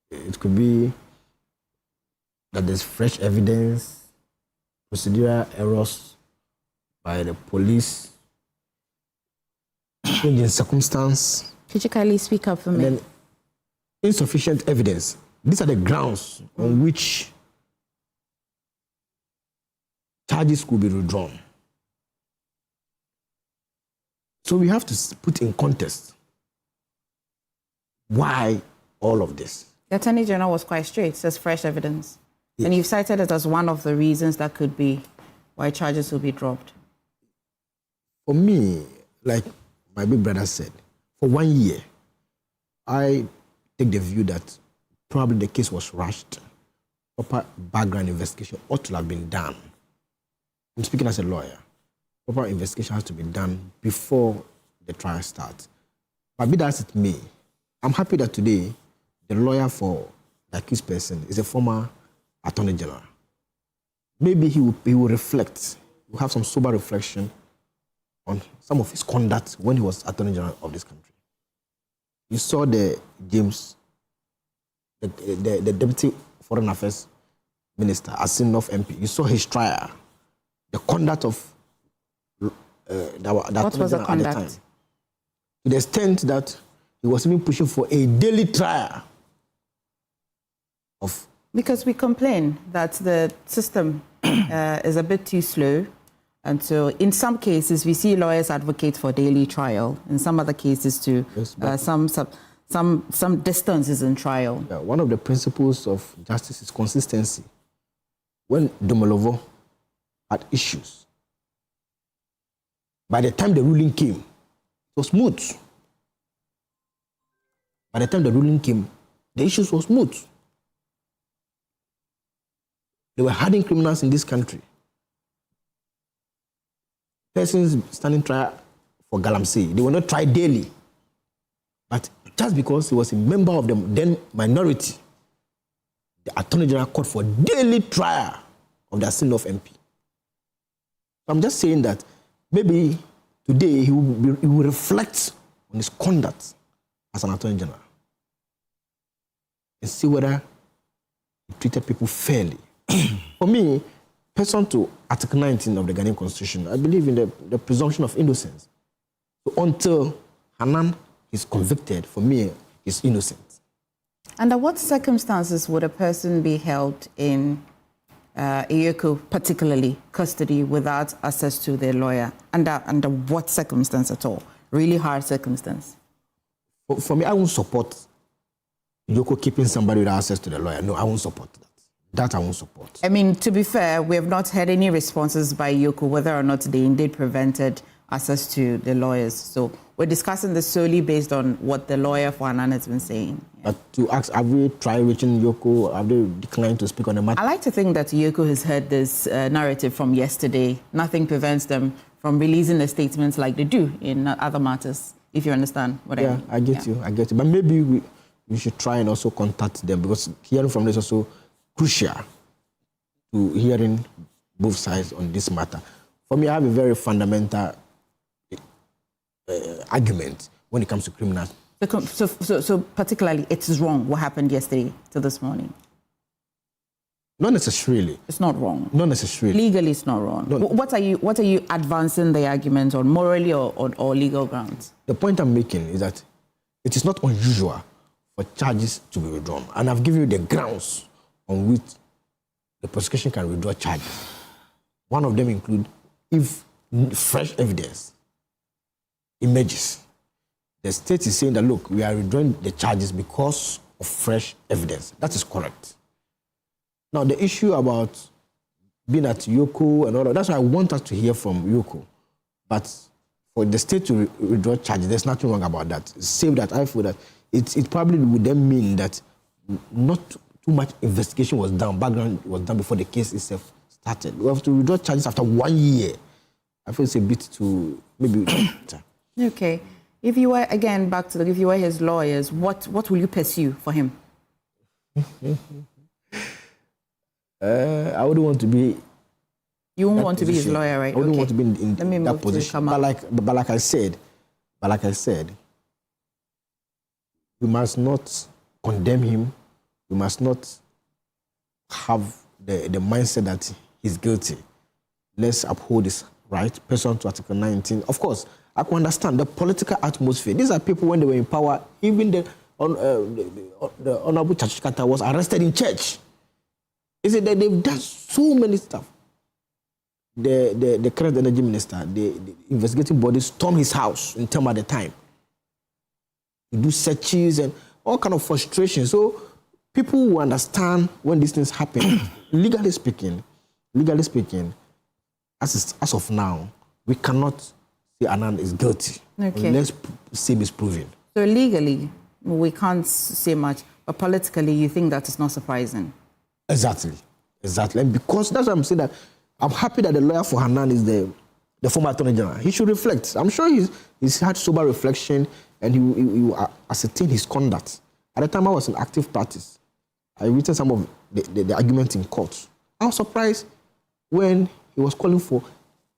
It could be that there's fresh evidence, procedural errors by the police, change in circumstance. Could you kindly speak up for me? Then insufficient evidence. These are the grounds on which charges could be withdrawn. So we have to put in context why all of this. The Attorney General was quite straight, says fresh evidence. Yes. And you've cited it as one of the reasons that could be why charges will be dropped. For me, like my big brother said, for 1 year, I take the view that probably the case was rushed. Proper background investigation ought to have been done. I'm speaking as a lawyer. Proper investigation has to be done before the trial starts. But be that as it may, I'm happy that today the lawyer for the accused person is a former Attorney General. Maybe he will reflect, he will have some sober reflection on some of his conduct when he was Attorney General of this country. You saw the James, the Deputy Foreign Affairs Minister, as Sinnoff MP. You saw his trial, the conduct of that what was the conduct? At the time. To the extent that he was even pushing for a daily trial of... Because we complain that the system is a bit too slow. And so in some cases, we see lawyers advocate for daily trial. In some other cases, too, yes, some distances in trial. Yeah, one of the principles of justice is consistency. When Domolovo had issues, by the time the ruling came, it was smooth. By the time the ruling came, the issues were smooth. They were hardened criminals in this country. Persons standing trial for Galamsey, they were not tried daily. But just because he was a member of the then minority, the Attorney General called for daily trial of the Sinnoff MP. So I'm just saying that maybe today he will reflect on his conduct as an Attorney General and see whether he treated people fairly. For me, pursuant to Article 19 of the Ghanaian Constitution, I believe in the presumption of innocence. So until Hanan is convicted, for me, he's innocent. Under what circumstances would a person be held in Iyoko, particularly custody, without access to their lawyer? Under what circumstance at all? Really hard circumstance? For me, I won't support Iyoko keeping somebody without access to the lawyer. No, I won't support that. That I won't support. I mean, to be fair, we have not had any responses by Iyoko whether or not they indeed prevented access to the lawyers. So we're discussing this solely based on what the lawyer for Hanan has been saying. Yeah. But to ask, have we tried reaching Iyoko? Have they declined to speak on the matter? I like to think that Iyoko has heard this narrative from yesterday. Nothing prevents them from releasing the statements like they do in other matters, if you understand what I mean. Yeah, I get you. But maybe we should try and also contact them, because hearing from this is also crucial to hearing both sides on this matter. For me, I have a very fundamental argument when it comes to criminal. So particularly, it is wrong what happened yesterday to this morning. Not necessarily. It's not wrong. Not necessarily. Legally, it's not wrong. No. What are you advancing the argument on, morally or legal grounds? The point I'm making is that it is not unusual for charges to be withdrawn, and I've given you the grounds on which the prosecution can withdraw charges. One of them include if fresh evidence emerges. The state is saying that, look, we are withdrawing the charges because of fresh evidence. That is correct. Now, the issue about being at Yoko and all that, that's why I want us to hear from Yoko. But for the state to withdraw charges, there's nothing wrong about that. Save that, I feel that it probably would then mean that not too much investigation was done, background was done before the case itself started. We have to withdraw charges after 1 year. I feel it's a bit too, maybe. Okay. If you were, again, back to if you were his lawyers, what will you pursue for him? I wouldn't want to be. You won't want to be his lawyer, right? I wouldn't want to be in that position. But like I said, we must not condemn him. We must not have the mindset that he's guilty. Let's uphold his right, pursuant to Article 19. Of course, I can understand the political atmosphere. These are people when they were in power. Even the Honorable Chachikata was arrested in church. Is it that they've done so many stuff? The current energy minister, the investigating body stormed his house in term at the time. You do searches and all kind of frustration. So people who understand when these things happen, legally speaking, as of now, we cannot say Anand is guilty unless same is proven. So legally, we can't say much, but politically, you think that is not surprising? Exactly. And because that's why I'm saying that I'm happy that the lawyer for Hanan is the former Attorney General. He should reflect. I'm sure he's had sober reflection and he will ascertain his conduct. At the time I was in active practice, I written some of the arguments in court. I was surprised when he was calling for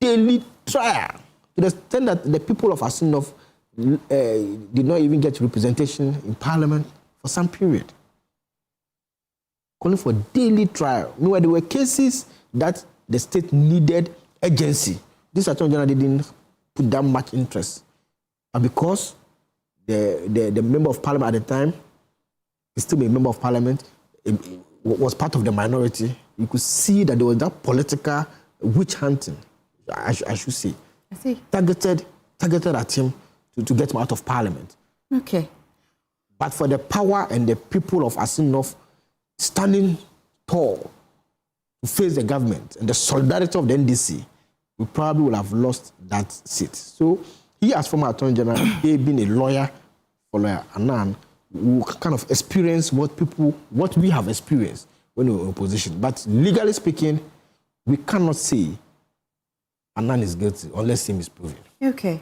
daily trial to the extent that the people of Asinov did not even get representation in Parliament for some period. Calling for daily trial. Meanwhile, there were cases that the state needed urgency. This Attorney General didn't put that much interest. And because the member of Parliament at the time, is still a member of Parliament, was part of the minority, you could see that there was that political witch hunting, I should say. I see. Targeted at him to get him out of Parliament. Okay. But for the power and the people of Asinov standing tall to face the government and the solidarity of the NDC, we probably would have lost that seat. So he, as former Attorney General, he being a lawyer for Lawyer Anand, who kind of experience what we have experienced when we were in opposition. But legally speaking, we cannot say Anand is guilty unless him is proven. Okay.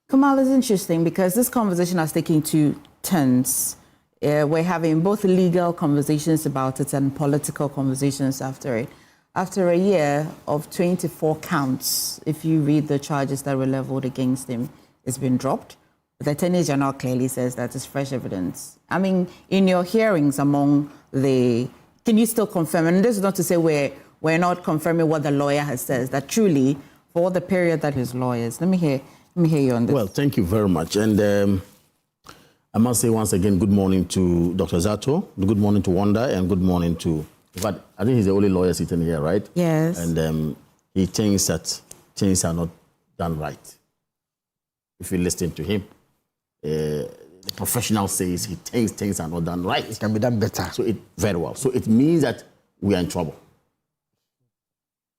Kamal, is interesting because this conversation has taken two turns. We're having both legal conversations about it and political conversations after it. After a year of 24 counts, if you read the charges that were leveled against him, it's been dropped. The Attorney General clearly says that it's fresh evidence. I mean, in your hearings among can you still confirm, and this is not to say we're not confirming what the lawyer has said, that truly, for the period that his lawyers, let me hear you on this. Well, thank you very much. And I must say once again, good morning to Dr. Zato, good morning to Wanda, and good morning to, in fact, I think he's the only lawyer sitting here, right? Yes. And he thinks that things are not done right. If you listen to him, the professional says he thinks things are not done right. It can be done better. So very well. So it means that we are in trouble.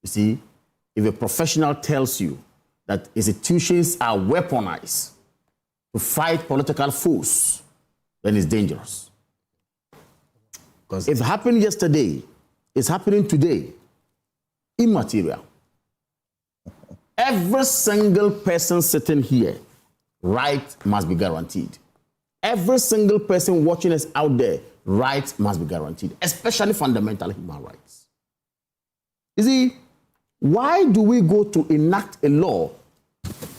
You see, if a professional tells you that institutions are weaponized to fight political foes, then it's dangerous. Because it happened yesterday, it's happening today, immaterial. Every single person sitting here, right must be guaranteed. Every single person watching us out there, rights must be guaranteed, especially fundamental human rights. You see, why do we go to enact a law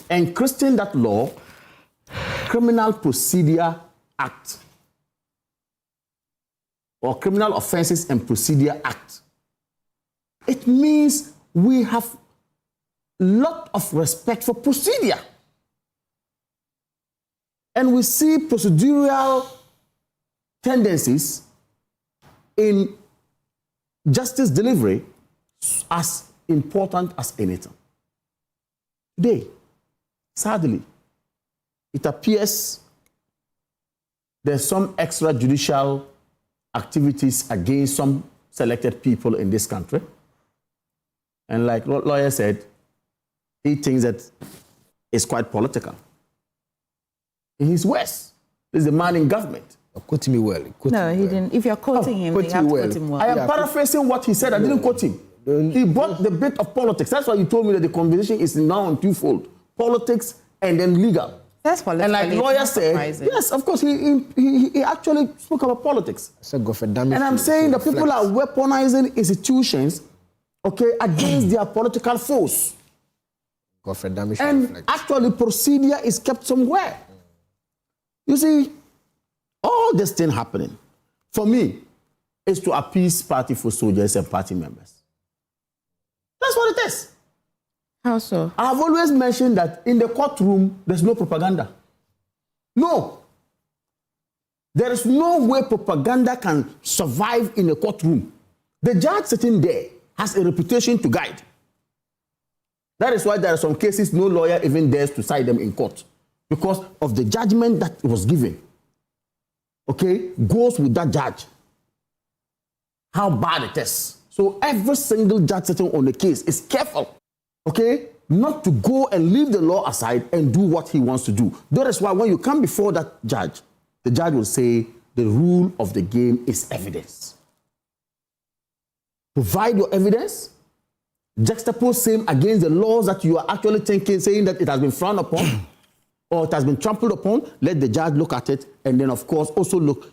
and christen that law Criminal Procedure Act or Criminal Offences and Procedure Act, it means we have a lot of respect for procedure. And we see procedural tendencies in justice delivery as important as anything. Today, sadly, it appears there's some extrajudicial activities against some selected people in this country. And like lawyer said, he thinks that it's quite political. In his words, he's a man in government. Quote me well. No, he didn't. If you're quoting him, you have to quote him well. I am paraphrasing what he said. I didn't quote him. He brought the bit of politics. That's why you told me that the conversation is now on twofold: politics and then legal. That's political. And like lawyer said, yes, of course, he actually spoke about politics. And I'm saying that people are weaponizing institutions, okay, against their political foes. And actually, procedure is kept somewhere. You see, all this thing happening, for me, is to appease party for soldiers and party members. That's what it is. How so? I've always mentioned that in the courtroom, there's no propaganda. No. There is no way propaganda can survive in a courtroom. The judge sitting there has a reputation to guide. That is why there are some cases no lawyer even dares to cite them in court, because of the judgment that was given. Okay, goes with that judge. How bad it is. So every single judge sitting on the case is careful, okay, not to go and leave the law aside and do what he wants to do. That is why when you come before that judge, the judge will say the rule of the game is evidence. Provide your evidence, juxtapose same against the laws that you are actually thinking, saying that it has been frowned upon or it has been trampled upon. Let the judge look at it, and then, of course, also look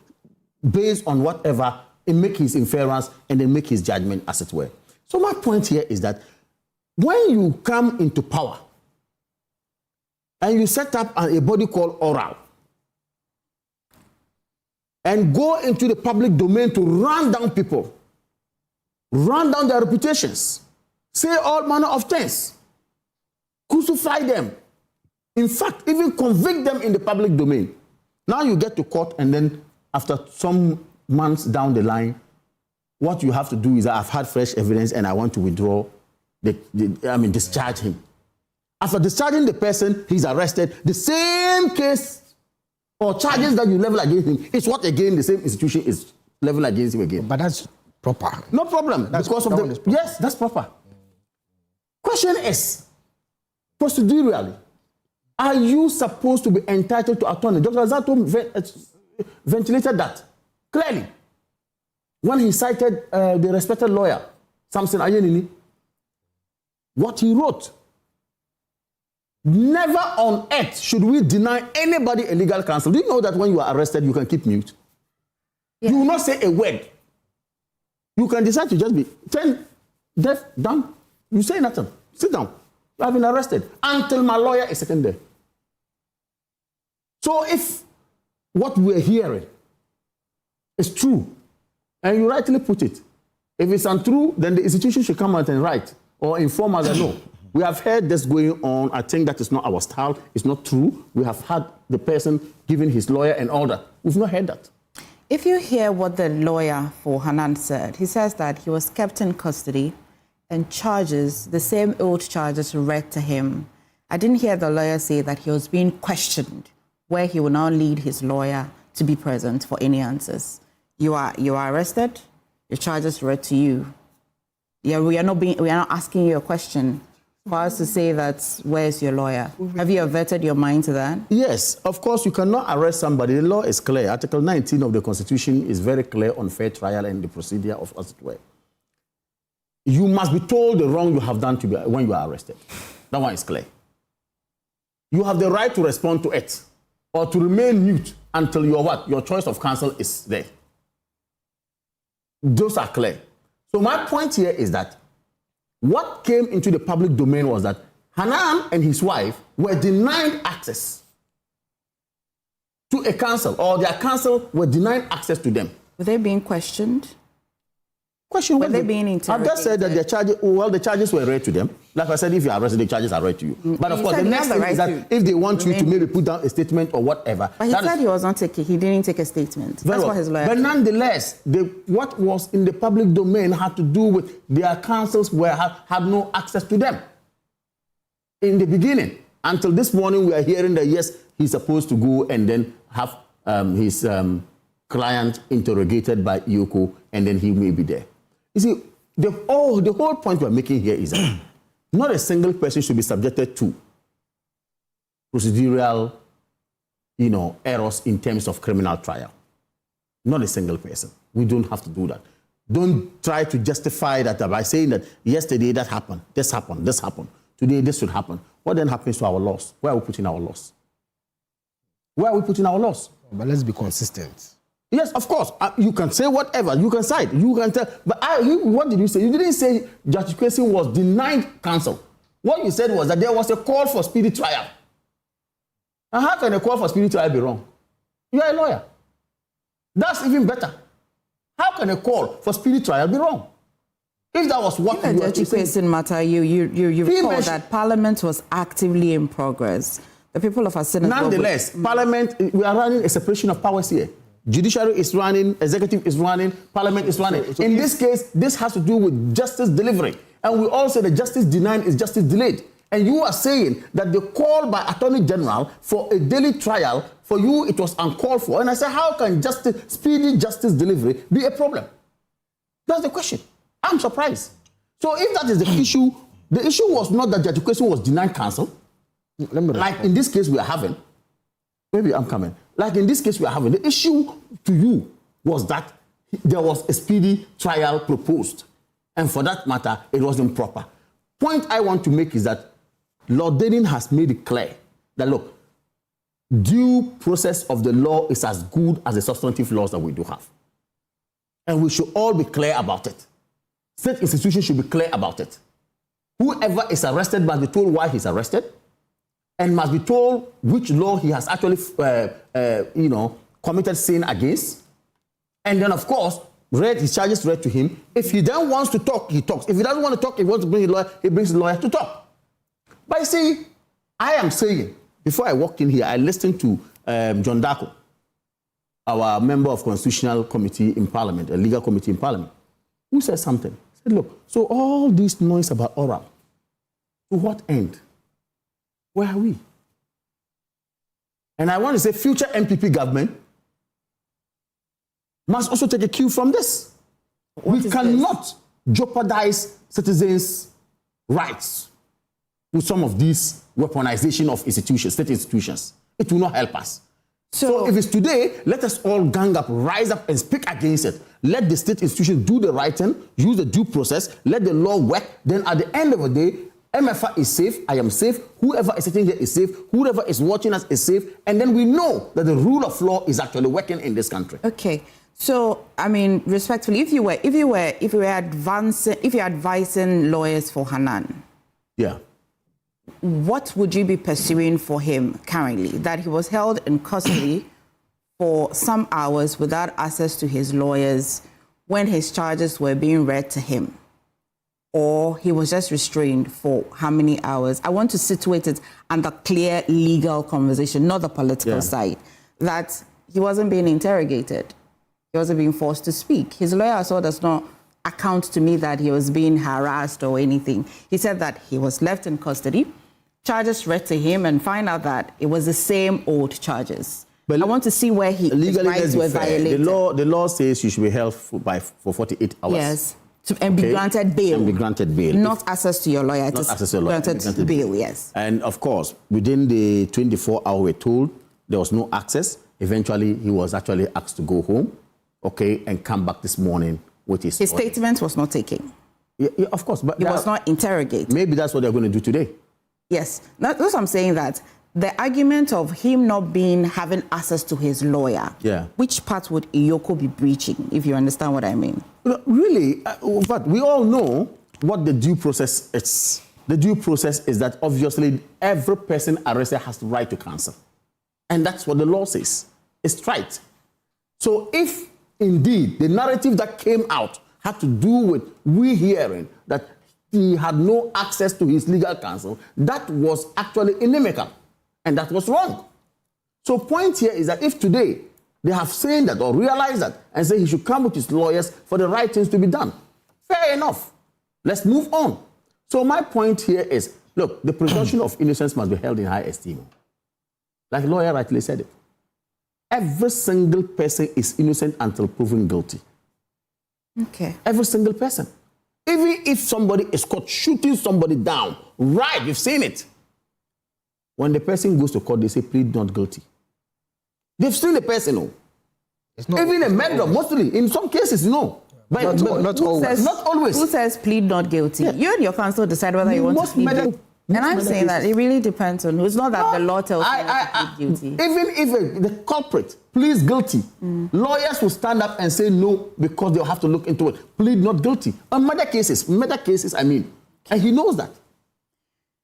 based on whatever and make his inference and then make his judgment, as it were. So my point here is that when you come into power and you set up a body called oral and go into the public domain to run down people, run down their reputations, say all manner of things, crucify them, in fact, even convict them in the public domain. Now you get to court, and then after some months down the line, what you have to do is, I've had fresh evidence and I want to withdraw, discharge him. After discharging the person, he's arrested. The same case or charges that you level against him is what, again, the same institution is level against him again. But that's proper. No problem. That's because of the... Yes, that's proper. Question is, procedurally, are you supposed to be entitled to attorney? Dr. Zato ventilated that clearly when he cited the respected lawyer, Samson Ayenini, what he wrote. Never on earth should we deny anybody a legal counsel. Do you know that when you are arrested, you can keep mute? Yeah. You will not say a word. You can decide to just be deaf, dumb. You say nothing. Sit down. You have been arrested until my lawyer is sitting there. So if what we're hearing is true, and you rightly put it, if it's untrue, then the institution should come out and write or inform us that no, we have heard this going on. I think that is not our style. It's not true. We have had the person giving his lawyer an order. We've not heard that. If you hear what the lawyer for Hanan said, he says that he was kept in custody and charges, the same old charges read to him. I didn't hear the lawyer say that he was being questioned, where he will now lead his lawyer to be present for any answers. You are arrested, your charges read to you. Yeah, we are not asking you a question for us to say that, where's your lawyer? Have you averted your mind to that? Yes, of course, you cannot arrest somebody. The law is clear. Article 19 of the Constitution is very clear on fair trial and the procedure of as it were. You must be told the wrong you have done when you are arrested. That one is clear. You have the right to respond to it or to remain mute until your choice of counsel is there. Those are clear. So my point here is that what came into the public domain was that Hanan and his wife were denied access to a counsel, or their counsel were denied access to them. Were they being questioned? Were they being interrogated? I've just said that the charges were read to them. Like I said, if you are arrested, the charges are read to you. But of course, the next thing is that if they want you to maybe put down a statement or whatever. But he said he was not taking, he didn't take a statement. That's what his lawyer. But nonetheless, what was in the public domain had to do with their counsels had no access to them. In the beginning, until this morning, we are hearing that yes, he's supposed to go and then have his client interrogated by Iyoko, and then he may be there. You see, the whole point we're making here is that not a single person should be subjected to procedural, errors in terms of criminal trial. Not a single person. We don't have to do that. Don't try to justify that by saying that yesterday that happened, this happened, this happened. Today this should happen. What then happens to our laws? Where are we putting our laws? Where are we putting our laws? But let's be consistent. Yes, of course. You can say whatever. You can cite. You can tell. But what did you say? You didn't say Judge Kwesi was denied counsel. What you said was that there was a call for speedy trial. And how can a call for speedy trial be wrong? You are a lawyer. That's even better. How can a call for speedy trial be wrong? If that was what you were saying. Matter, you recall that Parliament was actively in progress. The people of our Senate. Nonetheless, Parliament, we are running a separation of powers here. Judiciary is running, executive is running, Parliament is running. In this case, this has to do with justice delivery. And we all say that justice denied is justice delayed. And you are saying that the call by Attorney General for a daily trial, for you, it was uncalled for. And I say, how can speedy justice delivery be a problem? That's the question. I'm surprised. So if that is the issue was not that Judge Kwesi was denied counsel. Like in this case we are having. Maybe I'm coming. Like in this case we are having. The issue to you was that there was a speedy trial proposed. And for that matter, it was improper. Point I want to make is that Lord Denin has made it clear that, look, due process of the law is as good as the substantive laws that we do have. And we should all be clear about it. State institutions should be clear about it. Whoever is arrested must be told why he's arrested and must be told which law he has actually, committed sin against. And then, of course, his charges read to him. If he then wants to talk, he talks. If he doesn't want to talk, he wants to bring his lawyer, he brings his lawyer to talk. But you see, I am saying, before I walked in here, I listened to John Darko, our member of Constitutional Committee in Parliament, a legal committee in Parliament, who said something. He said, look, so all this noise about oral, to what end? Where are we? And I want to say future MPP government must also take a cue from this. We cannot jeopardize citizens' rights with some of these weaponization of institutions, state institutions. It will not help us. So if it's today, let us all gang up, rise up and speak against it. Let the state institutions do the right thing, use the due process, let the law work. Then at the end of the day, Emefa is safe, I am safe, whoever is sitting here is safe, whoever is watching us is safe, and then we know that the rule of law is actually working in this country. Okay. So, I mean, respectfully, if you were advising lawyers for Hanan, yeah, what would you be pursuing for him currently? That he was held in custody for some hours without access to his lawyers when his charges were being read to him? Or he was just restrained for how many hours? I want to situate it under clear legal conversation, not the political side, that he wasn't being interrogated. He wasn't being forced to speak. His lawyer also does not account to me that he was being harassed or anything. He said that he was left in custody, charges read to him, and find out that it was the same old charges. But I want to see where his rights were violated. The law says you should be held for 48 hours. Yes. And be granted bail. And be granted bail. Not access to your lawyer. Not access to your lawyer. Granted bail, yes. And of course, within the 24 hours we're told, there was no access. Eventually, he was actually asked to go home, and come back this morning with his statement was not taken. Yeah, of course. But he was not interrogated. Maybe that's what they're going to do today. Yes. That's what I'm saying, that the argument of him not having access to his lawyer, which part would Iyoko be breaching, if you understand what I mean? Really, but we all know what the due process is. The due process is that obviously every person arrested has the right to counsel. And that's what the law says. It's right. So if indeed the narrative that came out had to do with we hearing that he had no access to his legal counsel, that was actually inimical, and that was wrong. So point here is that if today they have seen that or realized that and say he should come with his lawyers for the right things to be done, fair enough. Let's move on. So my point here is, look, the presumption of innocence must be held in high esteem. Like the lawyer rightly said it. Every single person is innocent until proven guilty. Okay. Every single person. Even if somebody is caught shooting somebody down, right, you've seen it. When the person goes to court, they say, plead not guilty. They've seen the person, no. Even a murder, mostly, in some cases, no. But not always. Not always. Who says plead not guilty? Yeah. You and your counsel decide whether you want to plead guilty. And I'm saying that it really depends on who. It's not that the law tells you to plead guilty. Even if the culprit pleads guilty, lawyers will stand up and say no because they'll have to look into it. Plead not guilty. On murder cases, I mean. And he knows that.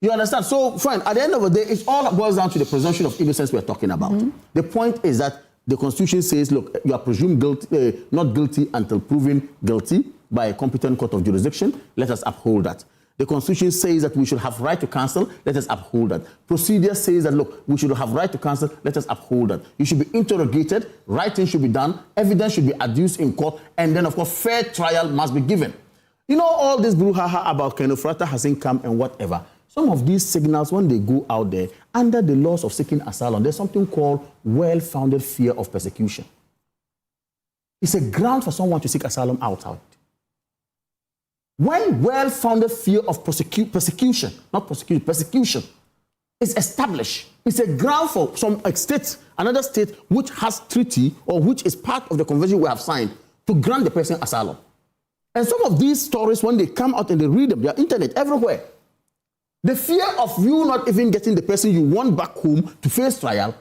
You understand? So, fine, at the end of the day, it all boils down to the presumption of innocence we're talking about. The point is that the Constitution says, look, you are presumed guilty, not guilty until proven guilty by a competent court of jurisdiction. Let us uphold that. The Constitution says that we should have right to counsel. Let us uphold that. Procedure says that, look, we should have right to counsel. Let us uphold that. You should be interrogated. Writing should be done. Evidence should be adduced in court. And then, of course, fair trial must be given. You know, all this brouhaha about Kenofrata hasn't come and whatever. Some of these signals, when they go out there, under the laws of seeking asylum, there's something called well-founded fear of persecution. It's a ground for someone to seek asylum outside. When well-founded fear of persecution is established, it's a ground for some state, another state which has treaty or which is part of the convention we have signed to grant the person asylum. And some of these stories, when they come out and they read them, they're internet everywhere. The fear of you not even getting the person you want back home to face trial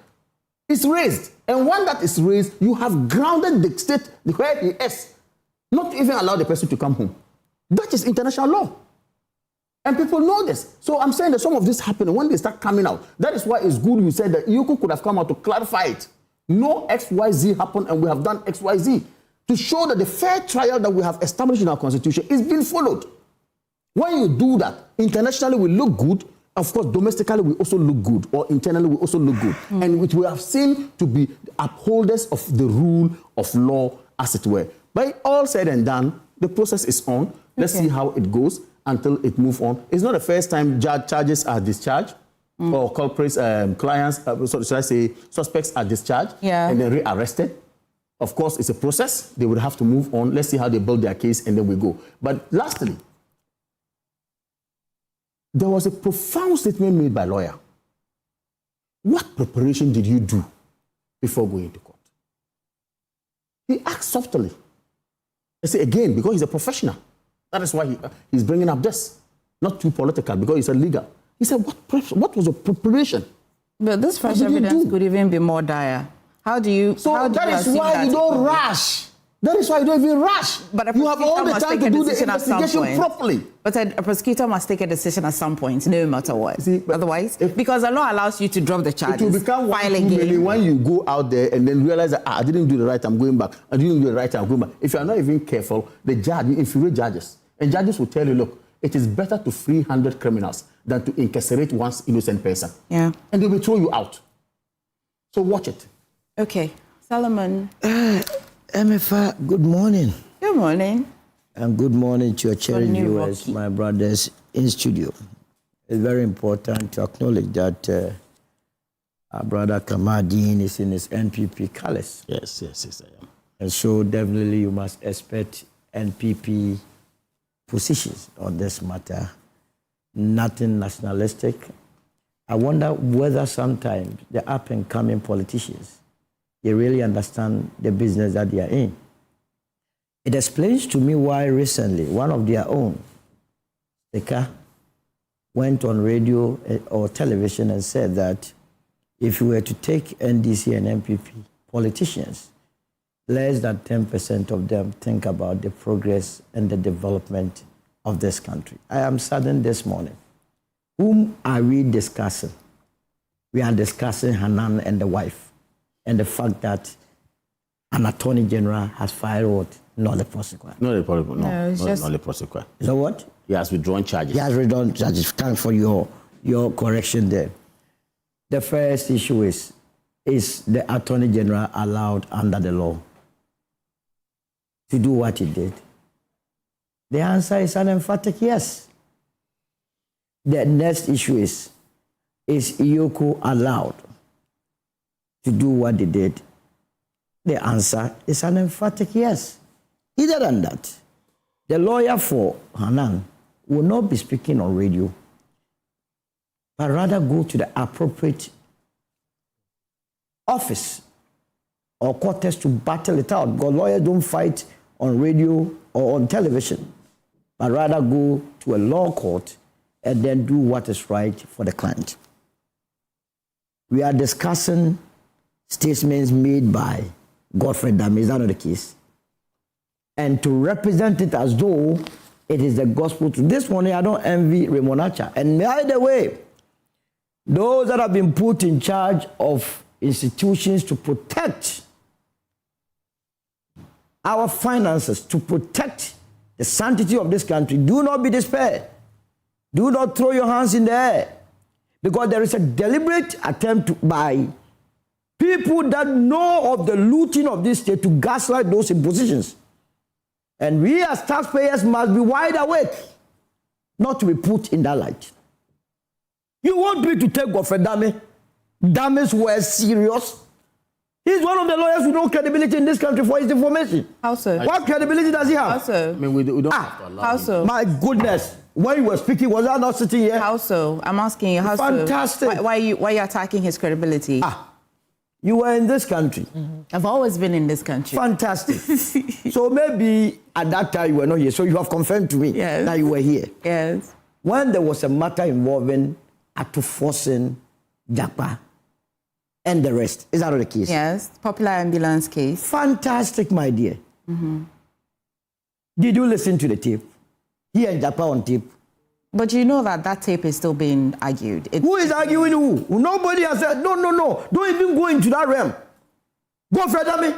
is raised. And when that is raised, you have grounded the state where he is, not to even allow the person to come home. That is international law. And people know this. So I'm saying that some of this happening, when they start coming out, that is why it's good you said that Yoko could have come out to clarify it. No XYZ happened and we have done XYZ to show that the fair trial that we have established in our Constitution is being followed. When you do that, internationally we look good. Of course, domestically we also look good, or internally we also look good. And which we have seen to be upholders of the rule of law, as it were. By all said and done, the process is on. Let's see how it goes until it moves on. It's not the first time charges are discharged, or culprits, clients, should I say, suspects are discharged and then rearrested. Of course, it's a process. They would have to move on. Let's see how they build their case, and then we go. But lastly, there was a profound statement made by a lawyer. What preparation did you do before going to court? He asked softly. I say again, because he's a professional. That is why he's bringing up this. Not too political, because he's a legal. He said, what was your preparation? But this fresh evidence could even be more dire. How do you... So that is why you don't rush. That is why you don't even rush. But you have all the time to do the investigation properly. But a prosecutor must take a decision at some point, no matter what. See, otherwise, because the law allows you to drop the charges. It will become one too many when you go out there and then realize that I didn't do the right, I'm going back. I didn't do the right, I'm going back. If you are not even careful, the judge, you infuriate judges. And judges will tell you, look, it is better to free 100 criminals than to incarcerate one innocent person. Yeah. And they will throw you out. So watch it. Okay. Solomon. Emefa, good morning. Good morning. And good morning to your cherished viewers, my brothers in studio. It's very important to acknowledge that our brother Kamadin is in his NPP colours. Yes, I am. And so definitely you must expect NPP positions on this matter. Nothing nationalistic. I wonder whether sometimes the up-and-coming politicians, they really understand the business that they are in. It explains to me why recently one of their own, Eka, went on radio or television and said that if you were to take NDC and MPP politicians, less than 10% of them think about the progress and the development of this country. I am saddened this morning. Whom are we discussing? We are discussing Hanan and the wife and the fact that an attorney general has filed what? Not the prosecutor. Not the prosecutor. No, it's just... not the prosecutor. Is that what? He has withdrawn charges. He has withdrawn charges. Thanks for your correction there. The first issue is the attorney general allowed under the law to do what he did? The answer is an emphatic yes. The next issue is Iyoko allowed to do what they did? The answer is an emphatic yes. Either than that, the lawyer for Hanan will not be speaking on radio, but rather go to the appropriate office or quarters to battle it out. Because lawyers don't fight on radio or on television, but rather go to a law court and then do what is right for the client. We are discussing statements made by Godfrey Dame. Is that not the case? And to represent it as though it is the gospel to this morning, I don't envy Remonacha. And by the way, those that have been put in charge of institutions to protect our finances, to protect the sanctity of this country, do not be despaired. Do not throw your hands in the air, because there is a deliberate attempt by people that know of the looting of this state to gaslight those in positions. And we as taxpayers must be wide awake not to be put in that light. You want me to take Godfrey Dame? Dame's words serious? He's one of the lawyers with no credibility in this country for his information. How so? What credibility does he have? How so? I mean, we don't have to allow How so? My goodness. When you were speaking, was I not sitting here? How so? I'm asking you, how Fantastic. so? Why are you attacking his credibility? You were in this country. Mm-hmm. I've always been in this country. Fantastic. So maybe at that time you were not here. So you have confirmed to me that you were here. Yes. When there was a matter involving Atufosin, Japa, and the rest. Is that not the case? Yes. Popular ambulance case. Fantastic, my dear. Mm-hmm. Did you listen to the tape? He and Japa on tape. But you know that tape is still being argued. Who is arguing who? Nobody has said, no. Don't even go into that realm. Go further me.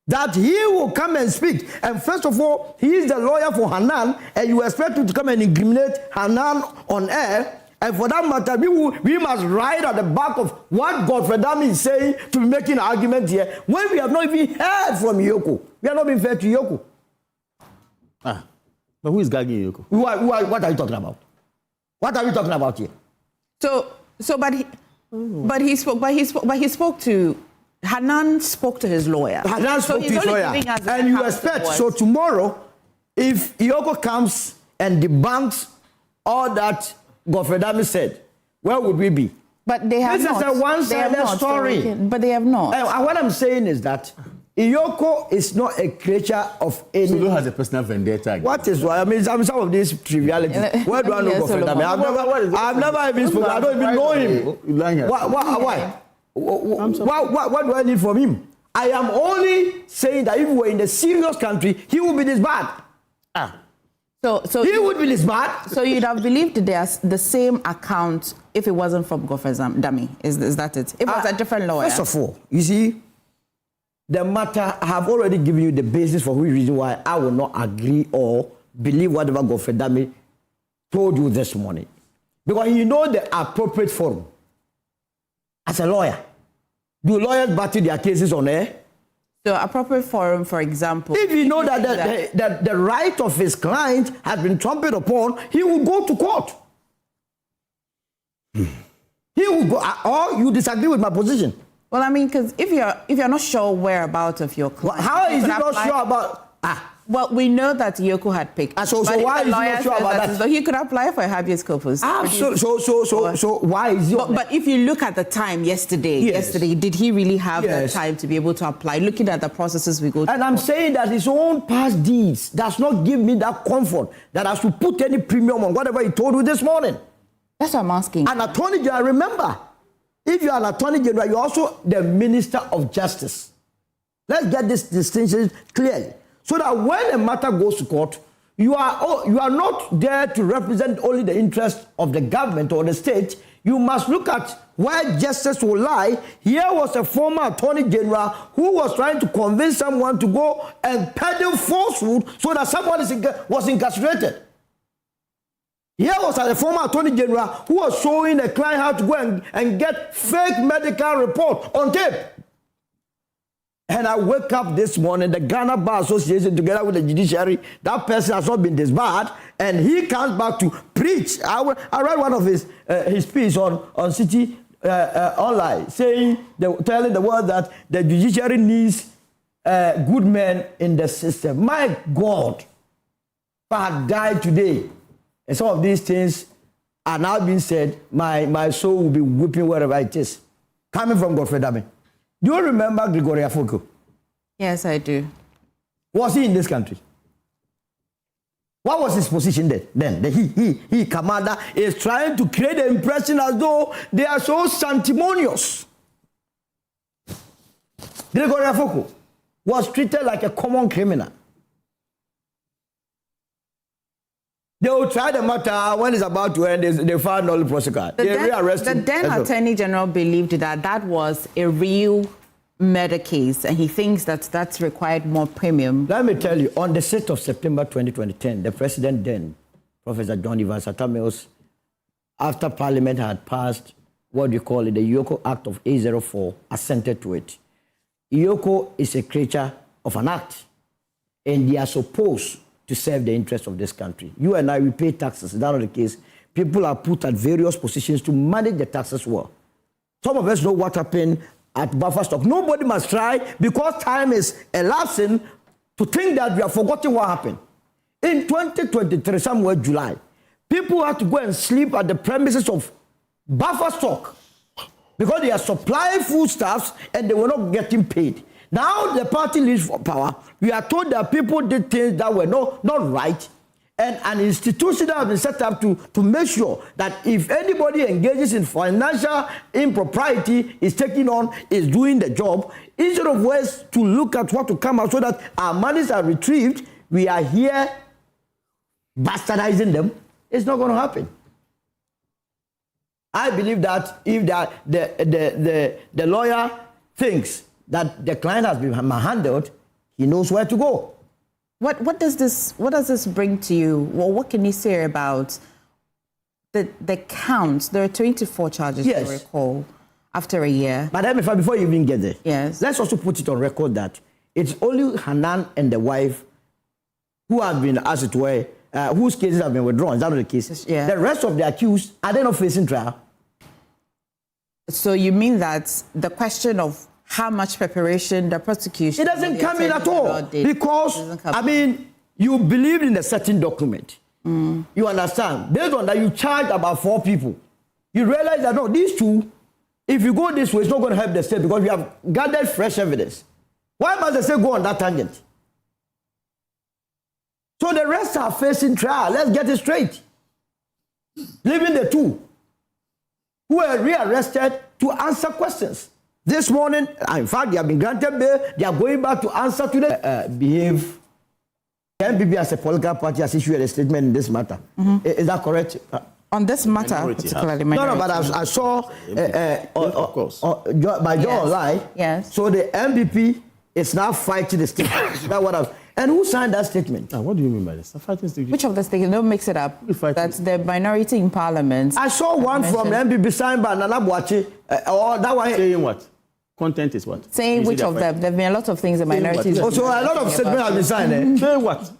That he will come and speak. And first of all, he is the lawyer for Hanan, and you expect him to come and incriminate Hanan on air. And for that matter, we must ride at the back of what Godfrey Dame is saying to be making arguments here, when we have not even heard from Iyoko. We are not being fair to Iyoko. But who is gagging Iyoko? What are you talking about? What are we talking about here? But he spoke to Hanan spoke to his lawyer. Hanan spoke to his lawyer. And you expect, so tomorrow, if Iyoko comes and debunks all that Godfrey Dame said, where would we be? But they have not. This is a one-sided story. But they have not. And what I'm saying is that Iyoko is not a creature of any... Sulu has a personal vendetta. What is why? I mean, some of these trivialities. Where do I know Godfrey Dame? I've never even spoken. I don't even know him. Why? What do I need from him? I am only saying that if we were in a serious country, he would be this bad. So he would be this bad. So you'd have believed there's the same account if it wasn't from Godfrey Dame. Is that it? If it was a different lawyer. First of all, you see, the matter, I have already given you the basis for which reason why I will not agree or believe whatever Godfrey Dame told you this morning. Because you know the appropriate forum. As a lawyer, do lawyers battle their cases on air? So appropriate forum, for example. If you know that the right of his client has been trampled upon, he will go to court. He will go, or you disagree with my position. Well, I mean, because if you're not sure whereabouts of your client, how is he not sure about? Well, we know that Iyoko had picked. So why is he not sure about that? So he could apply for a habeas corpus. So why is he? But if you look at the time yesterday, did he really have the time to be able to apply? Looking at the processes we go through. And I'm saying that his own past deeds does not give me that comfort that I should put any premium on whatever he told you this morning. That's what I'm asking. An attorney general, remember, if you are an attorney general, you're also the minister of justice. Let's get this distinction clearly. So that when a matter goes to court, You are not there to represent only the interest of the government or the state. You must look at where justice will lie. Here was a former attorney general who was trying to convince someone to go and peddle falsehood so that someone was incarcerated. Here was a former attorney general who was showing a client how to go and get fake medical report on tape. And I wake up this morning, the Ghana Bar Association together with the judiciary, that person has not been disbarred, and he comes back to preach. I read one of his speech on City Online, telling the world that the judiciary needs good men in the system. My God, if I had died today, and some of these things are now being said, my soul will be weeping wherever it is. Coming from Godfrey Dame. Do you remember Gregory Afoko? Yes, I do. Was he in this country? What was his position then? He, commander, is trying to create the impression as though they are so sanctimonious. Gregory Afoko was treated like a common criminal. They will try the matter when it's about to end. They found all the prosecutor. They rearrest him. The then Attorney General believed that was a real murder case, and he thinks that's required more premium. Let me tell you, on the 6th of September 2010, the president then, Professor John Evans Atta-Mills, after Parliament had passed what we call it, the Yoko Act of 804, assented to it. Yoko is a creature of an act, and they are supposed to serve the interests of this country. You and I, we pay taxes. That's not the case. People are put at various positions to manage the taxes well. Some of us know what happened at buffer stock. Nobody must try, because time is elapsing, to think that we have forgotten what happened. In 2023, somewhere July, people had to go and sleep at the premises of buffer stock because they are supplying foodstuffs and they were not getting paid. Now the party leaves for power. We are told that people did things that were not right, and an institution that has been set up to make sure that if anybody engages in financial impropriety, is doing the job, instead of ways to look at what to come out so that our monies are retrieved, we are here bastardizing them. It's not going to happen. I believe that if the lawyer thinks that the client has been handled, he knows where to go. What does this bring to you? Well, what can you say about the counts? There are 24 charges, yes, I recall, after a year. But Emefa, before you even get there, yes, let's also put it on record that it's only Hanan and the wife who have been, as it were, whose cases have been withdrawn. Is that not the case? Yeah. The rest of the accused, are they not facing trial? So you mean that the question of how much preparation the prosecution... It doesn't come in at all. Because, I mean, you believe in a certain document. Mm. You understand? Based on that, you charge about 4 people. You realize that, no, these 2, if you go this way, it's not going to help the state because we have gathered fresh evidence. Why must the state go on that tangent? So the rest are facing trial. Let's get it straight. Leaving the 2 who were rearrested to answer questions. This morning, in fact, they have been granted bail. They are going back to answer to the behave. The NPP as a political party has issued a statement in this matter. Mm-hmm. Is that correct? On this matter, Minority, particularly minority. No, but I saw of course. By John Online. Yes. So the NPP is now fighting the statement. That's what I was. And who signed that statement? What do you mean by this? Which of the statements? Don't mix it up. That's the minority in parliament. I saw one from the NPP signed by Nana Boachi. Or that one saying what? Content is what? Saying which of them? There have been a lot of things the minorities. So a lot of statements have been signed. Saying what?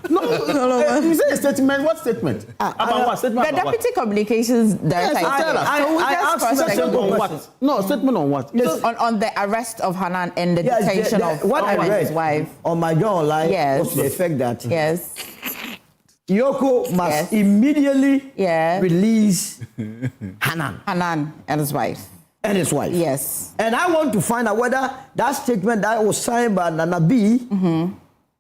No. You say a statement. What statement? About what? Statement the about what? Deputy Communications Director. I asked statement on what? No, statement on what? Yes. On the arrest of Hanan and the detention of his wife. On my John Online, yes, was the effect that yes, Yoko must immediately release Hanan and his wife. Yes. And I want to find out whether that statement that was signed by Nana B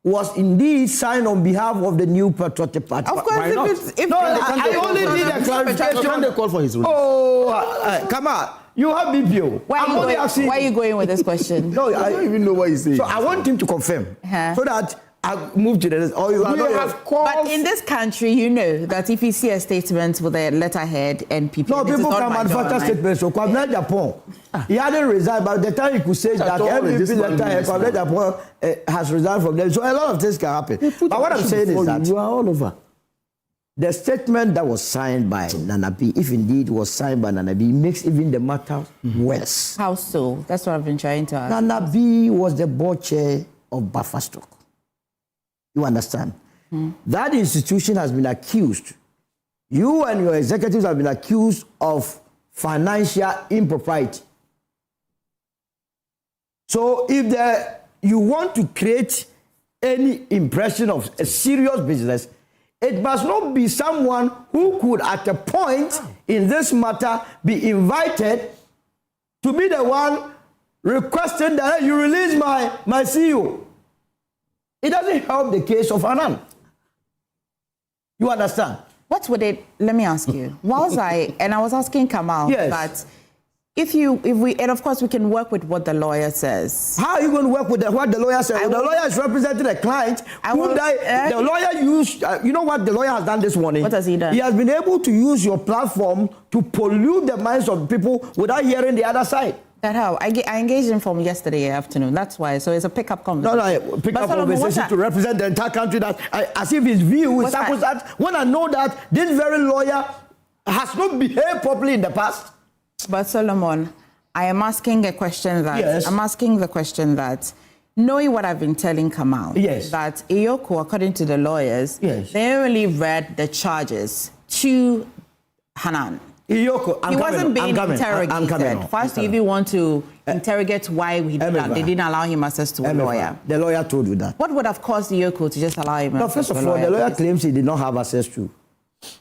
was indeed signed on behalf of the New Patriotic Party. Of course, why not? I only need a clarification. Can they call for his release? Oh, come on. You have BPO. Why are you going with this question? No, I don't even know what he's saying. So I want him to confirm so that I move to the next. Or you have calls. But in this country, you know that if you see a statement with a letterhead and people, no, people can manufacture statements. So Kwabena Japan, he hadn't resigned, but the time he could say that MVP letterhead, Kwabena Japan has resigned from them. So a lot of things can happen. But what I'm saying is that you are all over. the statement that was signed by Nanabi, if indeed was signed by Nanabi, makes even the matter worse. How so? That's what I've been trying to ask. Nanabi was the board chair of Bufferstock. You understand? That institution has been accused. You and your executives have been accused of financial impropriety. So if you want to create any impression of a serious business, it must not be someone who could at a point in this matter be invited to be the one requesting that you release my CEO. It doesn't help the case of Anand. You understand? What would it, let me ask you, I was asking Kamal, but and of course we can work with what the lawyer says. How are you going to work with what the lawyer says? The lawyer is representing a client the lawyer used, you know what the lawyer has done this morning? What has he done? He has been able to use your platform to pollute the minds of people without hearing the other side. That how? I engaged him from yesterday afternoon. That's why. So it's a pickup conversation. No, pick up conversation to represent the entire country that as if his view is that when I know that this very lawyer has not behaved properly in the past. But Solomon, I am asking a question that I'm asking the question that knowing what I've been telling Kamal, that Iyoko, according to the lawyers, they only read the charges to Hanan. Iyoko, he wasn't being interrogated. First, if you want to interrogate why they didn't allow him access to a lawyer. The lawyer told you that. What would have caused Iyoko to just allow him access to a lawyer? First of all, the lawyer claims he did not have access to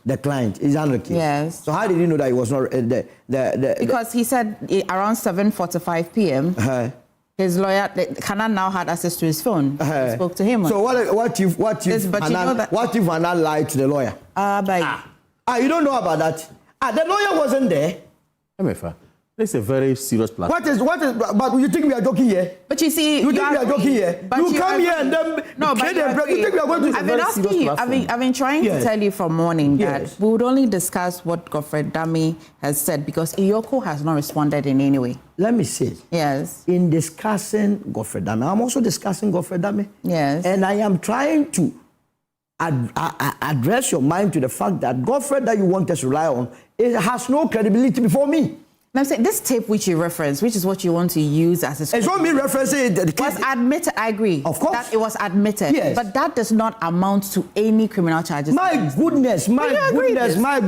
the client. Is that the case? Yes. So how did he know that he was not because he said around 7:45 p.m. His lawyer, Hanan, now had access to his phone. He spoke to him. So what if Hanan lied to the lawyer? You don't know about that. The lawyer wasn't there. Emefa, this is a very serious platform. But you think we are joking here? But you see, you think we are joking here? You come here and then you think we are going to I've been asking you. I've been trying to tell you from morning that we would only discuss what Godfrey Dami has said because Iyoko has not responded in any way. Let me say. Yes. In discussing Godfrey Dami, I'm also discussing Godfrey Dami. Yes. And I am trying to address your mind to the fact that Godfrey that you want us to rely on, it has no credibility before me. I'm saying this tape which you reference, which is what you want to use as a... It's not me referencing it. It was admitted, I agree. Of course. That it was admitted. Yes. But that does not amount to any criminal charges. My goodness. Emefa,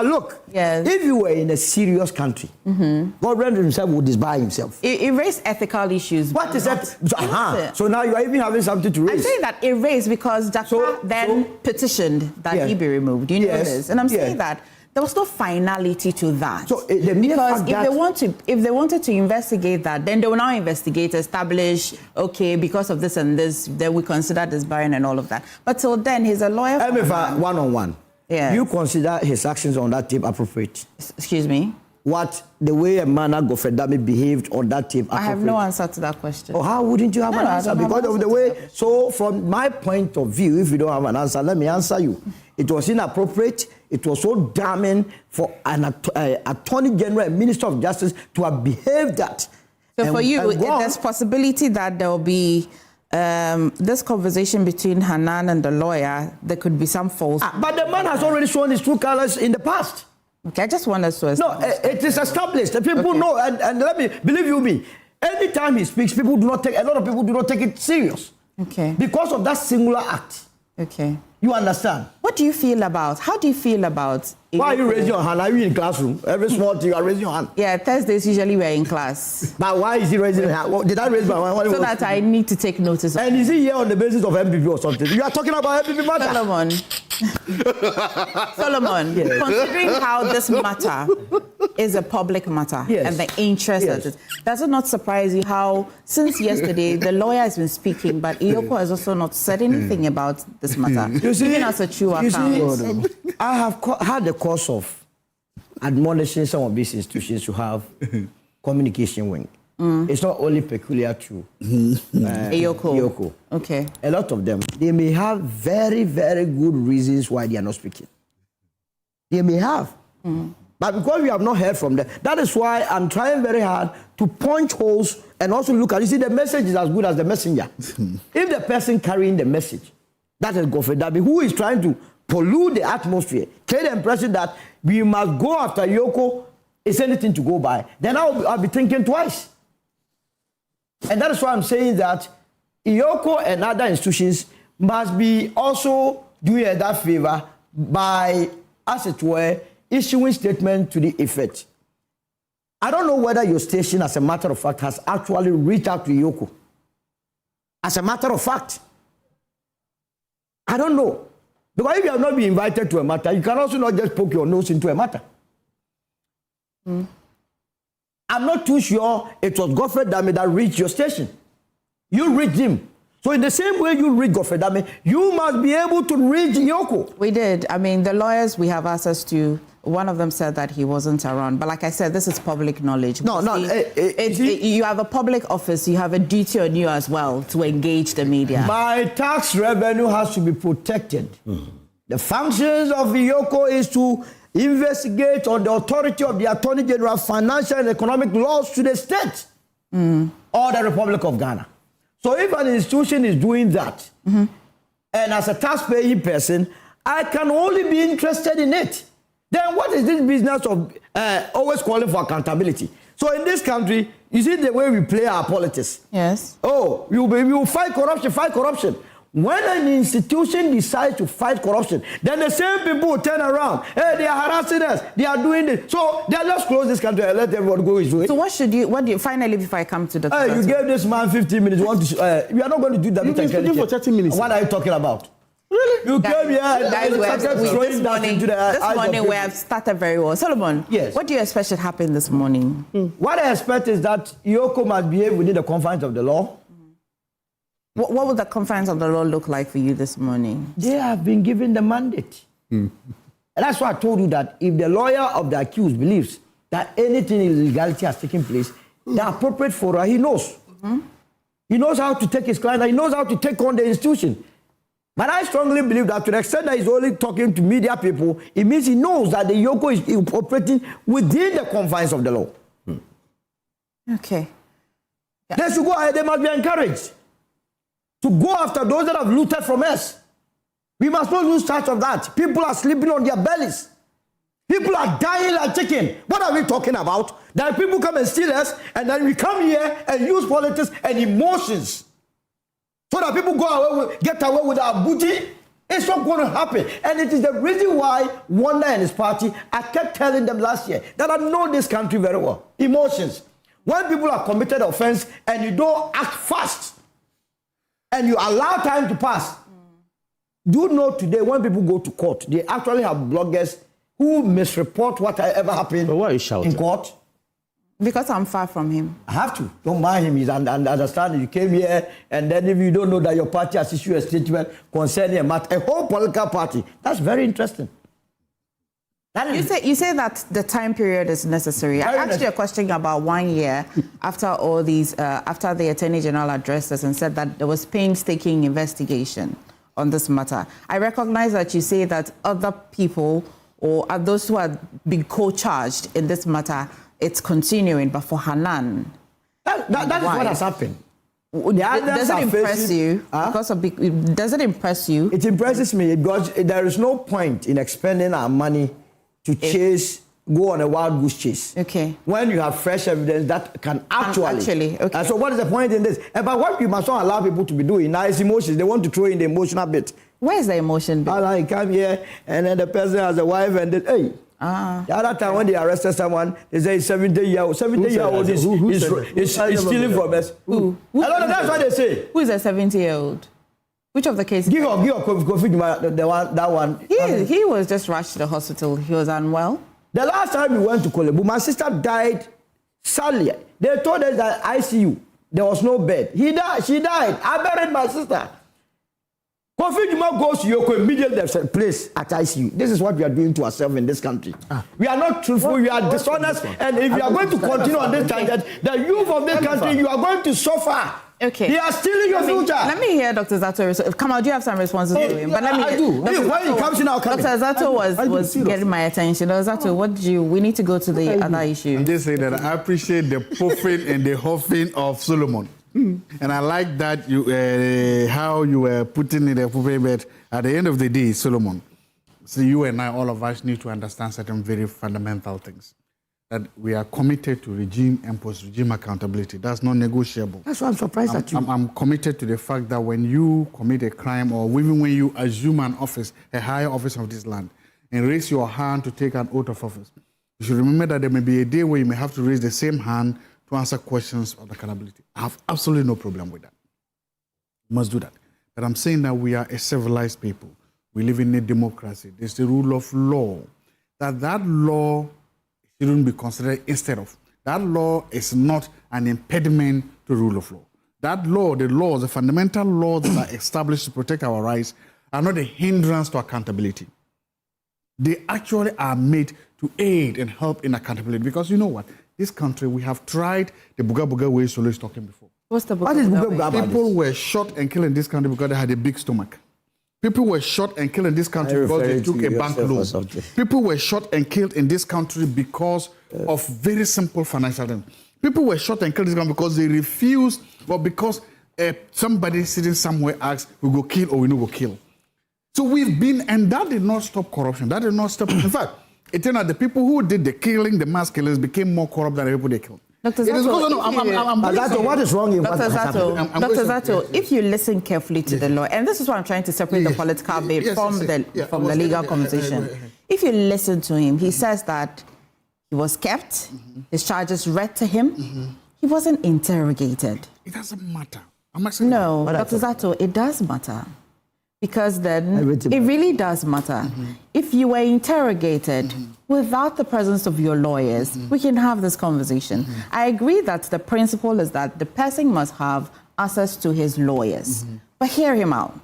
look. Yes. If you were in a serious country, God rendered himself would disbar himself. It raised ethical issues. What is that? So now you are even having something to raise. I'm saying that it raised because Jakarta petitioned that he be removed. You know this. And I'm saying that there was no finality to that. So because if they wanted to investigate that, then they will now investigate, establish, okay, because of this and this, then we consider this barren and all of that. But till then, he's a lawyer. Emefa, one-on-one. Yeah. You consider his actions on that tape appropriate? Excuse me? The way a man Godfrey Dami behaved on that tape appropriate? I have no answer to that question. Oh, how wouldn't you have an answer? Because of the way. So from my point of view, if you don't have an answer, let me answer you. It was inappropriate. It was so damning for an Attorney General and Minister of Justice to have behaved that. So for you, there's possibility that there will be this conversation between Hanan and the lawyer, there could be some false... but the man has already shown his true colors in the past. Okay, I just want us to... No, it is established. The people know, and let me, believe you me, anytime he speaks, a lot of people do not take it serious. Okay. Because of that singular act. Okay. You understand? How do you feel about... Why are you raising your hand? Are you in classroom? Every small thing, you are raising your hand. Yeah, Thursdays usually we're in class. But why is he raising his hand? Did I raise my hand? So that I need to take notice of And is he here on the basis of MPP or something? You are talking about MPP matter. Solomon, considering how this matter is a public matter and the interest of it, does it not surprise you how, since yesterday, the lawyer has been speaking, but Iyoko has also not said anything about this matter, even as a true account? I have had the course of admonishing some of these institutions to have communication wing. It's not only peculiar to Iyoko. Okay. A lot of them, they may have very, very good reasons why they are not speaking. They may have. But because we have not heard from them, that is why I'm trying very hard to punch holes and also look at, you see, the message is as good as the messenger. If the person carrying the message, that is Akufo-Addo, who is trying to pollute the atmosphere, create the impression that we must go after Iyoko, is anything to go by, then I'll be thinking twice. And that is why I'm saying that Iyoko and other institutions must be also doing that favor by, as it were, issuing statement to the effect. I don't know whether your station, as a matter of fact, has actually reached out to Iyoko. As a matter of fact, I don't know. Because if you have not been invited to a matter, you can also not just poke your nose into a matter. I'm not too sure it was Akufo-Addo that reached your station. You reached him. So in the same way you reach Akufo-Addo, you must be able to reach Iyoko. We did. I mean, the lawyers we have access to, one of them said that he wasn't around. But like I said, this is public knowledge. No. You have a public office. You have a duty on you as well to engage the media. My tax revenue has to be protected. The functions of Iyoko is to investigate on the authority of the Attorney General financial and economic laws to the state or the Republic of Ghana. So if an institution is doing that, and as a taxpaying person, I can only be interested in it, then what is this business of always calling for accountability? So in this country, you see the way we play our politics. Yes. Oh, we will fight corruption, fight corruption. When an institution decides to fight corruption, then the same people will turn around. Hey, they are harassing us. They are doing this. So they are just close this country and let everyone go his way. So what do you finally, before I come to the... Hey, you gave this man 15 minutes. We are not going to do that. You've been speaking for 30 minutes. What are you talking about? Really? You came here. This morning we have started very well. Solomon, yes. What do you expect should happen this morning? What I expect is that Iyoko must behave within the confines of the law. What would the confines of the law look like for you this morning? They have been given the mandate. And that's why I told you that if the lawyer of the accused believes that anything illegality has taken place, the appropriate forum, he knows. He knows how to take his client, he knows how to take on the institution. But I strongly believe that to the extent that he's only talking to media people, it means he knows that the Iyoko is operating within the confines of the law. Okay. Yeah. They should go ahead, they must be encouraged to go after those that have looted from us. We must not lose sight of that. People are sleeping on their bellies. People are dying like chicken. What are we talking about? That people come and steal us, and then we come here and use politics and emotions so that people get away with our booty. It's not going to happen. And it is the reason why Wanda and his party, I kept telling them last year that I know this country very well. Emotions. When people have committed offense and you don't act fast, and you allow time to pass. Do you know today when people go to court, they actually have bloggers who misreport whatever happened in court? Because I'm far from him. I have to. Don't mind him. He's understanding. You came here, and then if you don't know that your party has issued a statement concerning a whole political party, that's very interesting. You say that the time period is necessary. I asked you a question about 1 year after all these, after the Attorney General addressed us and said that there was painstaking investigation on this matter. I recognize that you say that other people or those who have been co-charged in this matter, it's continuing, but for Hanan... That is what has happened. Does it impress you? Does it impress you? It impresses me because there is no point in expending our money to go on a wild goose chase. Okay. When you have fresh evidence that can actually. Okay. So what is the point in this? But what we must not allow people to be doing now is emotions. They want to throw in the emotional bit. Where is the emotion bit? I come here and then the person has a wife and then, hey. The other time when they arrested someone, they say 70-year-old. 70-year-old is stealing from us. Who? That's what they say. Who is a 70-year-old? Which of the cases? Give Kofi that one. He was just rushed to the hospital. He was unwell. The last time we went to Kolebu, my sister died sadly. They told us that ICU, there was no bed. She died. I buried my sister. Kofi Juma goes to Yoko immediately, they say, please, attach you. This is what we are doing to ourselves in this country. We are not truthful, we are dishonest, and if you are going to continue on this tangent, the youth of this country, you are going to suffer. Okay. They are stealing your future. Let me hear Dr. Zato. Come on, do you have some responses to him? But let me. I do. When he comes in, I'll come Dr. Zato was getting my attention. Dr. Zato, we need to go to the other issue. I'm just saying that I appreciate the puffing and the huffing of Solomon. And I like that you how you were putting in the puppet, but at the end of the day, Solomon, so you and I, all of us, need to understand certain very fundamental things. That we are committed to regime and post-regime accountability. That's not negotiable. That's why I'm surprised at you. I'm committed to the fact that when you commit a crime or even when you assume an office, a higher office of this land, and raise your hand to take an oath of office, you should remember that there may be a day where you may have to raise the same hand to answer questions of accountability. I have absolutely no problem with that. You must do that. But I'm saying that we are a civilized people. We live in a democracy. There's the rule of law. That law shouldn't be considered instead of. That law is not an impediment to rule of law. That law, the laws, the fundamental laws that are established to protect our rights are not a hindrance to accountability. They actually are made to aid and help in accountability. Because you know what? This country, we have tried the Buga Buga way Solo is talking before. What's the Buga Buga way? People were shot and killed in this country because they had a big stomach. People were shot and killed in this country because they took a bank loan. People were shot and killed in this country because of very simple financial things. People were shot and killed in this country because they refused, or because somebody sitting somewhere asked, we go kill or we no go kill. So we've been, and that did not stop corruption. That did not stop. In fact, it turned out the people who did the killing, the mass killings, became more corrupt than the people they killed. Dr. Zato, what is wrong in what Dr. Zato, Dr. Zato, if you listen carefully to the law, and this is why I'm trying to separate the political bit from the legal conversation. If you listen to him, he says that he was kept, his charges read to him, he wasn't interrogated. It doesn't matter. No, Dr. Zato, it does matter. Because then it really does matter. If you were interrogated without the presence of your lawyers, we can have this conversation. I agree that the principle is that the person must have access to his lawyers. But hear him out.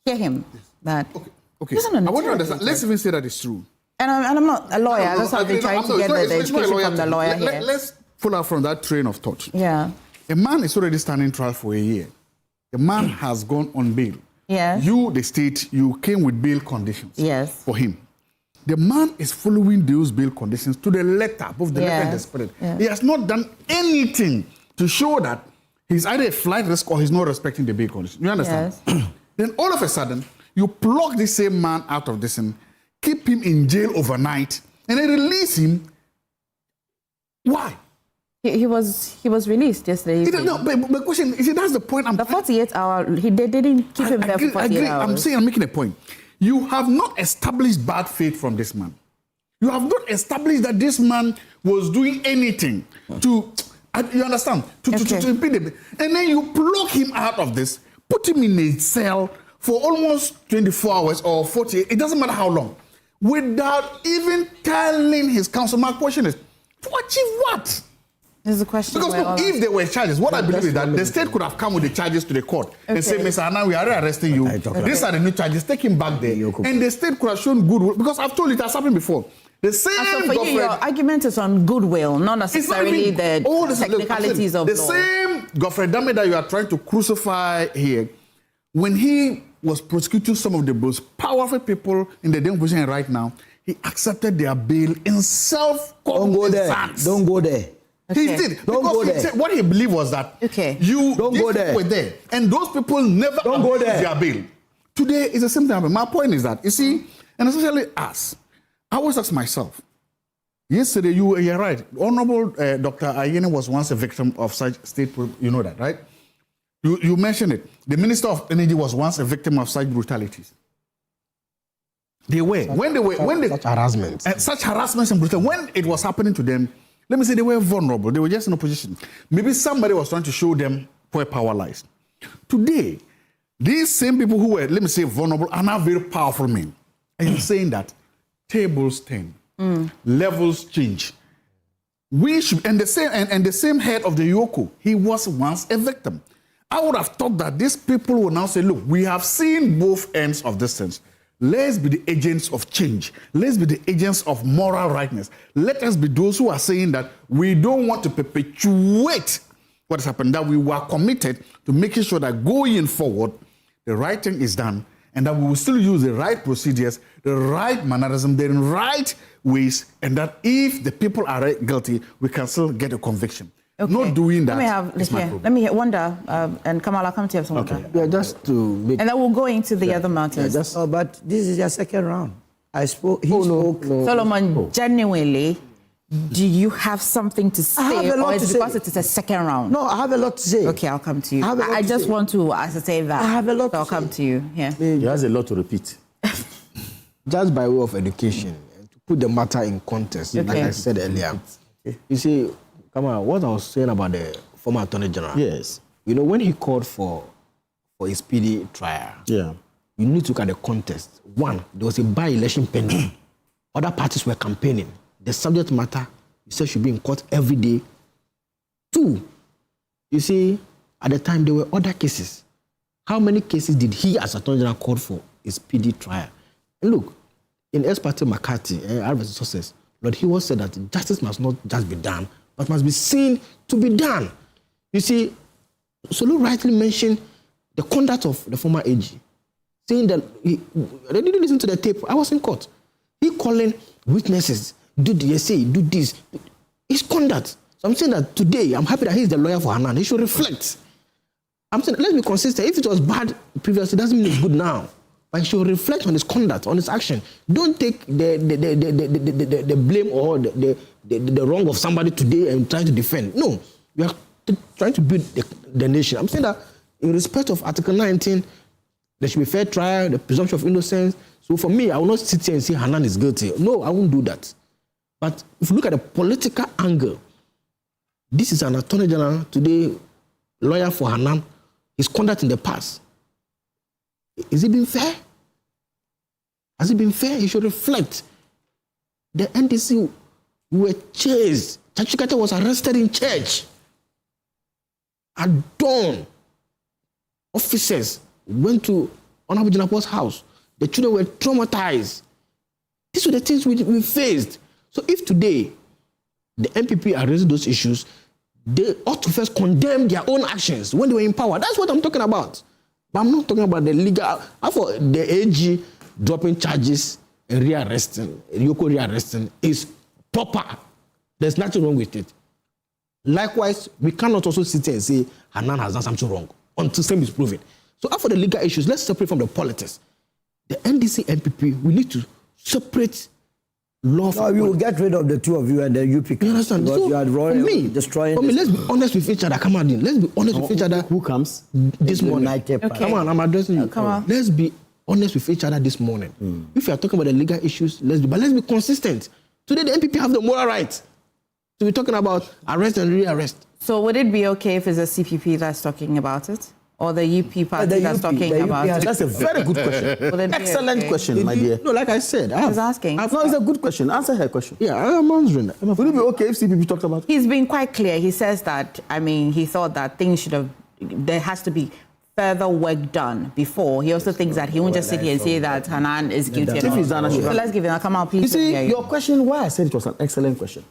Hear him. That Okay. I want to understand. Let's even say that it's true. And I'm not a lawyer. That's why I've been trying to get the education from the lawyer here. Let's pull out from that train of thought. Yeah. A man is already standing trial for a year. The man has gone on bail. Yeah. You, the state, you came with bail conditions for him. The man is following those bail conditions to the letter, both the letter and the spirit. He has not done anything to show that he's either a flight risk or he's not respecting the bail conditions. You understand? Then all of a sudden, you pluck the same man out of this and keep him in jail overnight and then release him. Why? He was released yesterday. No, but the question is, that's the point. The 48-hour, they didn't keep him there for 48 hours. I'm making a point. You have not established bad faith from this man. You have not established that this man was doing anything to, you understand, to impede him. And then you pluck him out of this, put him in a cell for almost 24 hours or 48, it doesn't matter how long, without even telling his counsel. My question is, to achieve what? There's a question. Because look, if there were charges, what I believe is that the state could have come with the charges to the court and say, Mr. Anna, we are arresting you. These are the new charges. Take him back there. And the state could have shown goodwill. Because I've told you it has happened before. The same so for you, your argument is on goodwill, not necessarily the technicalities of law. The same Godfrey Dame that you are trying to crucify here, when he was prosecuting some of the most powerful people in the position right now, he accepted their bail in self-confidence. Don't go there. He did. Don't go there. What he believed was that you don't go there. Were there, and those people never abused their bail. Today is the same thing. My point is that, you see, and especially us, I always ask myself, yesterday you're right. Honorable Dr. Ayene was once a victim of such state, you know that, right? You mentioned it. The Minister of Energy was once a victim of such brutalities. They were. Such harassment. Such harassment and brutality. When it was happening to them, let me say they were vulnerable. They were just in opposition. Maybe somebody was trying to show them where power lies. Today, these same people who were, let me say, vulnerable are now very powerful men. And you're saying that tables turn, levels change. We should, and the same head of the Yoko, he was once a victim. I would have thought that these people will now say, look, we have seen both ends of this thing. Let's be the agents of change. Let's be the agents of moral rightness. Let us be those who are saying that we don't want to perpetuate what has happened, that we were committed to making sure that going forward, the right thing is done, and that we will still use the right procedures, the right mannerism, the right ways, and that if the people are guilty, we can still get a conviction. Okay. Not doing that. Let me wonder, and Kamala, come to you. Okay. Yeah, just to make... And then we'll go into the other matters. Yeah, but this is your second round. I spoke. He spoke. No. Solomon, genuinely, do you have something to say, I have a lot or is to it say. because it is a second round? No, I have a lot to say. Okay, I'll come to you. I just want to ascertain that. I have a lot so I'll come to you. Yeah. He has a lot to repeat. Just by way of education, to put the matter in context, like I said earlier. You see, come on, what I was saying about the former Attorney General. Yes. You know, when he called for a speedy trial, yeah, you need to look at the context. One, there was a by-election pending. Other parties were campaigning. The subject matter, he said, should be in court every day. Two, you see, at the time, there were other cases. How many cases did he, as Attorney General, call for a speedy trial? And look, in ex parte McCarthy, success, Lord, he was said that justice must not just be done, but must be seen to be done. You see, Solo rightly mentioned the conduct of the former AG, saying that they didn't listen to the tape. I was in court. He calling witnesses, do the essay, do this. His conduct. So I'm saying that today, I'm happy that he's the lawyer for Hanan. He should reflect. I'm saying, let's be consistent. If it was bad previously, it doesn't mean it's good now. But he should reflect on his conduct, on his action. Don't take the blame or the wrong of somebody today and try to defend. No, we are trying to build the nation. I'm saying that in respect of Article 19, there should be fair trial, the presumption of innocence. So for me, I will not sit here and say Hanan is guilty. No, I won't do that. But if you look at the political angle, this is an Attorney General today, lawyer for Hanan, his conduct in the past. Is it been fair? Has it been fair? He should reflect. The NDC were chased. Chachikata was arrested in church. At dawn, officers went to Honorable Jinapo's house. The children were traumatized. These were the things we faced. So if today the MPP are raising those issues, they ought to first condemn their own actions when they were in power. That's what I'm talking about. But I'm not talking about the legal. For the AG dropping charges and rearresting, Yoko rearresting is proper. There's nothing wrong with it. Likewise, we cannot also sit here and say Hanan has done something wrong until same is proven. So after the legal issues, let's separate from the politics. The NDC MPP, we need to separate law. No, we will get rid of the two of you and then you pick. You understand? So, you are destroying. For me, let's be honest with each other. Come on, let's be honest with each other. Who comes this morning? Okay. Come on, I'm addressing you. Come on. Let's be honest with each other this morning. If you are talking about the legal issues, let's be consistent. Today, the MPP have the moral right to be talking about arrest and rearrest. So would it be okay if it's a CPP that's talking about it? Or the UP party that's talking about it? That's a very good question. Excellent question, my dear. No, like I said, I was asking. No, it's a good question. Answer her question. Yeah, I'm answering that. Would it be okay if CPP talked about it? He's been quite clear. He says that, he thought that things should have, there has to be further work done before. He also thinks that he won't just sit here and say that Hanan is guilty. So let's give him come out, please. You see, your question, why I said it was an excellent question.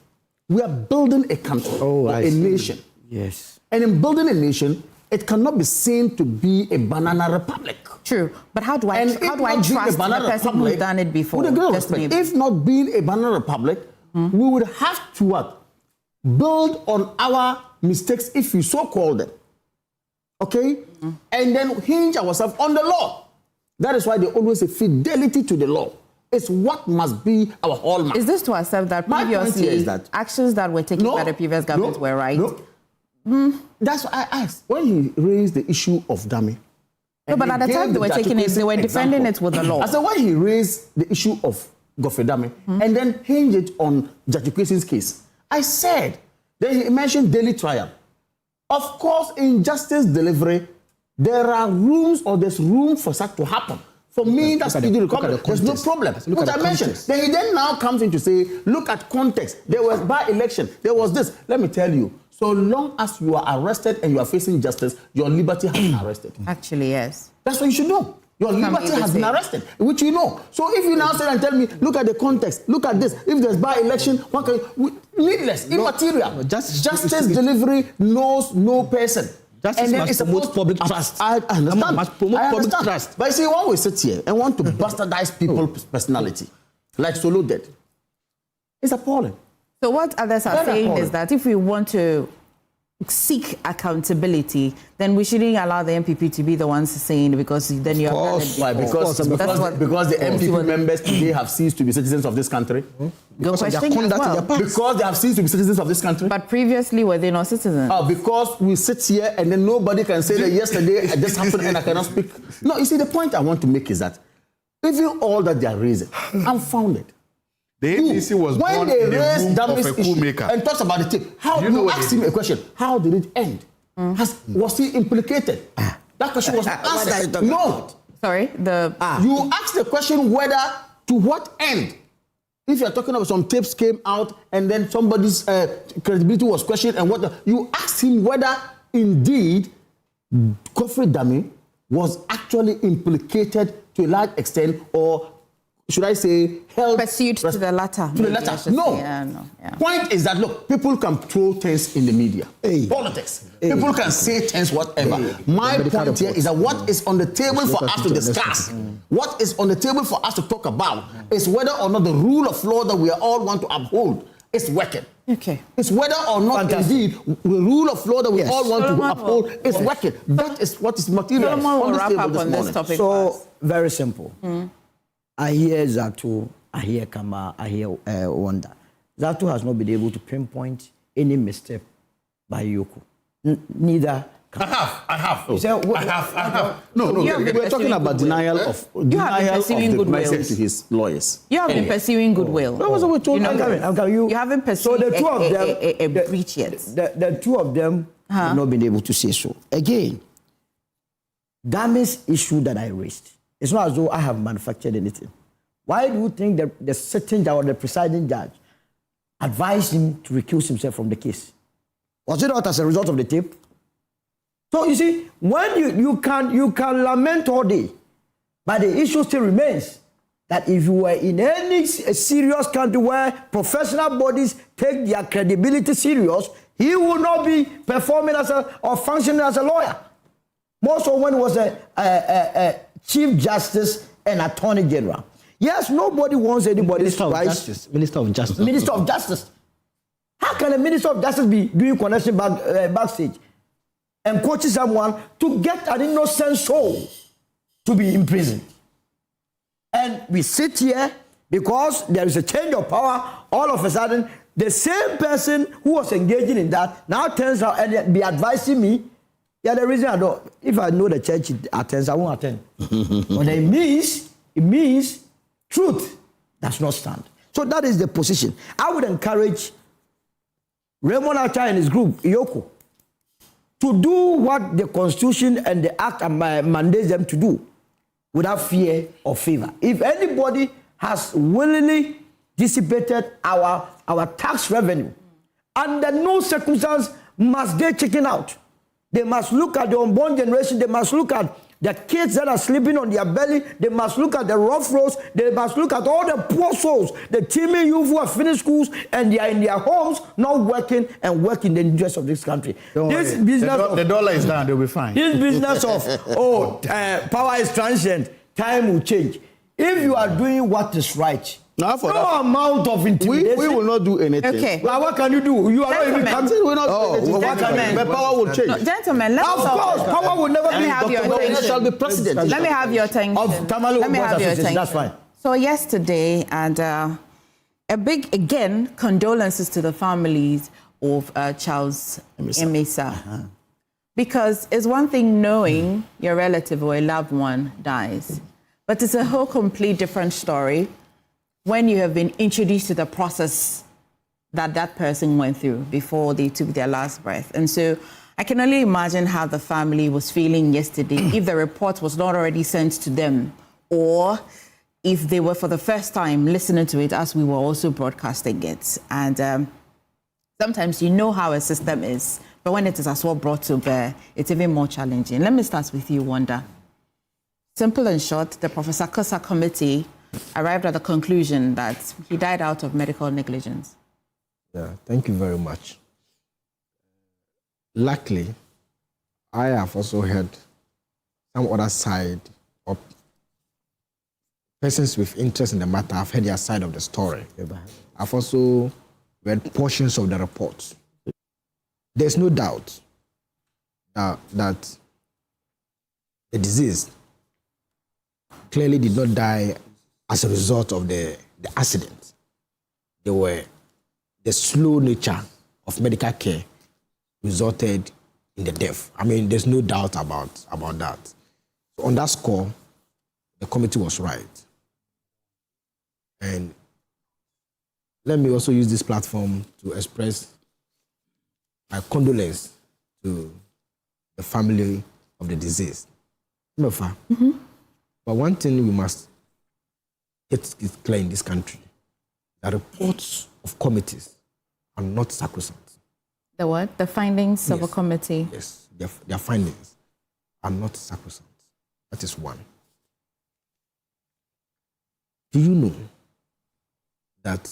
We are building a country, a nation. Yes. And in building a nation, it cannot be seen to be a banana republic. True, but how do I trust the person who's done it before? If not being a banana republic, we would have to what? Build on our mistakes, if we so call them. Okay? And then hinge ourselves on the law. That is why they always say fidelity to the law. It's what must be our hallmark. Is this to accept that previously actions that were taken by the previous government were right? That's what I asked. When he raised the issue of Dami. No, but at the time they were taking it, they were defending it with the law. I said, when he raised the issue of Godfrey Dami and then hinged it on Judge Kwesi's case, I said, then he mentioned daily trial. Of course, in justice delivery, there are there's room for such to happen. For me, that's easy to cover. There's no problem. What I mentioned. Then he now comes in to say, look at context. There was by-election. There was this. Let me tell you, So long as you are arrested and you are facing justice, your liberty has been arrested. Actually, yes. That's what you should know. Your liberty has been arrested, which you know. So if you now say and tell me, look at the context, look at this. If there's by-election, what can needless, immaterial. Justice delivery knows no person. Justice must promote public trust. I understand. Must promote public trust. But you see, when we sit here and want to bastardize people's personality, like Solo did, it's appalling. So what others are saying is that if we want to seek accountability, then we shouldn't allow the MPP to be the ones saying it, because then you're... Why? Because the MPP members today have ceased to be citizens of this country. Because of their conduct in their past. Because they have ceased to be citizens of this country. But previously, were they not citizens? Because we sit here and then nobody can say that yesterday this happened and I cannot speak. No, you see, the point I want to make is that even all that they are raising, unfounded. The APC was born in the womb of a coup maker. And talks about the tape. How you asked him a question? How did it end? Was he implicated? That question was answered. No. Sorry. You asked the question whether to what end. If you're talking about some tapes came out and then somebody's credibility was questioned and what you asked him whether indeed Kofi-Addo was actually implicated to a large extent, or should I say, held pursued to the latter? To the latter. No. Point is that, look, people can throw things in the media. Politics. People can say things, whatever. My point here is that what is on the table for us to discuss, what is on the table for us to talk about, is whether or not the rule of law that we all want to uphold is working. Okay. It's whether or not indeed the rule of law that we all want to uphold is working. That is what is material. We'll wrap up on this topic. So, very simple. I hear Zato, I hear Kama, I hear Wanda. Zato has not been able to pinpoint any misstep by Yoko. Neither. I have. You say, I have. No, we're talking about denial of the message to his lawyers. You have been pursuing goodwill. That was what we told you haven't pursued so the two of them, a breach yet. The two of them have not been able to say so. Again, Dame's issue that I raised, it's not as though I have manufactured anything. Why do you think that the sitting judge or the presiding judge advised him to recuse himself from the case? Was it not as a result of the tape? So you see, when you can lament all day, but the issue still remains that if you were in any serious country where professional bodies take their credibility serious, he will not be performing or functioning as a lawyer. More so when he was a Chief Justice and Attorney General. Yes, nobody wants anybody's rights. Minister of Justice. Minister of Justice. How can a Minister of Justice be doing connection backstage and coaching someone to get an innocent soul to be imprisoned? And we sit here because there is a change of power. All of a sudden, the same person who was engaging in that now turns out and be advising me. Yeah, the reason I don't, if I know the church attends, I won't attend. But it means truth does not stand. So that is the position. I would encourage Raymond Archer and his group, Yoko, to do what the Constitution and the Act mandates them to do without fear or favor. If anybody has willingly dissipated our tax revenue, under no circumstance must they chicken out. They must look at the unborn generation. They must look at the kids that are sleeping on their belly. They must look at the rough roads. They must look at all the poor souls, the teeming youth who have finished schools and they are in their homes, not working and working in the interest of this country. The dollar is down, they'll be fine. This business of, power is transient, time will change. If you are doing what is right, no amount of intimidation. We will not do anything. Okay. Well, what can you do? You are not even coming. The power will change. No, gentlemen, let's of course, power will never be. Have your attention. Shall be president. Let me have your attention. Let me have your attention. That's fine. So yesterday, and a big, again, condolences to the families of Charles Amissah. Because it's one thing knowing your relative or a loved one dies, but it's a whole complete different story when you have been introduced to the process that person went through before they took their last breath. And so I can only imagine how the family was feeling yesterday if the report was not already sent to them, or if they were for the first time listening to it as we were also broadcasting it. And Sometimes you know how a system is, but when it is as well brought to bear, it's even more challenging. Let me start with you, Wanda. Simple and short, the Professor Akosa Committee arrived at the conclusion that he died out of medical negligence. Yeah, thank you very much. Luckily, I have also heard some other side of persons with interest in the matter. I've heard their side of the story. I've also read portions of the report. There's no doubt that the disease clearly did not die as a result of the accident. The slow nature of medical care resulted in the death. I mean, there's no doubt about that. So on that score, the committee was right. And let me also use this platform to express my condolence to the family of the deceased. Emefa, but one thing we must get clear in this country, the reports of committees are not sacrosanct. The what? The findings of a committee? Yes, their findings are not sacrosanct. That is one. Do you know that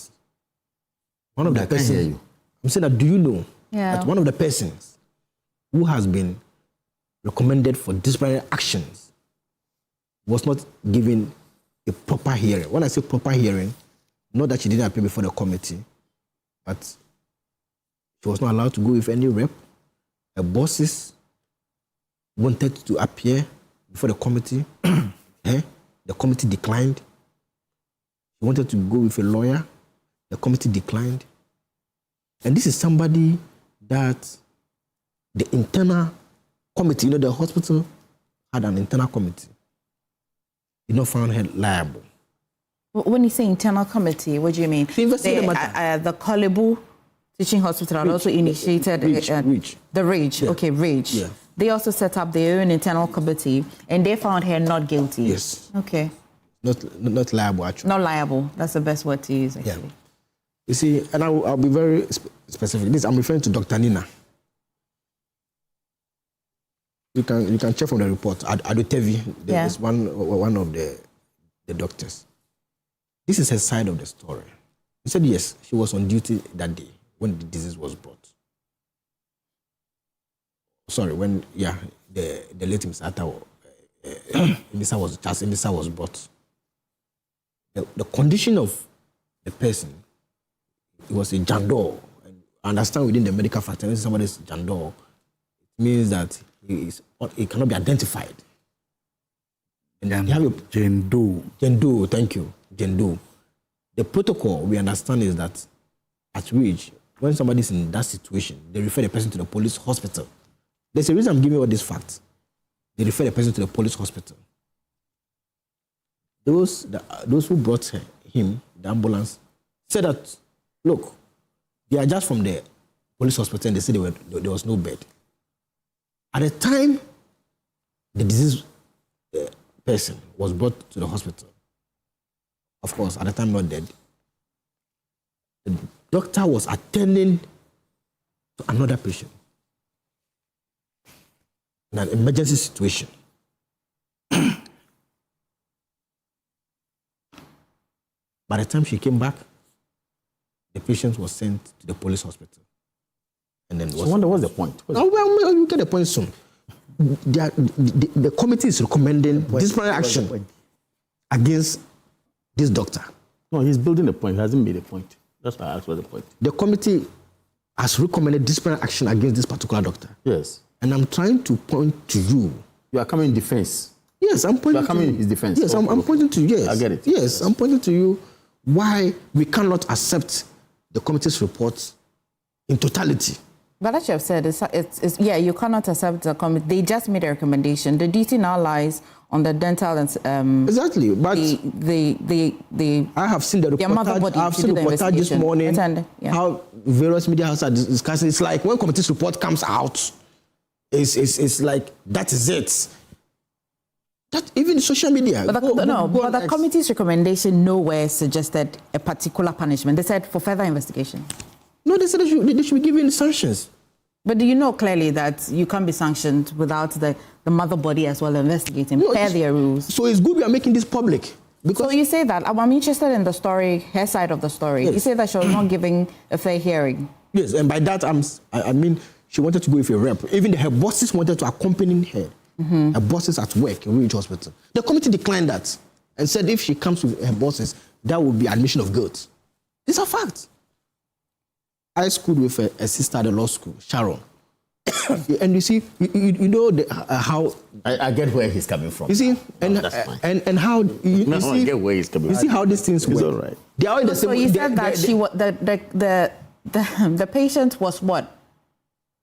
one of the persons... I'm saying that, do you know that one of the persons who has been recommended for disciplinary actions was not given a proper hearing? When I say proper hearing, not that she didn't appear before the committee, but she was not allowed to go with any rep. Her bosses wanted to appear before the committee. The committee declined. She wanted to go with a lawyer. The committee declined. And this is somebody that the internal committee, the hospital had an internal committee, did not find her liable. When you say internal committee, what do you mean? The Kolebu Teaching Hospital had also initiated the RAGE. Okay, RAGE. Yeah. They also set up their own internal committee, and they found her not guilty. Yes. Okay. Not liable, actually. Not liable. That's the best word to use, actually. Yeah. You see, and I'll be very specific. I'm referring to Dr. Nina. You can check from the report. Adeti, there is one of the doctors. This is her side of the story. He said, yes, she was on duty that day when the disease was brought. Sorry, when, the late Mr. Charles Amissah was brought. The condition of the person, it was a jandor. I understand within the medical fraternity, somebody's jandor, it means that he cannot be identified. And you have a Jendo, thank you. Jendo. The protocol we understand is that at RAGE, when somebody is in that situation, they refer the person to the police hospital. There's a reason I'm giving you all these facts. They refer the person to the police hospital. Those who brought him, the ambulance, said that, look, they are just from the police hospital and they said there was no bed. At the time the diseased person was brought to the hospital, of course, at the time not dead, the doctor was attending to another patient in an emergency situation. By the time she came back, the patient was sent to the police hospital. And then I wonder what's the point? We'll get the point soon. The committee is recommending disciplinary action against this doctor. No, he's building a point. He hasn't made a point. That's why I asked for the point. The committee has recommended disciplinary action against this particular doctor. Yes. And I'm trying to point to you. You are coming in defense. Yes, I'm pointing. You are coming in his defense. Yes, I'm pointing to you. Yes. I get it. Yes, I'm pointing to you why we cannot accept the committee's report in totality. But as you have said, you cannot accept the committee. They just made a recommendation. The duty now lies on the dental and exactly. But I have seen the reportage. I've seen the reportage this morning. How various media houses are discussing. It's like when committee's report comes out, it's like that is it. That even social media. But the committee's recommendation nowhere suggested a particular punishment. They said for further investigation. No, they said they should be given sanctions. But do you know clearly that you can't be sanctioned without the mother body as well investigating per their rules? So it's good we are making this public. Because so you say that, I'm interested in the story, her side of the story. Yes. You say that she was not giving a fair hearing. Yes, and by that I mean she wanted to go with a rep. Even her bosses wanted to accompany her. Her bosses at work in Reach Hospital. The committee declined that and said if she comes with her bosses, that would be admission of guilt. These are facts. I schooled with a sister at the law school, Sharon. And you see, you know how... I get where he's coming from. You see, and how... You see, I get where he's coming from. You see how these things work. All right. They are in the so same... you said that the patient was what?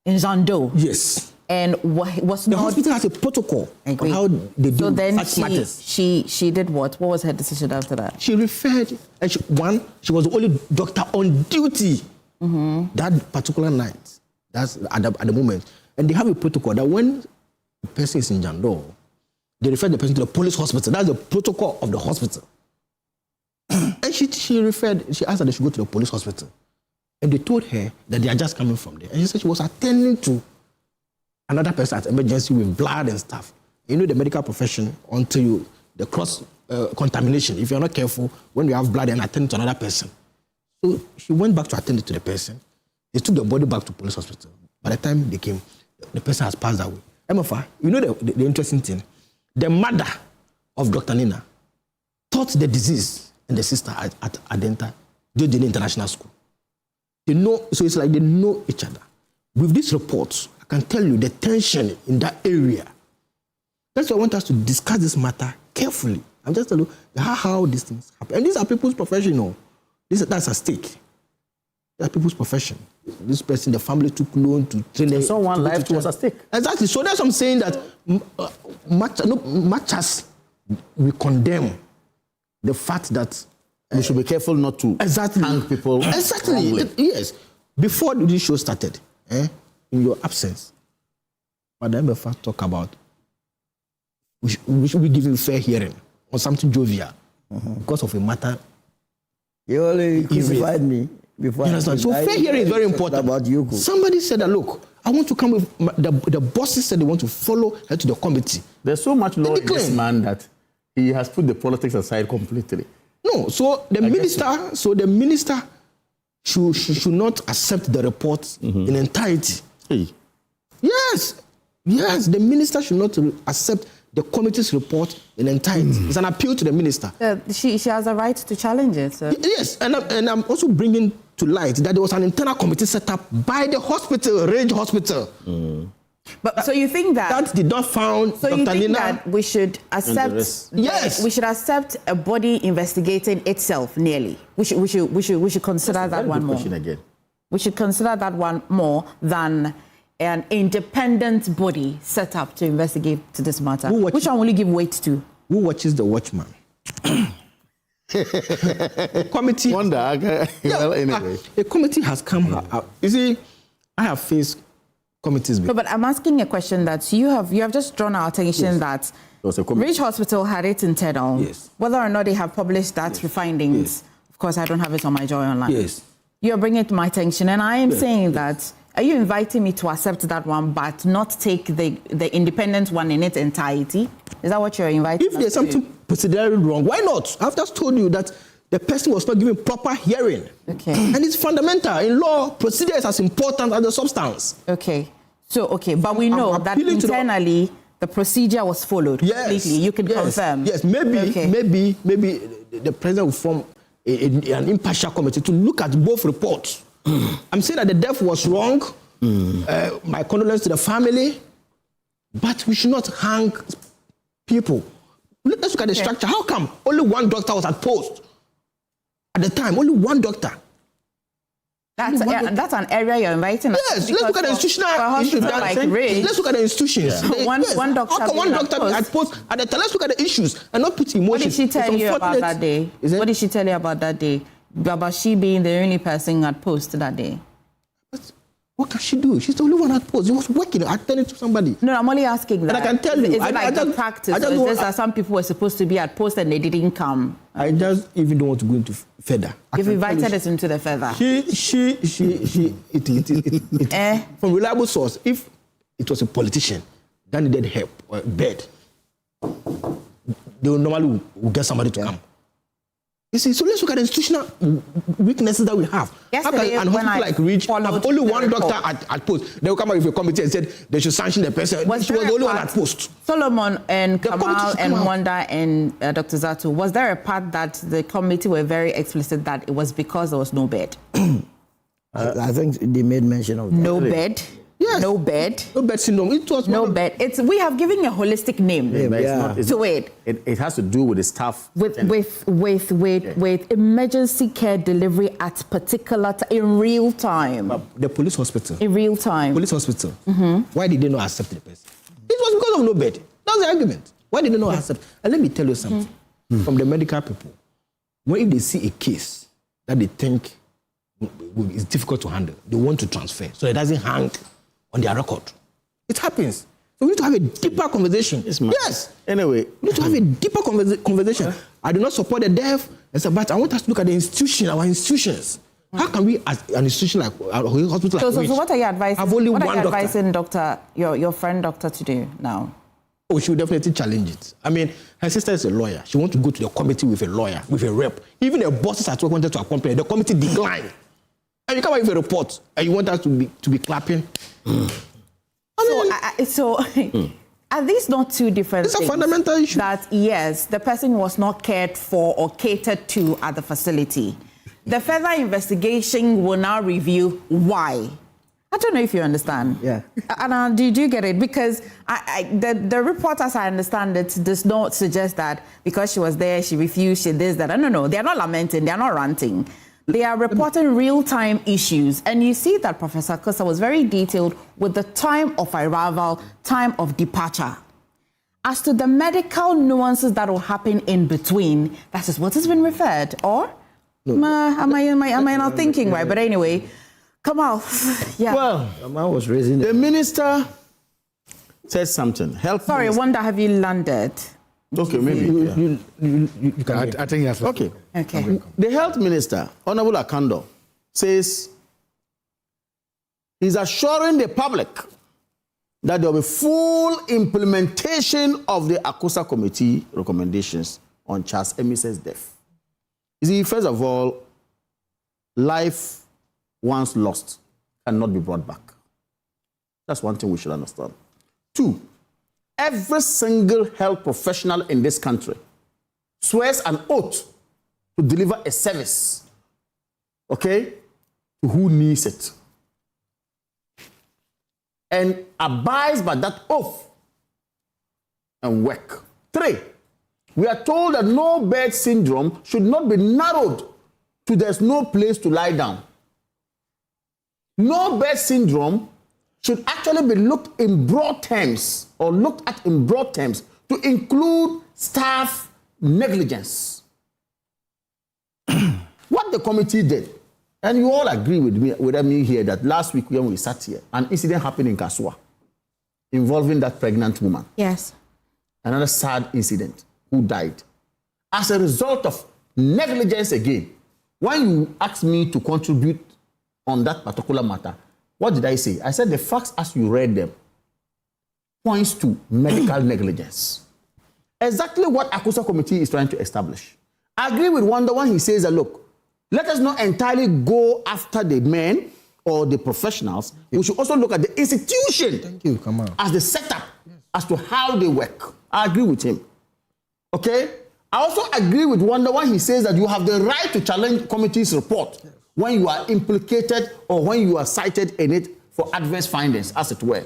In Zando? Yes. And was the not... hospital has a protocol on how they do such matters. She did what? What was her decision after that? She referred... And she was the only doctor on duty that particular night. That's at the moment. And they have a protocol that when the person is in Jando, they refer the person to the police hospital. That's the protocol of the hospital. And she asked that they should go to the police hospital. And they told her that they are just coming from there. And she said she was attending to another person at emergency with blood and stuff. You know the medical profession, until the cross contamination. If you're not careful, when you have blood and attend to another person. So she went back to attend to the person. They took the body back to police hospital. By the time they came, the person has passed away. Emefa, you know the interesting thing? The mother of Dr. Nina taught the disease and the sister at Adenta, Jojini International School. They know, so it's like they know each other. With these reports, I can tell you the tension in that area. That's why I want us to discuss this matter carefully. I'm just telling you how these things happen. And these are people's professional. That's a stake. That's people's profession. This person, the family took loan to train. Someone's life was at stake. Exactly. So that's what I'm saying, that much as we condemn the fact that we should be careful not to hang people. Exactly. Yes. Before this show started, in your absence, Madam Emefa talk about we should be giving fair hearing or something jovial because of a matter. You only crucified me before. You understand? So fair hearing is very important. About you. Somebody said that, look, I want to come with the bosses said they want to follow her to the committee. There's so much law in this man that he has put the politics aside completely. No, so the minister should not accept the report in entirety. Hey. Yes, the minister should not accept the committee's report in entirety. It's an appeal to the minister. She has a right to challenge it. So. Yes, and I'm also bringing to light that there was an internal committee set up by the hospital, Range Hospital. But so you think that did not found so Dr. you think Nina that we should accept? Yes, we should accept a body investigating itself. Nearly, we should consider that one more. Again. We should consider that one more than an independent body set up to investigate to this matter. Which one will you give weight to? Who watches The Watchman? Committee. Well, anyway. A committee has come out. You see, I have faced committees before. No, but I'm asking a question that you have just drawn our attention that Ridge Hospital had it internal. Yes. Whether or not they have published that findings, of course, I don't have it on my Joy Online. Yes. You're bringing it to my attention, and I am saying that. Are you inviting me to accept that one, but not take the independent one in its entirety? Is that what you're inviting? If there's something procedurally wrong, why not? I've just told you that the person was not given proper hearing. Okay. And it's fundamental. In law, procedure is as important as the substance. Okay. But we know that internally the procedure was followed completely. You can confirm. Yes, maybe the president will form an impartial committee to look at both reports. I'm saying that the death was wrong. My condolences to the family. But we should not hang people. Let's look at the structure. How come only one doctor was at post? At the time, only one doctor. That's an area you're inviting us. Yes, let's look at the institutional issues. Let's look at the institutions. Yeah. One doctor. How come one doctor at post at the time? Let's look at the issues and not put emotions. What did she tell you about that day? What did she tell you about that day? About she being the only person at post that day? What can she do? She's the only one at post. She was working, attending to somebody. No, I'm only asking that. And I can tell you. Is it like the practice? Or is this that some people were supposed to be at post and they didn't come? I just even don't want to go into further. You've invited us into the further. From reliable source, if it was a politician that needed help or bed, they would normally get somebody to come. You see, so let's look at the institutional weaknesses that we have. How can an hospital like Reach have only one doctor at post? They will come out with a committee and said they should sanction the person. She was the only one at post. Solomon and Kamal and Wanda and Dr. Zato, was there a part that the committee were very explicit that it was because there was no bed? I think they made mention of that. No bed? Yes. No bed. No bed syndrome. It was no bed. We have given a holistic name to it. It has to do with the staff. With emergency care delivery at particular in real time. The police hospital. In real time. Police hospital. Why did they not accept the person? It was because of no bed. That's the argument. Why did they not accept? And let me tell you something. From the medical people, if they see a case that they think is difficult to handle, they want to transfer so it doesn't hang on their record. It happens. So we need to have a deeper conversation. Yes. Anyway, we need to have a deeper conversation. I do not support the deaf, but I want us to look at the institution, our institutions. How can we, as an institution like a hospital so what are you advising? Have only what one are you doctor? Advising doctor, your friend doctor to do now? Oh, she will definitely challenge it. I mean, her sister is a lawyer. She wants to go to the committee with a lawyer, with a rep. Even the bosses at work wanted to accompany her. The committee declined. And you come out with a report and you want us to be clapping. Are these not two different things? It's a fundamental issue. That, yes, the person was not cared for or catered to at the facility. The further investigation will now review why. I don't know if you understand. Yeah. And did you get it? Because the report, as I understand it, does not suggest that because she was there, she refused, she this, that. No. They are not lamenting. They are not ranting. They are reporting real-time issues. And you see that Professor Akosa was very detailed with the time of arrival, time of departure. As to the medical nuances that will happen in between, that is what has been referred. Or, am I not thinking right? But anyway, Kamal. Yeah. Well, Kamal was raising the minister said something. Sorry, Wanda, have you landed? Okay, maybe. You can I think yes. Okay. The health minister, Honorable Akando, says he's assuring the public that there will be full implementation of the Akosa Committee recommendations on Charles Amissah's death. You see, first of all, life once lost cannot be brought back. That's one thing we should understand. Two, every single health professional in this country swears an oath to deliver a service, okay, to who needs it, and abides by that oath and work. Three, we are told that no bed syndrome should not be narrowed to there's no place to lie down. No bed syndrome should actually be looked in broad terms or looked at in broad terms to include staff negligence. What the committee did, and you all agree with me here that last week when we sat here, an incident happened in Akosua involving that pregnant woman. Yes. Another sad incident, who died. As a result of negligence again, when you asked me to contribute on that particular matter, what did I say? I said the facts as you read them points to medical negligence. Exactly what Akosa Committee is trying to establish. I agree with Wanda when he says that, look, let us not entirely go after the men or the professionals. We should also look at the institution as the setup as to how they work. I agree with him. Okay? I also agree with Wanda when he says that you have the right to challenge committee's report when you are implicated or when you are cited in it for adverse findings, as it were.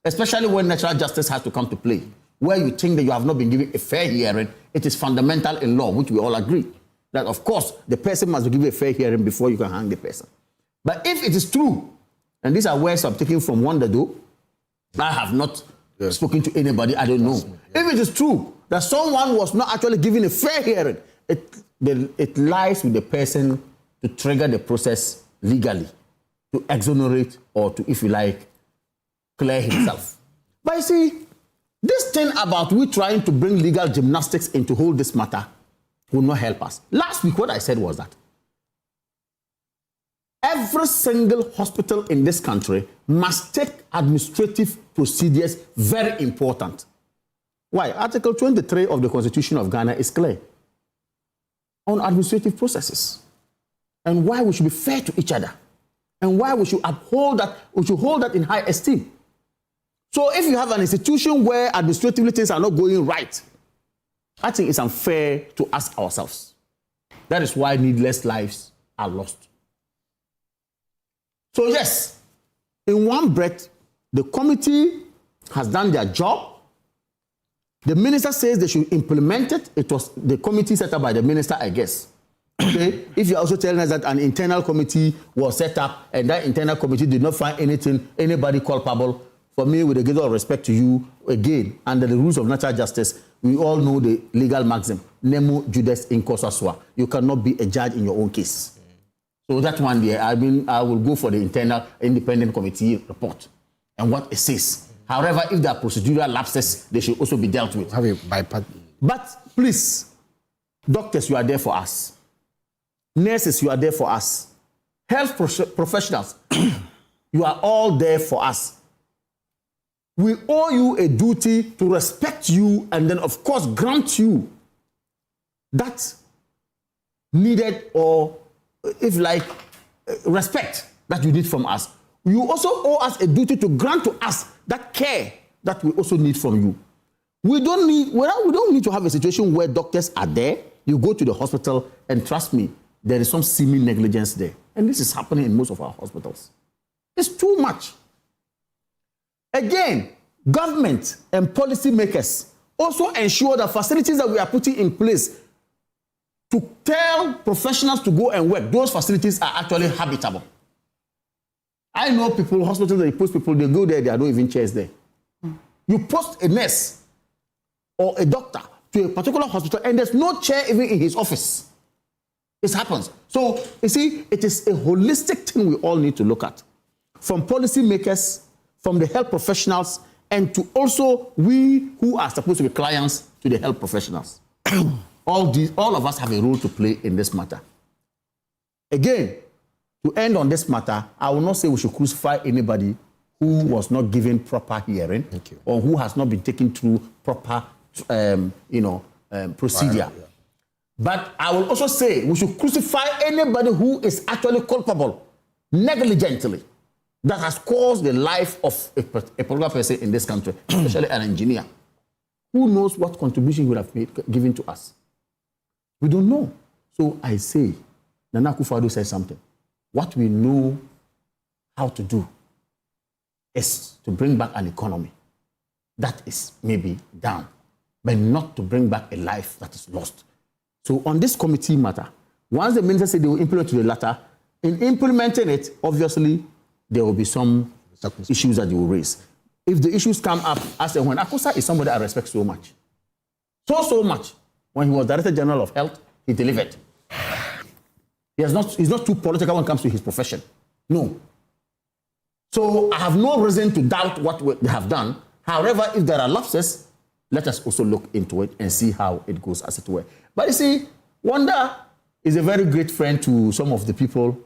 Especially when natural justice has to come to play. Where you think that you have not been given a fair hearing, it is fundamental in law, which we all agree. That, of course, the person must be given a fair hearing before you can hang the person. But if it is true, and these are words I'm taking from Wanda, though, I have not spoken to anybody, I don't know. If it is true that someone was not actually given a fair hearing, it lies with the person to trigger the process legally, to exonerate or to, if you like, clear himself. But you see, this thing about we trying to bring legal gymnastics in to hold this matter will not help us. Last week, what I said was that every single hospital in this country must take administrative procedures very important. Why? Article 23 of the Constitution of Ghana is clear on administrative processes and why we should be fair to each other and why we should uphold that, we should hold that in high esteem. So if you have an institution where administratively things are not going right, I think it's unfair to ask ourselves. That is why needless lives are lost. So yes, in one breath, the committee has done their job. The minister says they should implement it. It was the committee set up by the minister, I guess. Okay? If you're also telling us that an internal committee was set up and that internal committee did not find anybody culpable, for me, with a great deal of respect to you, again, under the rules of natural justice, we all know the legal maxim, nemo juris in causa sua. You cannot be a judge in your own case. So that one there, I will go for the internal independent committee report and what it says. However, if there are procedural lapses, they should also be dealt with. But please, doctors, you are there for us. Nurses, you are there for us. Health professionals, you are all there for us. We owe you a duty to respect you and then, of course, grant you that needed or, if like, respect that you need from us. You also owe us a duty to grant to us that care that we also need from you. We don't need to have a situation where doctors are there, you go to the hospital, and trust me, there is some seeming negligence there. And this is happening in most of our hospitals. It's too much. Again, government and policymakers also ensure that facilities that we are putting in place to tell professionals to go and work, those facilities are actually habitable. I know people, hospitals, they post people, they go there, there are no even chairs there. You post a nurse or a doctor to a particular hospital and there's no chair even in his office. It happens. So, you see, it is a holistic thing we all need to look at. From policymakers, from the health professionals, and to also we who are supposed to be clients to the health professionals. All of us have a role to play in this matter. Again, to end on this matter, I will not say we should crucify anybody who was not given proper hearing or who has not been taken through proper, procedure. But I will also say we should crucify anybody who is actually culpable, negligently, that has caused the life of a particular person in this country, especially an engineer. Who knows what contribution he would have given to us? We don't know. So I say, Nana Akufo-Addo said something. What we know how to do is to bring back an economy that is maybe down, but not to bring back a life that is lost. So on this committee matter, once the minister said they will implement to the latter, in implementing it, obviously, there will be some issues that they will raise. If the issues come up, as when Akosa is somebody I respect so much. So much. When he was Director General of Health, he delivered. He's not too political when it comes to his profession. No. So I have no reason to doubt what they have done. However, if there are lapses, let us also look into it and see how it goes, as it were. But you see, Wanda is a very great friend to some of the people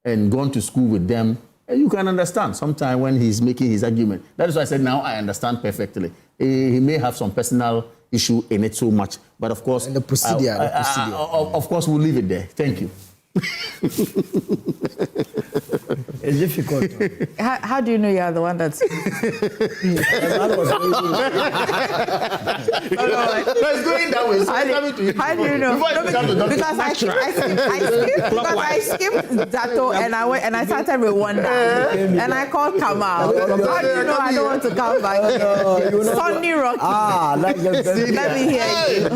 and gone to school with them. And you can understand sometimes when he's making his argument. That is why I said now I understand perfectly. He may have some personal issue in it so much. But of course, and the procedure. Of course, we'll leave it there. Thank you. It's difficult. How do you know you are the one that's... It's going that way. How do you know? Because I skipped Dato and I started with Wanda. And I called Kamal. How do you know I don't want to come back? Sonny Rocky. Let me hear you.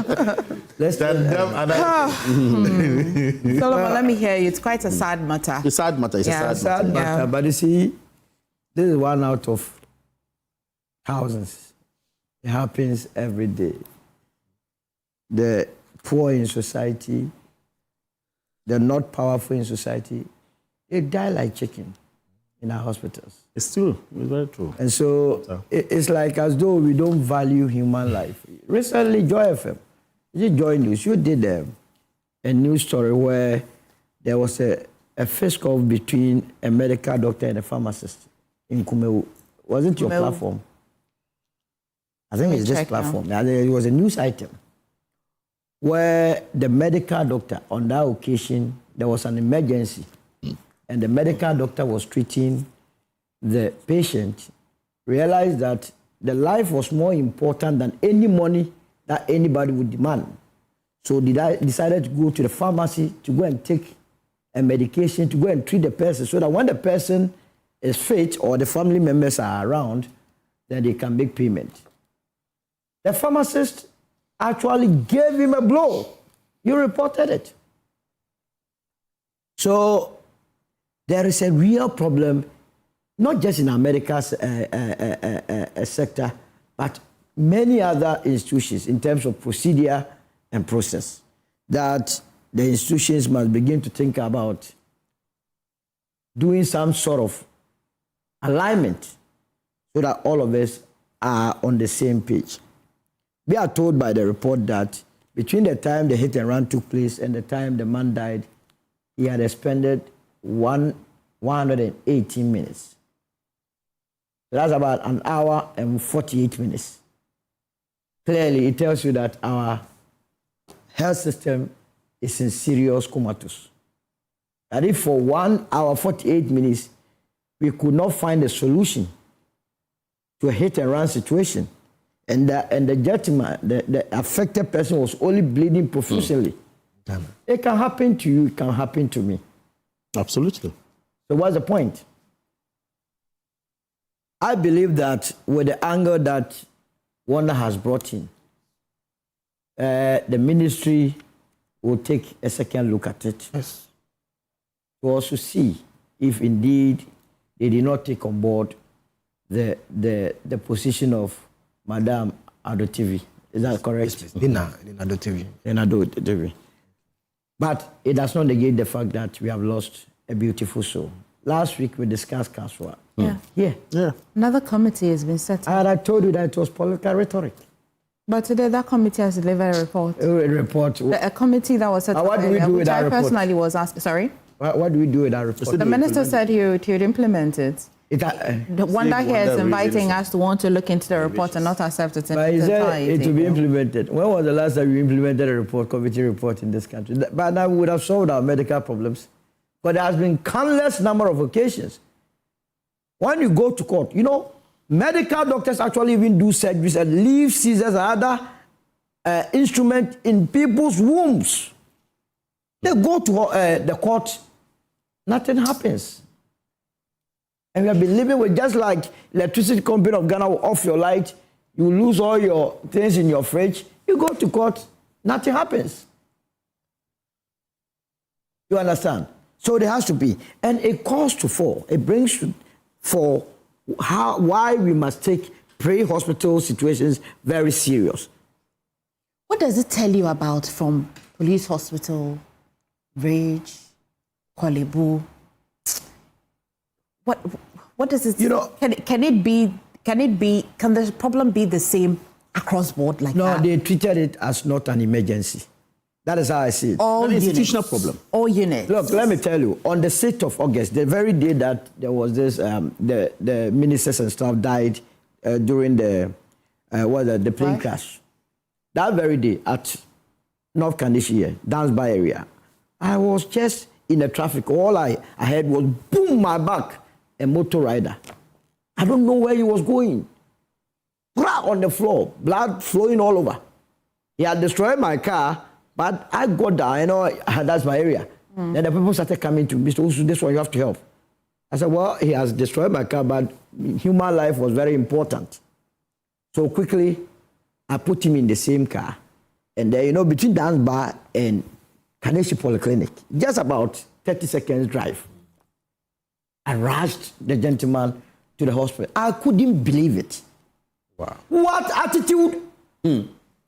Solomon, let me hear you. It's quite a sad matter. It's a sad matter. It's a sad matter. But you see, this is one out of thousands. It happens every day. The poor in society, the not powerful in society, they die like chicken. in our hospitals. It's true. It's very true. And so it's like as though we don't value human life. Recently, Joy FM, Joy News, you did a news story where there was a fist-off between a medical doctor and a pharmacist in Kumewu. Wasn't your platform? I think it's this platform. It was a news item where the medical doctor, on that occasion, there was an emergency, and the medical doctor was treating the patient, realized that the life was more important than any money that anybody would demand. So decided to go to the pharmacy to go and take a medication to go and treat the person, so that when the person is fit or the family members are around, then they can make payment. The pharmacist actually gave him a blow. You reported it. So there is a real problem, not just in our medical sector, but many other institutions in terms of procedure and process, that the institutions must begin to think about doing some sort of alignment so that all of us are on the same page. We are told by the report that between the time the hit and run took place and the time the man died, he had expended 118 minutes. That's about an hour and 48 minutes. Clearly, it tells you that our health system is in serious comatose. That if for 1 hour, 48 minutes, we could not find a solution to a hit and run situation, and the gentleman, the affected person was only bleeding profusely. It can happen to you, it can happen to me. Absolutely. So what's the point? I believe that with the anger that Wanda has brought in, the ministry will take a second look at it. Yes. To also see if indeed they did not take on board the position of Madame Adeti. Is that correct? Yes, Nina Adeti. But it does not negate the fact that we have lost a beautiful soul. Last week we discussed Akosua. Yeah. Another committee has been set up. And I told you that it was political rhetoric. But today that committee has delivered a report. A committee that was set up. What do we do with that report? I personally was asked. Sorry? What do we do with that report? The minister said he would implement it. Wanda here is inviting us to want to look into the report and not accept it in its entirety. It will be implemented. When was the last time you implemented a committee report in this country? But now we would have solved our medical problems. But there has been countless number of occasions. When you go to court, medical doctors actually even do surgeries and leave scissors and other instruments in people's wombs. They go to the court, nothing happens. And we have been living with, just like electricity company of Ghana will off your light, you lose all your things in your fridge, you go to court, nothing happens. You understand? So there has to be. And it calls to for, it brings for why we must take pre-hospital situations very serious. What does it tell you about from police hospital, Rage, Kolebu? What does it? Can the problem be the same across board like that? No, they treated it as not an emergency. That is how I see it. All units. Institutional problem. All units. Look, let me tell you, on the 6th of August, the very day that there was this, the ministers and staff died during the plane crash. That very day at North Kandishi here, Dansby area, I was just in the traffic. All I heard was boom, my back, a motor rider. I don't know where he was going. On the floor, blood flowing all over. He had destroyed my car, but I got down, that's my area. Then the people started coming to me, Mr. Usu, this one you have to help. I said, well, he has destroyed my car, but human life was very important. So quickly, I put him in the same car. And then, between Dansby and Kaneshi Polyclinic, just about 30 seconds drive. I rushed the gentleman to the hospital. I couldn't believe it. Wow. What attitude?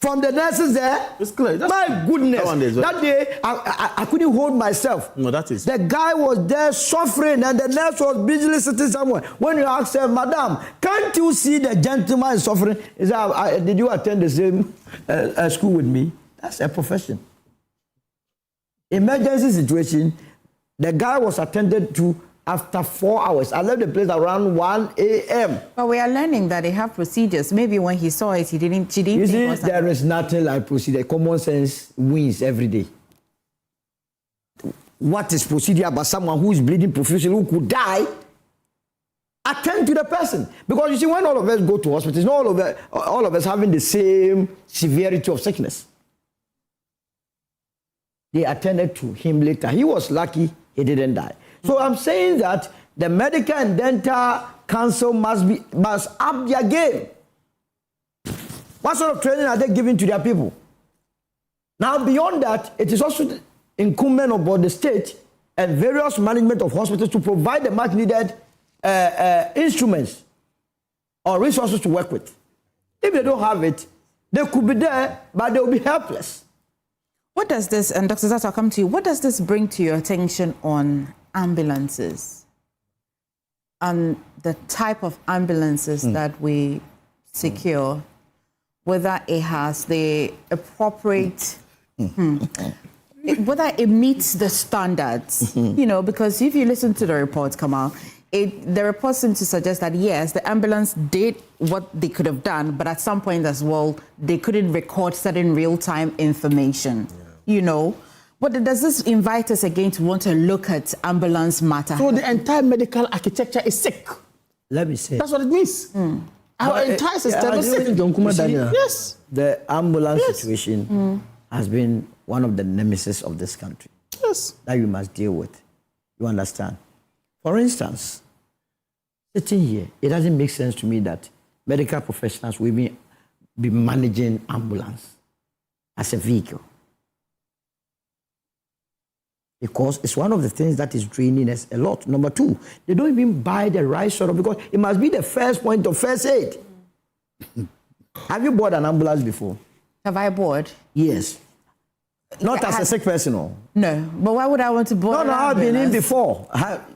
from the nurses there. It's clear. My goodness. That day, I couldn't hold myself. No, that is. The guy was there suffering and the nurse was busily sitting somewhere. When you ask her, Madam, can't you see the gentleman suffering? He said, did you attend the same school with me? That's a profession. Emergency situation, the guy was attended to after 4 hours. I left the place around 1 a.m. But we are learning that they have procedures. Maybe when he saw it, she didn't You see, think there is nothing like procedure. Common sense wins every day. What is procedure about someone who is bleeding profusely, who could die? Attend to the person. Because you see, when all of us go to hospitals, not all of us having the same severity of sickness. They attended to him later. He was lucky he didn't die. So I'm saying that the Medical and Dental Council must up their game. What sort of training are they giving to their people? Now, beyond that, it is also incumbent upon the state and various management of hospitals to provide the much needed instruments or resources to work with. If they don't have it, they could be there, but they will be helpless. What does this, and Dr. Zato, I'll come to you, what does this bring to your attention on ambulances and the type of ambulances that we secure, whether it has the appropriate, whether it meets the standards, you know, because if you listen to the reports come out, the reports seem to suggest that yes, the ambulance did what they could have done, but at some point as well, they couldn't record certain real-time information, you know. But does this invite us again to want to look at ambulance matter? So the entire medical architecture is sick. Let me say. That's what it means. Our entire system is sick. Yes. The ambulance situation has been one of the nemesis of this country. Yes. That you must deal with. You understand? For instance, sitting here, it doesn't make sense to me that medical professionals will be managing ambulance as a vehicle. Because it's one of the things that is draining us a lot. Number two, they don't even buy the right sort of, because it must be the first point of first aid. Have you bought an ambulance before? Have I bought? Yes. Not as a sick person, no. No, but why would I want to board? No, I've been in before.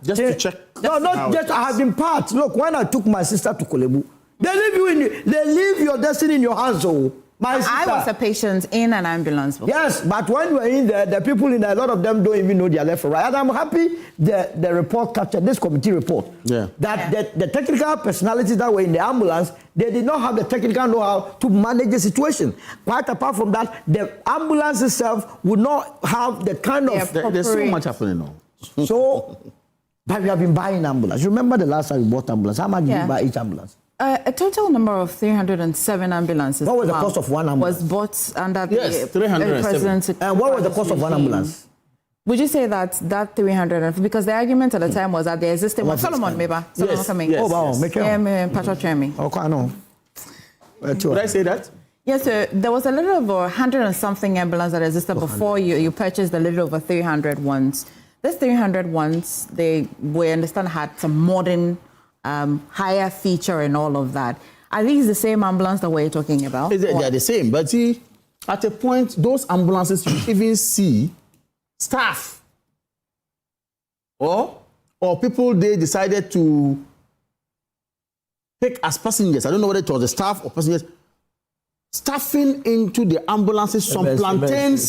Just to check. No, not just. I have been part. Look, when I took my sister to Kolebu, they leave your destiny in your hands. Oh, my sister. I was a patient in an ambulance before. Yes, but when we're in there, the people in there, a lot of them don't even know their left or right. And I'm happy the report captured, this committee report, that the technical personalities that were in the ambulance, they did not have the technical know-how to manage the situation. Quite apart from that, the ambulance itself would not have the kind of... There's so much happening now. So, but we have been buying ambulance. Remember the last time we bought ambulance? How much did you buy each ambulance? A total number of 307 ambulances. What was the cost of one ambulance? Was bought under the 307. And what was the cost of one ambulance? Would you say that 300? Because the argument at the time was that the existing one. Solomon, maybe. Solomon coming. Yes. Oh, wow. Make it. Patrick Tremi. Okay, I know. Did I say that? Yes, sir. There was a little over 100 and something ambulance that existed before you purchased a little over 300 ones. These 300 ones, we understand had some modern, higher feature and all of that. Are these the same ambulance that we're talking about? They're the same, but see, at a point, those ambulances you even see staff or people they decided to take as passengers. I don't know whether it was the staff or passengers staffing into the ambulances some plantains,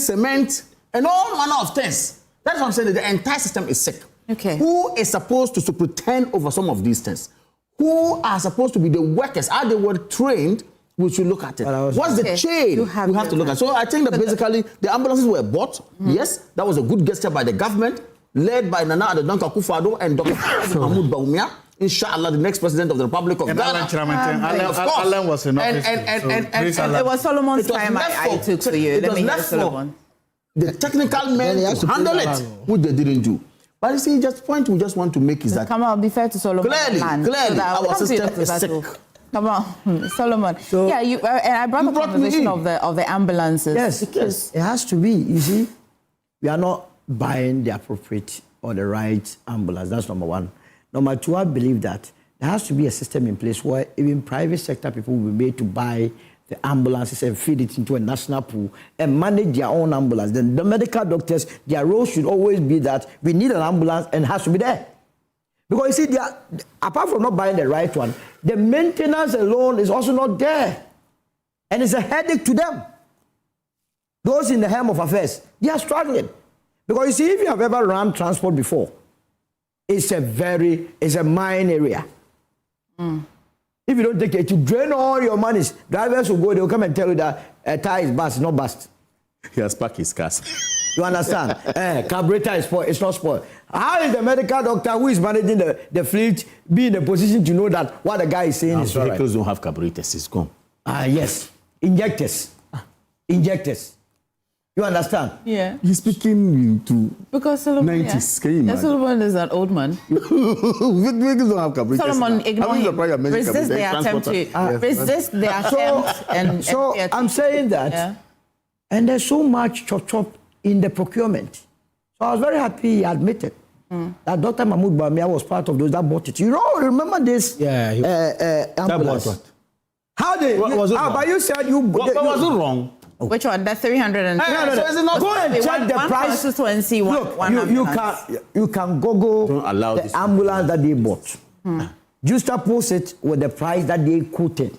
cement, and all manner of things. That's what I'm saying. The entire system is sick. Okay. Who is supposed to superintend over some of these things? Who are supposed to be the workers? Are they well trained? We should look at it. What's the chain? We have to look at. So I think that basically the ambulances were bought. Yes, that was a good gesture by the government, led by Nana Addo Akufo-Addo and Dr. Mahmoud Bawumia. Inshallah, the next president of the Republic of Ghana. Alan was in office. And it was Solomon's time I took for you. Let me hear Solomon. The technical men to handle it, which they didn't do. But you see, just point we just want to make is that... Come on, be fair to Solomon. Clearly, our system is sick. Come on, Solomon. So, yeah, and I brought the conversation of the ambulances. Yes, because it has to be. You see, we are not buying the appropriate or the right ambulance. That's number one. Number two, I believe that there has to be a system in place where even private sector people will be made to buy the ambulances and feed it into a national pool and manage their own ambulance. Then the medical doctors, their role should always be that we need an ambulance and it has to be there. Because you see, apart from not buying the right one, the maintenance alone is also not there. And it's a headache to them. Those in the helm of affairs, they are struggling. Because you see, if you have ever run transport before, it's a mine area. If you don't take it, you drain all your monies. Drivers will go, they'll come and tell you that a tire is bust, not bust. He has packed his cars. You understand? Carburetor is spoiled, it's not spoiled. How is the medical doctor who is managing the fleet be in a position to know that what the guy is saying is right? Vehicles don't have carburetors, it's gone. Yes. Injectors. Injectors. You understand? Yeah. He's speaking to because Solomon, 90s. Can you imagine? Solomon is an old man. Vehicles don't have carburetors. Solomon, ignore him. Resist the attempt to resist the attempt and so I'm saying that, and there's so much chop in the procurement. So I was very happy he admitted that Dr. Mahmoud Bamia was part of those that bought it. You know, remember this? Ambulance. What? How they? What was it? But you said you. What was it wrong? Which one? That 300 So is it not go and check the price. Look, you can Google the ambulance that they bought. Juxtapose it with the price that they quoted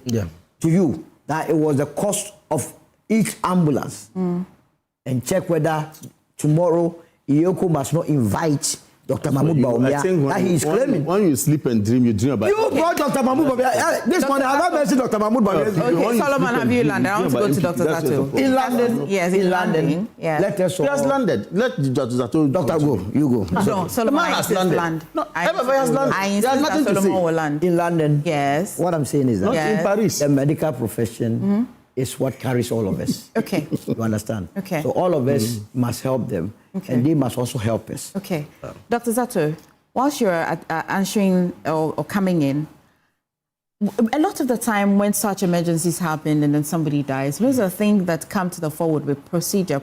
to you. That it was the cost of each ambulance. And check whether tomorrow Iyoko must not invite Dr. Mahmoud Bawumia that he is claiming. When you sleep and dream, you dream about you brought Dr. Mahmoud Bawumia. This morning, have I mentioned Dr. Mahmoud Bawumia? Okay, Solomon, have you landed? I want to go to Dr. Zato. In London? Yes, in London. Yeah. Let us He has landed. Let Dr. Zato. Doctor, go. You go. No, Solomon has landed. No, everybody has landed. I insist that Solomon will land. In London? Yes. What I'm saying is that in Paris. The medical profession is what carries all of us. Okay. You understand? Okay. So all of us must help them, and they must also help us. Okay. Dr. Zato, whilst you're answering or coming in, a lot of the time when such emergencies happen and then somebody dies, those are things that come to the forward with procedure.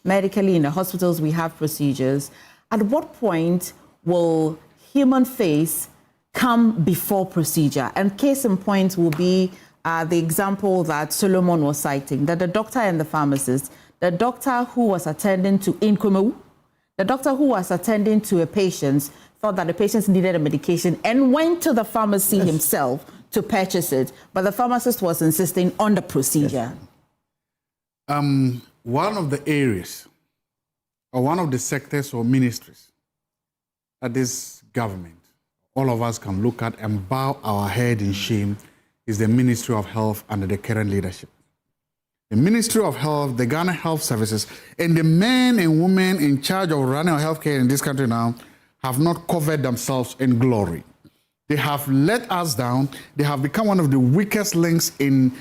Medically, in the hospitals, we have procedures. At what point will human face come before procedure? And case in point will be the example that Solomon was citing, that the doctor and the pharmacist, the doctor who was attending to Inkumu, the doctor who was attending to a patient thought that the patient needed a medication and went to the pharmacy himself to purchase it, but the pharmacist was insisting on the procedure. One of the areas or one of the sectors or ministries that this government, all of us can look at and bow our head in shame is the Ministry of Health under the current leadership. The Ministry of Health, the Ghana Health Services, and the men and women in charge of running our healthcare in this country now have not covered themselves in glory. They have let us down. They have become one of the weakest links in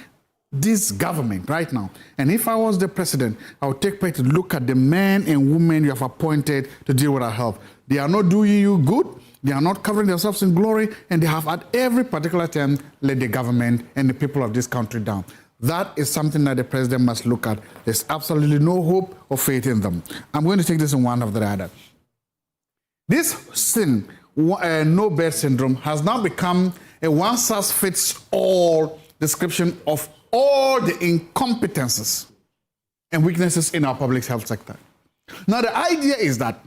this government right now. And if I was the president, I would take pride to look at the men and women you have appointed to deal with our health. They are not doing you good. They are not covering themselves in glory, and they have at every particular time let the government and the people of this country down. That is something that the president must look at. There's absolutely no hope or faith in them. I'm going to take this in one after the other. This sin, no bed syndrome, has now become a one-size-fits-all description of all the incompetences and weaknesses in our public health sector. Now, the idea is that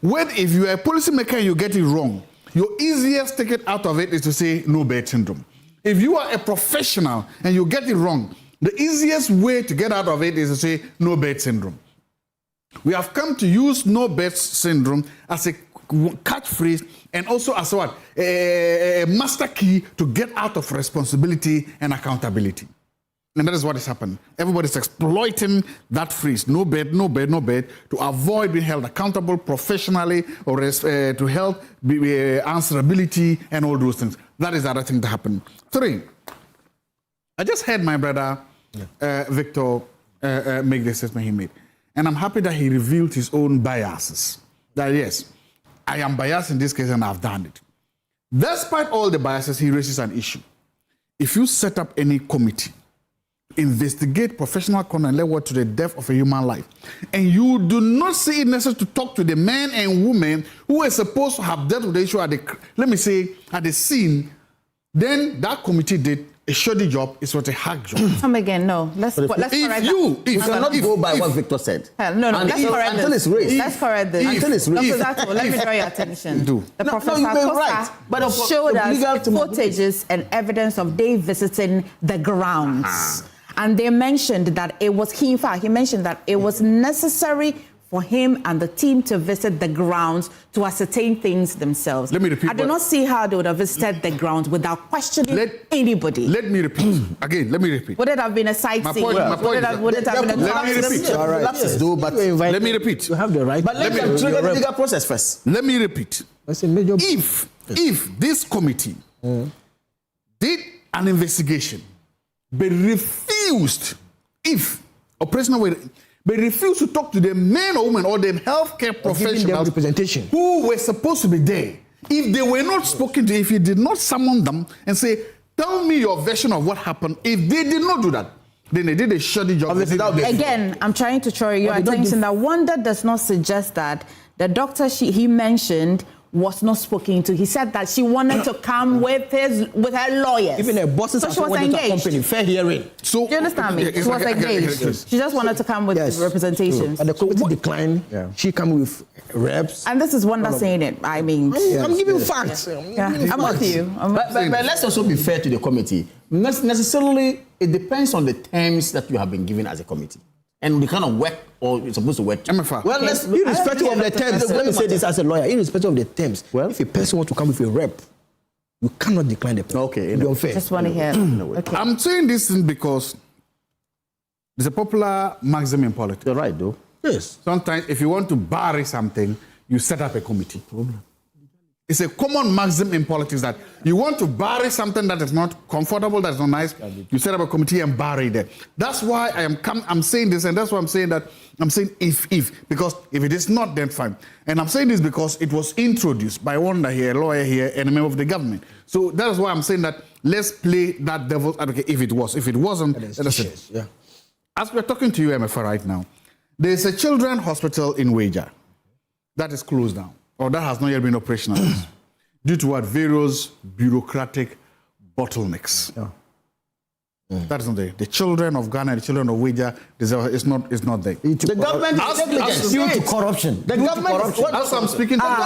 if you are a policymaker and you get it wrong, your easiest ticket out of it is to say no bed syndrome. If you are a professional and you get it wrong, the easiest way to get out of it is to say no bed syndrome. We have come to use no bed syndrome as a catchphrase and also as what? A master key to get out of responsibility and accountability. And that is what is happening. Everybody's exploiting that phrase, no bed, to avoid being held accountable professionally or to help answerability and all those things. That is the other thing that happened. 3, I just heard my brother Victor make the statement he made. And I'm happy that he revealed his own biases. That yes, I am biased in this case and I've done it. Despite all the biases, he raises an issue. If you set up any committee, investigate professional conduct and let what to the death of a human life, and you do not see it necessary to talk to the men and women who are supposed to have dealt with the issue at the, let me say, at the scene, then that committee did a shoddy job is what a hack job. Come again, no. Let's correct that. You cannot go by what Victor said. No, let's correct this. Until it's raised. Let's correct this. Until it's raised. Dr. Zato, let me draw your attention. Do. The Professor you've been Akosa right. But showed us footages and evidence of they visiting the grounds. And they mentioned that it was, he mentioned that it was necessary for him and the team to visit the grounds to ascertain things themselves. Let me repeat. I do not see how they would have visited the grounds without questioning anybody. Let me repeat. Again, let me repeat. Would it have been a sightseeing? Would it have been a Let me repeat. All right. Let me repeat. You have the right. But let me trigger the legal process first. Let me repeat. That's a major. If this committee did an investigation, but refused, but refused to talk to the men or women or the healthcare professionals representation who were supposed to be there, if they were not spoken to, if you did not summon them and say, tell me your version of what happened, if they did not do that, then they did a shoddy job. Again, I'm trying to draw your attention that wonder does not suggest that the doctor he mentioned was not spoken to. He said that she wanted to come with her lawyers. Even her bosses so she was engaged. Fair hearing. So, do you understand me? She was engaged. She just wanted to come with representations. And the committee declined. Yeah. She came with reps. And this is Wanda saying it. I mean, I'm giving facts. I'm with you. But let's also be fair to the committee. Necessarily, it depends on the terms that you have been given as a committee. And the kind of work or you're supposed to work. Emefa. Well, irrespective of the terms, let me say this as a lawyer, irrespective of the terms, if a person wants to come with a rep, you cannot decline the person. Okay. Be unfair. Just want to hear. Okay. I'm saying this because there's a popular maxim in politics. You're right, though. Yes. Sometimes if you want to bury something, you set up a committee. It's a common maxim in politics that you want to bury something that is not comfortable, that is not nice, you set up a committee and bury it. That's why I'm saying this, and that's why I'm saying if, because if it is not, then fine. And I'm saying this because it was introduced by one here, a lawyer here, and a member of the government. So that is why I'm saying that let's play that devil's advocate if it was. If it wasn't, that's it. Yeah. As we're talking to you, Emefa, right now, there's a children's hospital in Weija that is closed down, or that has not yet been operational due to what? Various bureaucratic bottlenecks. Yeah. That is not there. The children of Ghana and the children of Weija, it's not there. The government is negligence. Due to corruption. The government is as I'm speaking to tell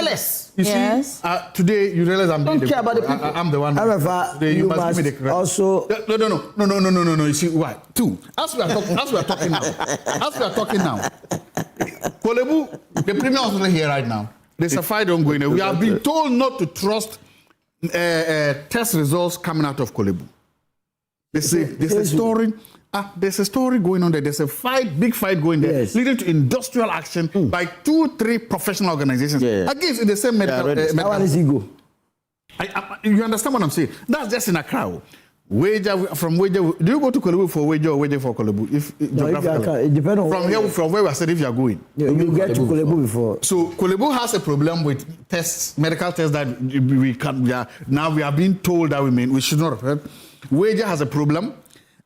us. You see, today you realize I'm don't care about the people. I'm the one. However, you must give me the credit. Also. No. You see why? Two. As we are talking now, Kolebu, the premier hospital here right now. There's a fight ongoing. We have been told not to trust test results coming out of Kolebu. There's a story. There's a story going on there. There's a big fight going there, leading to industrial action by 2-3 professional organizations against the same medical. How is he go? You understand what I'm saying? That's just in Accra. From Weija, do you go to Kolebu for Weija or Weija for Kolebu? It depends on from where we said if you are going. You get to Kolebu before. So Kolebu has a problem with medical tests that now we are being told that we should not have. Weija has a problem.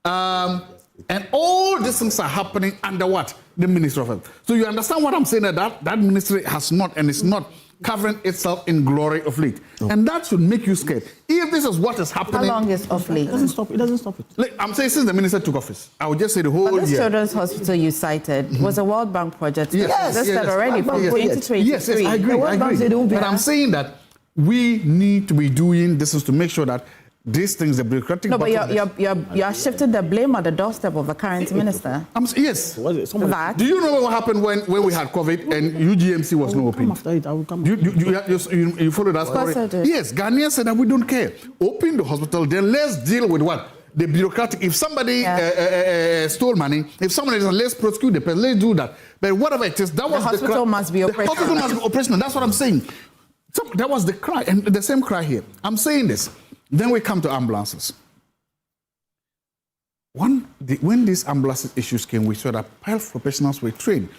And all these things are happening under what? The Ministry of Health. So you understand what I'm saying, that ministry has not and is not covering itself in glory of late. And that should make you scared. If this is what is happening... How long is off late? It doesn't stop it. I'm saying since the minister took office, I would just say the whole year. This children's hospital you cited was a World Bank project. Yes, already from 2023. Yes, I agree. But I'm saying that we need to be doing this is to make sure that these things, the bureaucratic... No, but you're shifting the blame on the doorstep of the current minister. Yes. Do you know what happened when we had COVID and UGMC was not open? After it, I will come. You followed that story? Of course I did. Yes, Ghanaians said that we don't care. Open the hospital, then let's deal with what? The bureaucratic. If somebody stole money, if somebody doesn't, let's prosecute the person, let's do that. But whatever it is, that was the hospital must be operational. The hospital must be operational. That's what I'm saying. So that was the cry, and the same cry here. I'm saying this. Then we come to ambulances. When these ambulance issues came, we saw that health professionals were trained.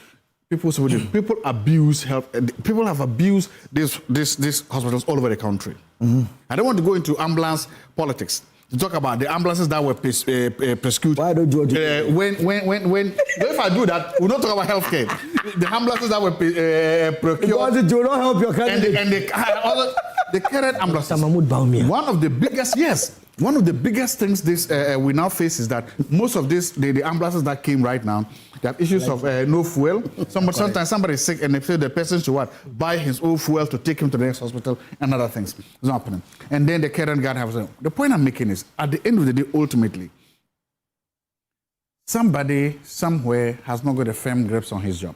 People abuse health. People have abused these hospitals all over the country. I don't want to go into ambulance politics to talk about the ambulances that were prescribed. Why don't you do if I do that, we'll not talk about healthcare. The ambulances that were procured. Because it will not help your candidate. the current ambulances. One of the biggest things this we now face is that most of this the ambulances that came right now, they have issues of no fuel. Sometimes somebody is sick and they say the person should buy his own fuel to take him to the next hospital and other things. It's not happening. And then the current guard has the point I'm making is at the end of the day, ultimately, somebody somewhere has not got a firm grip on his job.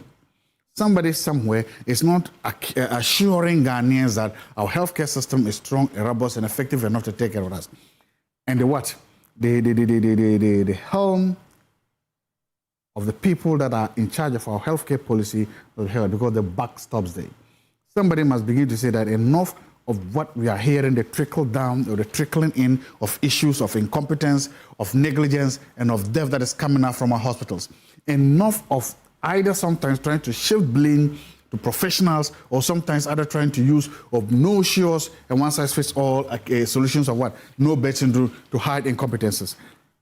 Somebody somewhere is not assuring Ghanaians that our healthcare system is strong, robust, and effective enough to take care of us. And the helm of the people that are in charge of our healthcare policy will help because the buck stops there. Somebody must begin to say that enough of what we are hearing, the trickle down or the trickling in of issues of incompetence, of negligence, and of death that is coming out from our hospitals. Enough of either sometimes trying to shift blame to professionals or sometimes either trying to use of no-shows and one-size-fits-all solutions of no betting to hide incompetences.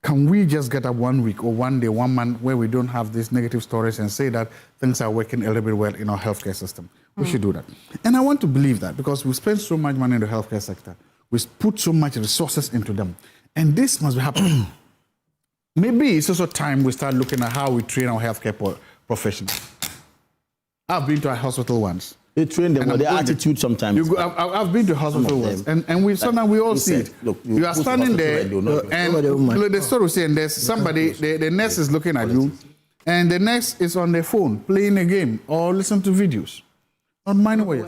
Can we just get up 1 week or 1 day, 1 month where we don't have these negative stories and say that things are working a little bit well in our healthcare system? We should do that. And I want to believe that because we spend so much money in the healthcare sector. We put so much resources into them. And this must be happening. Maybe it's also time we start looking at how we train our healthcare professionals. I've been to a hospital once. They train them, their attitude sometimes. I've been to hospital once, and we sometimes we all see it. Look, you are standing there, and the story was saying there's somebody, the nurse is looking at you, and the nurse is on their phone playing a game or listening to videos. Not minding what you're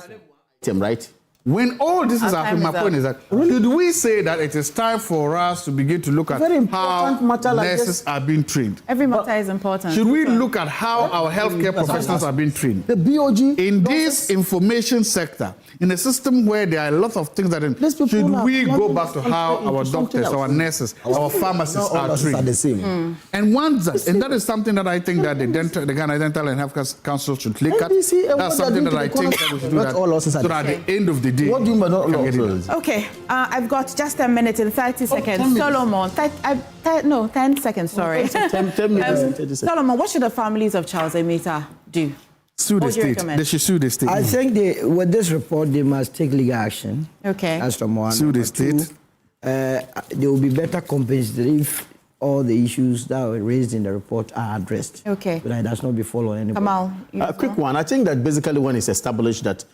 saying. Right? When all this is happening, my point is that should we say that it is time for us to begin to look at how nurses are being trained? Every matter is important. Should we look at how our healthcare professionals are being trained? The BOG in this information sector, in a system where there are a lot of things that should we go back to how our doctors, our nurses, our pharmacists are trained? The same. And that is something that I think that the Ghana Dental and Health Council should look at. That's something that I think that we should do that so that at the end of the day, what do you mean not okay, I've got just a minute and 30 seconds. Solomon, 10 seconds, sorry. 10 minutes and 30 seconds. Solomon, what should the families of Charles Amissah do? Sue the state. They should sue the state. I think with this report, they must take legal action. Okay. That's from one. Sue the state. There will be better compensation if all the issues that were raised in the report are addressed. Okay. So that it does not be followed anymore. Kamal, a quick one. I think that basically when it's established that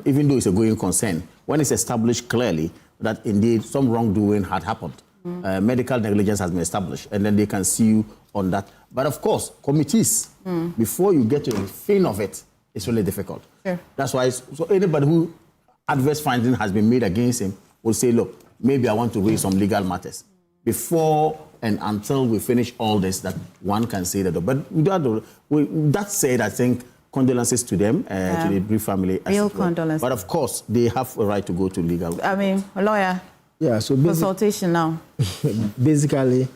even though it's a going concern, when it's established clearly that indeed some wrongdoing had happened, medical negligence has been established, and then they can sue you on that. But of course, committees, before you get to the fin of it, it's really difficult. Sure. That's why so anybody who adverse finding has been made against him will say, look, maybe I want to raise some legal matters. Before and until we finish all this, that one can say that. But that said, I think condolences to them, to the Brief family. Real condolences. But of course, they have a right to go to legal. I mean, a lawyer. Yeah, so consultation now. Basically,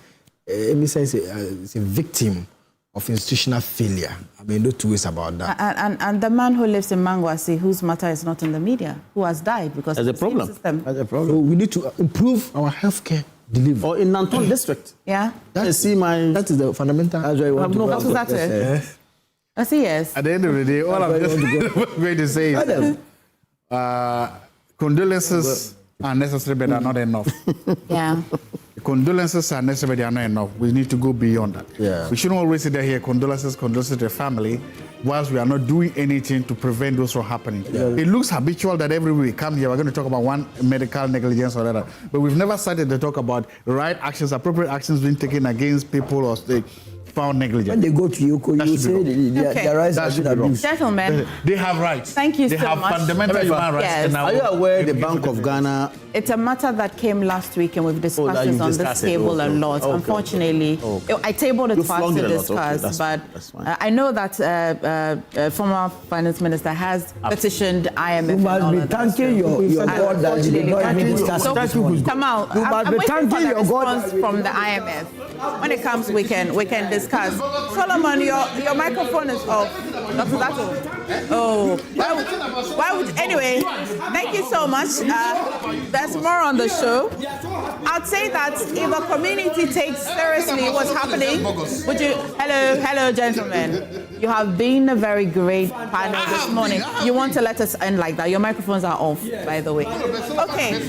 Amissah is a victim of institutional failure. I mean, no two ways about that. And the man who lives in Mangwasi, whose matter is not in the media, who has died because of the problem. That's a problem. So we need to improve our healthcare delivery. Or in Nanton district. Yeah. That is the fundamental. That's why I want to go. Yes. I see, yes. At the end of the day, all I'm just going to say is condolences are necessary, but are not enough. Yeah. Condolences are necessary, but they are not enough. We need to go beyond that. Yeah. We shouldn't always sit there here, condolences to the family, whilst we are not doing anything to prevent those from happening. Yeah. It looks habitual that every week we come here, we're going to talk about one medical negligence or other, but we've never started to talk about right actions, appropriate actions being taken against people or found negligent. When they go to Yoko, you say their rights are being abused. Gentlemen, they have rights. Thank you so much. They have fundamental human rights. Yes. Are you aware the Bank of Ghana? It's a matter that came last week and we've discussed this on this table a lot. Unfortunately, I tabled it fast to discuss, but I know that former finance minister has petitioned IMF. You must be thanking your God that you did not even discuss it. Come out. You must be thanking your God from the IMF. When it comes, we can discuss. Solomon, your microphone is off. Dr. Zato. Oh, why would, anyway, thank you so much. There's more on the show. I'd say that if a community takes seriously what's happening, would you, hello, gentlemen. You have been a very great panel this morning. You want to let us end like that? Your microphones are off, by the way. Okay.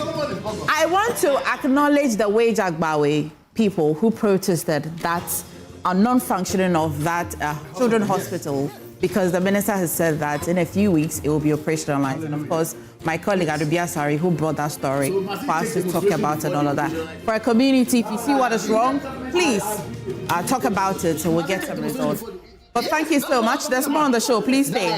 I want to acknowledge the Wage Agbawe people who protested that are non-functioning of that children's hospital, because the minister has said that in a few weeks it will be operationalized. And of course, my colleague Adeti Asari, who brought that story for us to talk about and all of that. For a community, if you see what is wrong, please talk about it and we'll get some results. But thank you so much. There's more on the show. Please stay.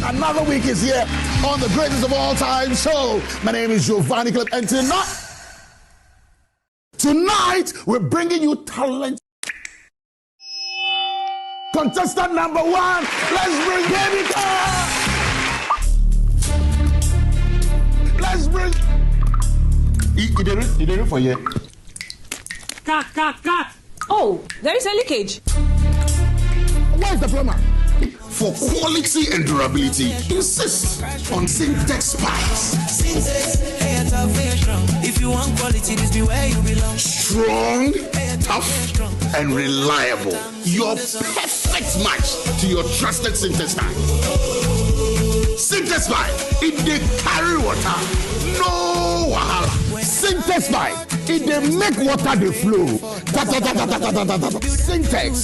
Another week is here on the greatest of all time show. My name is Giovanni Clip, and tonight we're bringing you talent. Contestant number 1, let's bring Emefa. Let's bring. You did it for you. Cut. Oh, there is a leakage. Where's the plumber? For quality and durability, insist on Syntex pipes. If you want quality, this be where you belong. Strong, tough, and reliable. Your perfect match to your trusted Syntex pipe. Syntex pipe, it dey carry water, no wahala. Syntex pipe, it dey make water dey flow. Syntex,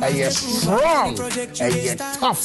and you're strong, and you're tough.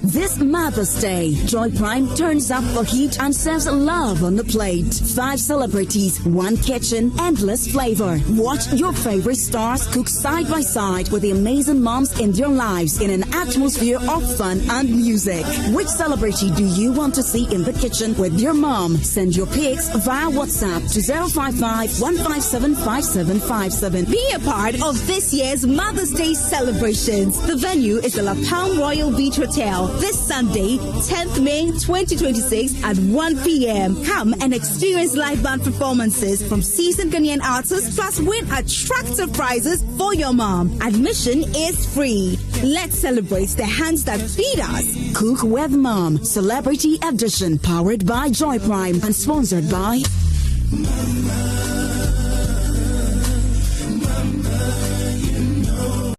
This Mother's Day, Joy Prime turns up for heat and serves love on the plate. 5 celebrities, 1 kitchen, endless flavor. Watch your favorite stars cook side by side with the amazing moms in their lives in an atmosphere of fun and music. Which celebrity do you want to see in the kitchen with your mom? Send your pics via WhatsApp to 055 157 5757. Be a part of this year's Mother's Day celebrations. The venue is the La Palm Royal Beach Hotel. This Sunday, 10th May 2026 at 1 p.m. Come and experience live band performances from seasoned Ghanaian artists, plus win attractive prizes for your mom. Admission is free. Let's celebrate the hands that feed us. Cook with Mom, Celebrity Edition, powered by Joy Prime and sponsored by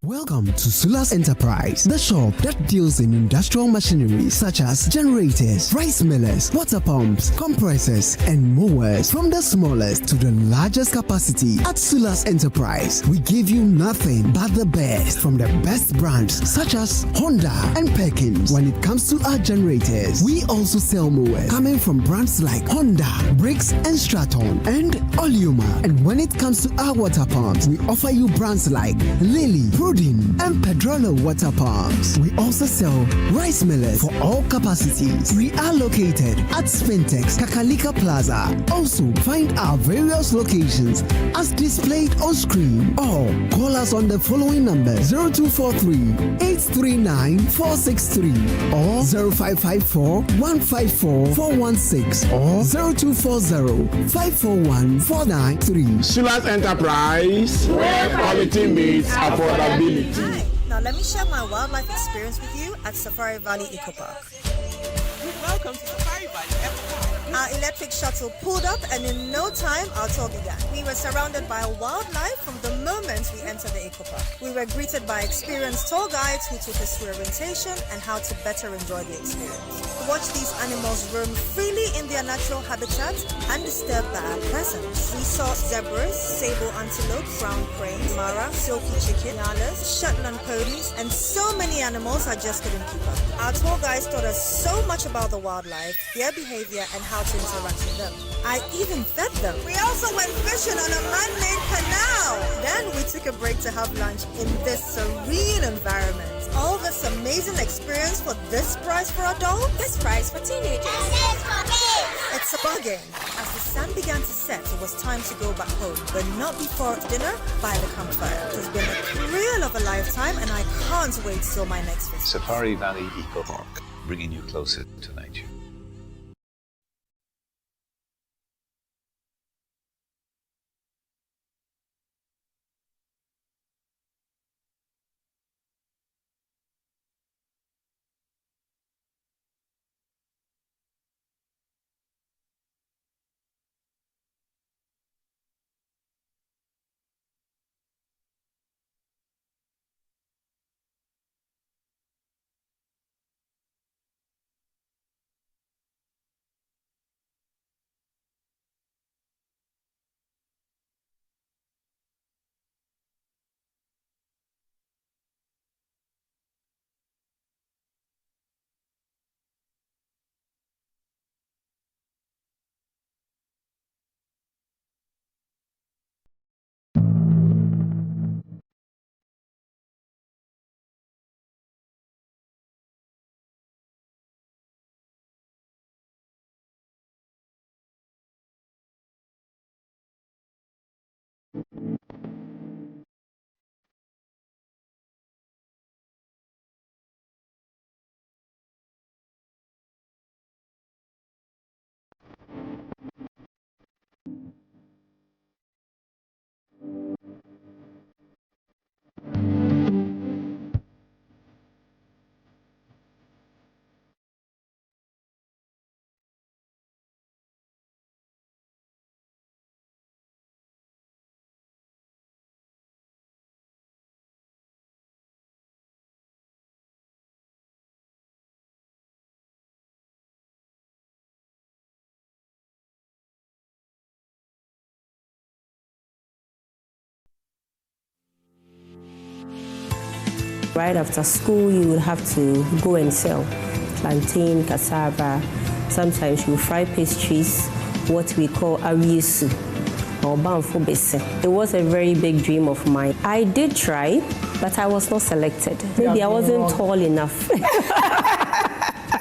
Welcome to Sulas Enterprise, the shop that deals in industrial machinery such as generators, rice millers, water pumps, compressors, and mowers. From the smallest to the largest capacity, at Sulas Enterprise, we give you nothing but the best from the best brands such as Honda and Perkins. When it comes to our generators, we also sell mowers coming from brands like Honda, Briggs and Straton, and Oliuma. And when it comes to our water pumps, we offer you brands like Lily, Prudin, and Pedrolo water pumps. We also sell rice millers for all capacities. We are located at Spintex, Kakalika Plaza. Also, find our various locations as displayed on screen, or call us on the following numbers: 0243 839 463 or 0554 154 416 or 0240 541 493. Sulas Enterprise, where quality meets affordability. Hi. Now let me share my wildlife experience with you at Safari Valley Eco Park. Welcome to Safari Valley Eco Park. Our electric shuttle pulled up, and in no time our tour began. We were surrounded by wildlife from the moment we entered the Eco Park. We were greeted by experienced tour guides who took us through orientation and how to better enjoy the experience. Watch these animals roam freely in their natural habitat, undisturbed by our presence. We saw zebras, sable antelope, brown cranes, mara, silky chicken, nyalas, Shetland ponies, and so many animals I just couldn't keep up. Our tour guides taught us so much about about the wildlife, their behavior, and how to interact with them. I even fed them. We also went fishing on a man-made canal. Then we took a break to have lunch in this serene environment. All this amazing experience for this price for adults? This price for teenagers. And this for kids. It's a bargain. As the sun began to set, it was time to go back home, but not before dinner by the campfire. It has been a thrill of a lifetime, and I can't wait till my next visit. Safari Valley Eco Park, bringing you closer to nature. Right after school, you will have to go and sell plantain, cassava. Sometimes you fry pastries, what we call ariyesu or banfo bese. It was a very big dream of mine. I did try, but I was not selected. Maybe I wasn't tall enough.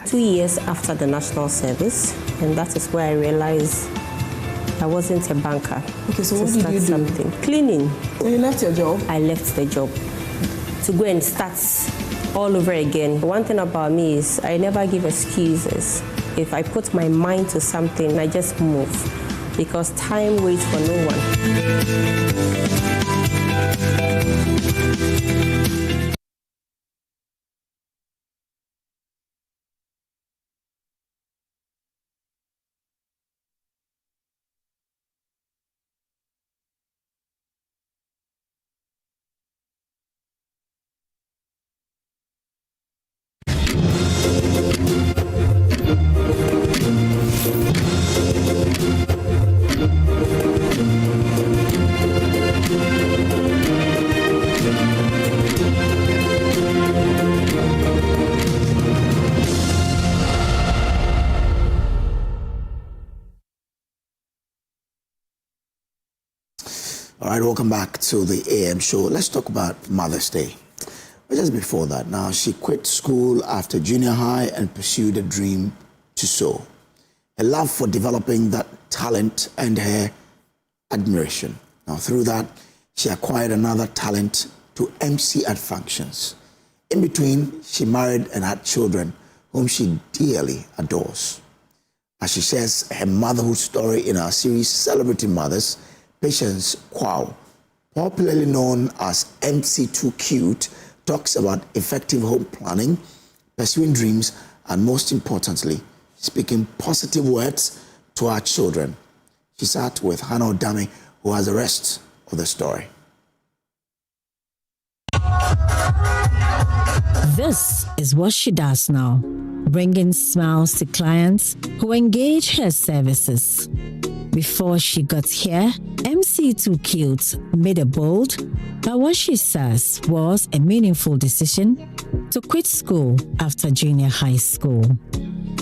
2 years after the national service, and that is where I realized I wasn't a banker. Okay, so what did you do? Something. Cleaning. So you left your job? I left the job to go and start all over again. One thing about me is I never give excuses. If I put my mind to something, I just move, because time waits for no one. All right, welcome back to the AM show. Let's talk about Mother's Day. But just before that, now she quit school after junior high and pursued a dream to sew. A love for developing that talent and her admiration. Now through that, she acquired another talent to MC at functions. In between, she married and had children whom she dearly adores. As she shares her motherhood story in our series Celebrating Mothers, Patience Kwao, popularly known as MC2 Cute, talks about effective home planning, pursuing dreams, and most importantly, speaking positive words to our children. She sat with Hannah Odame, who has the rest of the story. This is what she does now, bringing smiles to clients who engage her services. Before she got here, MC2 Cute made a bold, but what she says was a meaningful decision to quit school after junior high school.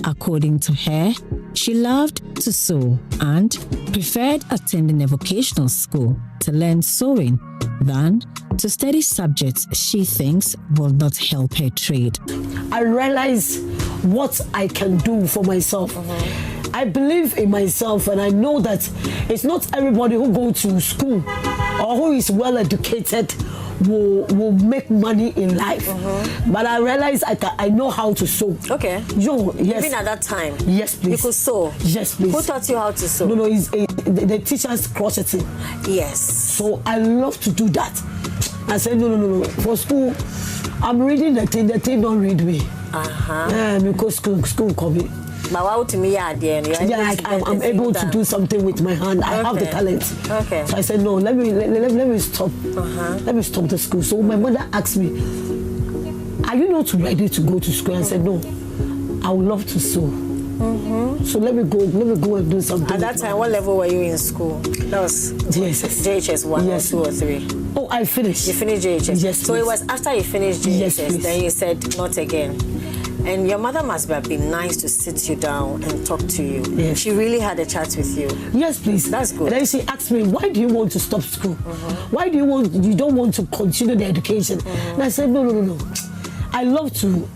According to her, she loved to sew and preferred attending a vocational school to learn sewing than to study subjects she thinks will not help her trade. I realize what I can do for myself. I believe in myself, and I know that it's not everybody who goes to school or who is well educated will make money in life. But I realize I know how to sew. Okay. Yes. Even at that time? Yes, please. You could sew? Yes, please. Who taught you how to sew? No, the teachers crocheting. Yes. So I love to do that. I said, no. For school, I'm reading the thing don't read me. Yeah, because school coming. But what to me, I'm able to do something with my hand. I have the talent. Okay. So I said, no, let me stop. Let me stop the school. So my mother asked me, are you not ready to go to school? I said, no, I would love to sew. So let me go and do something. At that time, what level were you in school? That was JHS 1 or 2 or 3. Oh, I finished. You finished JHS? Yes. So it was after you finished JHS, then you said not again. And your mother must have been nice to sit you down and talk to you. Yes. She really had a chat with you. Yes, please. That's good. And then she asked me, why do you want to stop school? Why do you don't want to continue the education? And I said, no. I love to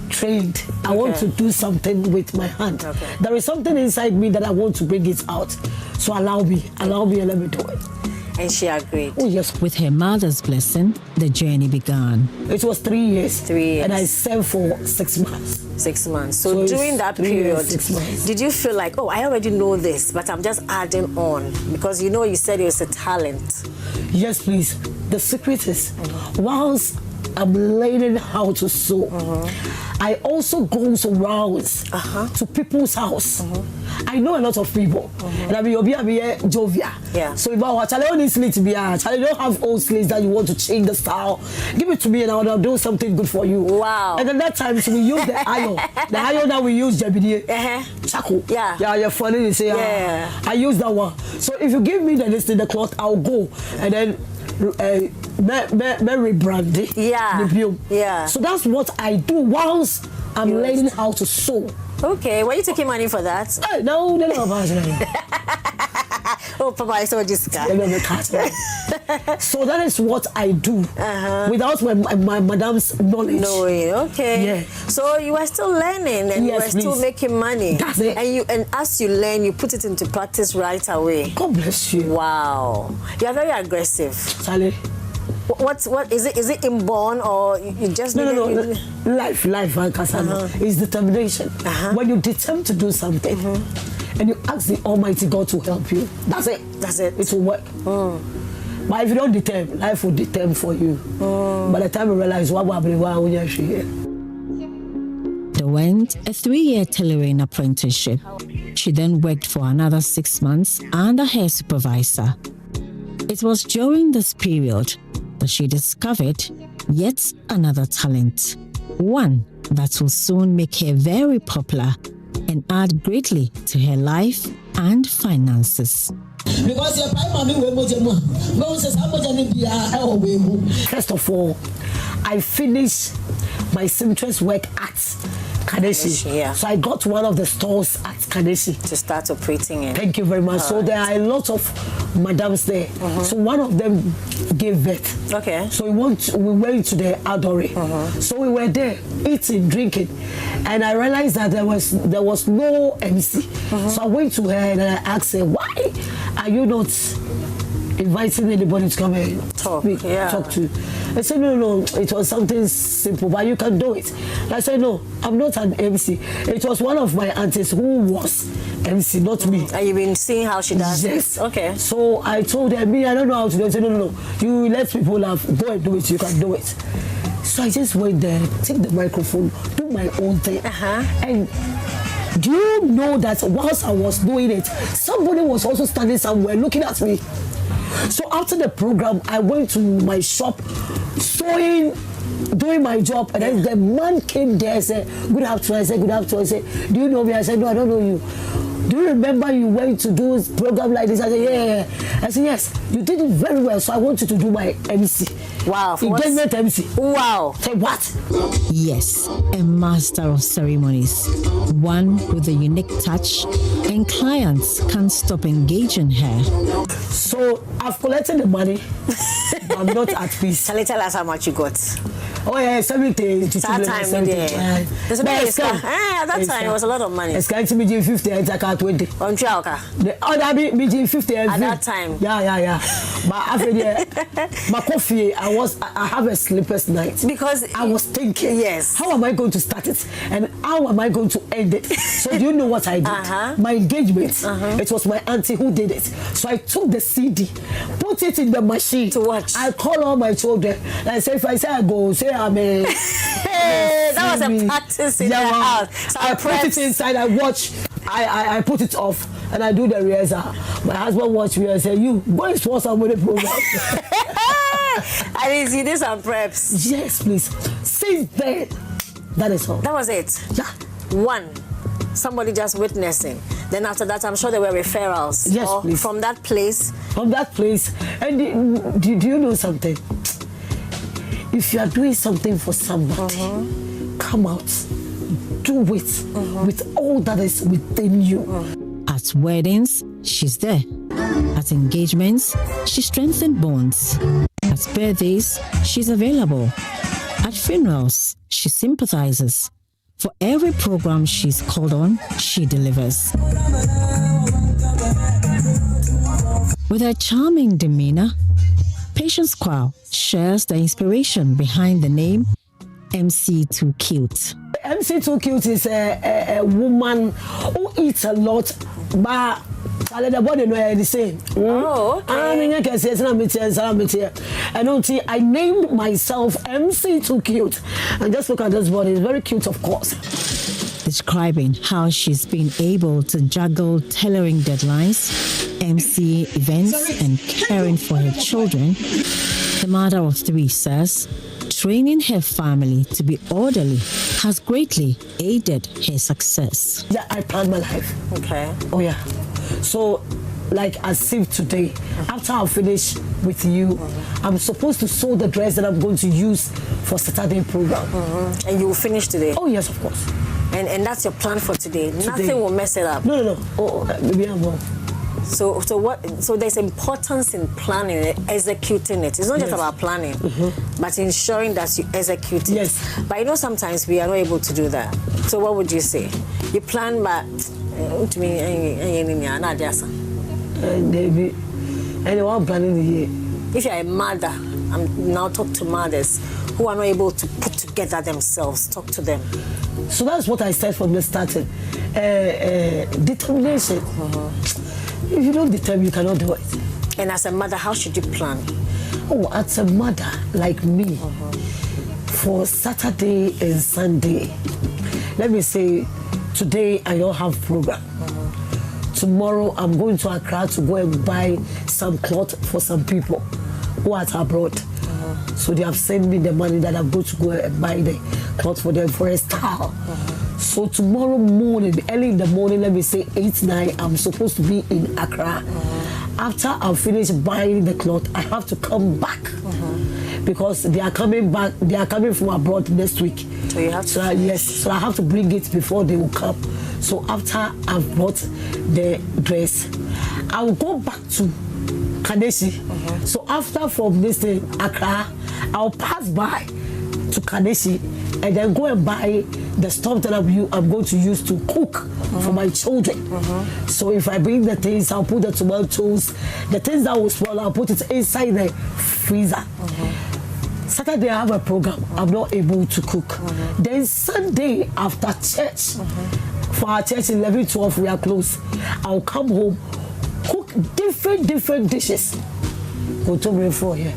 trade. I want to do something with my hand. There is something inside me that I want to bring it out. So allow me and let me do it. And she agreed. Oh, yes. With her mother's blessing, the journey began. It was 3 years. 3 years. And I served for 6 months. 6 months. So during that period, 6 months. Did you feel like, I already know this, but I'm just adding on? Because you said it was a talent. Yes, please. The secret is, whilst I'm learning how to sew, I also go around to people's house. I know a lot of people. And I mean, Jovia. Yeah. So if I tell you slits to be Charlie, don't have old slits that you want to change the style. Give it to me and I'll do something good for you. Wow. And at that time, so we use the iron. The iron that we use, Jebidi, Chaco. Yeah. Yeah, you're funny. You say, I use that one. So if you give me the cloth, I'll go. And then rebrand. Yeah. So that's what I do whilst I'm learning how to sew. Okay, were you taking money for that? No. Oh, Papa, I saw this guy. So that is what I do without my madam's knowledge. Okay. Yeah. So you are still learning and you are still making money. That's it. And as you learn, you put it into practice right away. God bless you. Wow. You are very aggressive. Charlie. What is it? Is it inborn or you just no. Life, Akasana is determination. When you determine to do something and you ask the Almighty God to help you, that's it. It will work. But if you don't determine, life will determine for you. By the time you realize what here. They went a 3-year tailoring apprenticeship. She then worked for another 6 months under her supervisor. It was during this period that she discovered yet another talent, one that will soon make her very popular and add greatly to her life and finances. First of all, I finished my seamstress work at Kaneshi. Yeah. So I got one of the stores at Kaneshi to start operating in. Thank you very much. So there are a lot of madams there. So one of them gave vet. Okay. So we went to the Adori. So we were there eating, drinking, and I realized that there was no MC. So I went to her and I asked her, why are you not inviting anybody to come and talk to? I said, no, it was something simple, but you can do it. I said, no, I'm not an MC. It was one of my aunties who was MC, not me. And you've been seeing how she does Yes. Okay. So I told her, I don't know how to do it. I said, no, you let people laugh, go and do it, you can do it. So I just went there, take the microphone, do my own thing. And do you know that whilst I was doing it, somebody was also standing somewhere looking at me? So after the program, I went to my shop, sewing, doing my job, and then the man came there and said, good afternoon. I said, good afternoon. I said, do you know me? I said, no, I don't know you. do you remember you went to do a program like this? I said, yeah. I said, yes, you did it very well, so I want you to do my MC. Wow. Engagement MC. Wow. Say what? Yes, a master of ceremonies, one with a unique touch, and clients can't stop engaging her. So I've collected the money, but I'm not at peace. Tell us how much you got. Oh yeah, 70. That time, at that time it was a lot of money. It's going to be 50. It's like 20. On Chalka. The other be 50 at that time. Yeah. But after my coffee, I have a sleepless night because I was thinking, yes, how am I going to start it and how am I going to end it? So do you know what I did? My engagement. It was my auntie who did it. So I took the CD, put it in the machine to watch. I call all my children and I say, if I say I go, say I'm a. That was a practice in the house. So I put it inside. I watch. I put it off and I do the rehearsal. My husband watched me and said, "You go and sponsor somebody program." At least you did some preps. Yes, please. Since then, that is all. That was it. Yeah. One. Somebody just witnessing. Then after that, I'm sure there were referrals. Yes, please. From that place. From that place. And do you know something? If you are doing something for somebody, come out, do it with all that is within you. At weddings, she's there. At engagements, she strengthens bonds. At birthdays, she's available. At funerals, she sympathizes. For every program she's called on, she delivers. With her charming demeanor, Patience Kwao shares the inspiration behind the name MC Too Cute. MC Too Cute is a woman who eats a lot, but the body no the same. Oh, okay. I named myself MC Too Cute. And just look at this body, it's very cute, of course. Describing how she's been able to juggle tailoring deadlines, MC events, and caring for her children, the mother of three says training her family to be orderly has greatly aided her success. Yeah, I planned my life. Okay. Oh, yeah. So, like as if today, after I finish with you, I'm supposed to sew the dress that I'm going to use for Saturday program. And you will finish today? Oh, yes, of course. And that's your plan for today? Nothing will mess it up? No. Oh, maybe I'm wrong. So there's importance in planning it, executing it. It's not just about planning, but ensuring that you execute it. Yes. But you know, sometimes we are not able to do that. So what would you say? You plan, but to me, maybe anyone planning the year. If you're a mother, I'm now talk to mothers who are not able to put together themselves. Talk to them. So that's what I said from the starting. Determination. If you don't determine, you cannot do it. And as a mother, how should you plan? Oh, as a mother like me, for Saturday and Sunday, let me say, today I don't have program. Tomorrow I'm going to Accra to go and buy some cloth for some people who are abroad. So they have sent me the money that I'm going to go and buy the cloth for them for a style. So tomorrow morning, early in the morning, let me say 8, 9, I'm supposed to be in Accra. After I finish buying the cloth, I have to come back because they are coming back. They are coming from abroad next week. So you have to. So I have to bring it before they will come. So after I've bought the dress, I will go back to Kaneshi. So after from this thing, Accra, I'll pass by to Kaneshi and then go and buy the stuff that I'm going to use to cook for my children. So if I bring the things, I'll put the tomatoes, the things that will spoil, I'll put it inside the freezer. Saturday I have a program, I'm not able to cook. Then Sunday after church, for our church 11, 12 we are closed, I'll come home, cook different dishes. Go to me for here.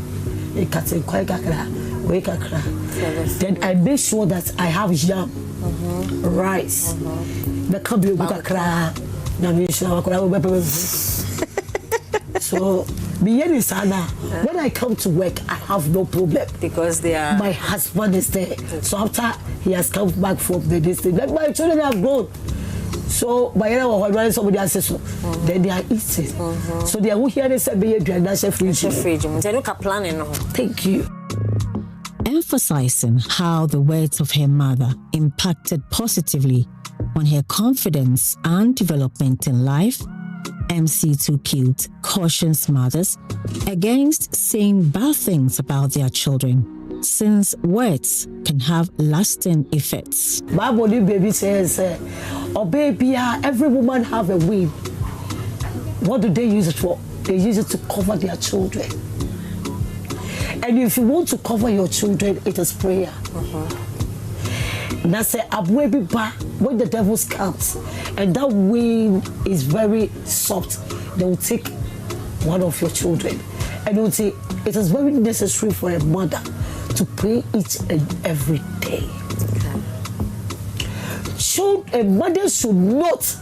Then I make sure that I have yam, rice, the kabi So when I come to work, I have no problem because my husband is there. So after he has come back from the distance, like my children have grown. So by now, somebody else so then they are eating. So they are who here they say be a fridge. Thank you. Emphasizing how the words of her mother impacted positively on her confidence and development in life, MC2 Cute cautions mothers against saying bad things about their children, since words can have lasting effects. Bible baby says, oh baby, every woman have a womb. What do they use it for? They use it to cover their children. And if you want to cover your children, it is prayer. Now say, when the devil comes, and that wind is very soft, they will take one of your children. And they will say, it is very necessary for a mother to pray each and every day. A mother should not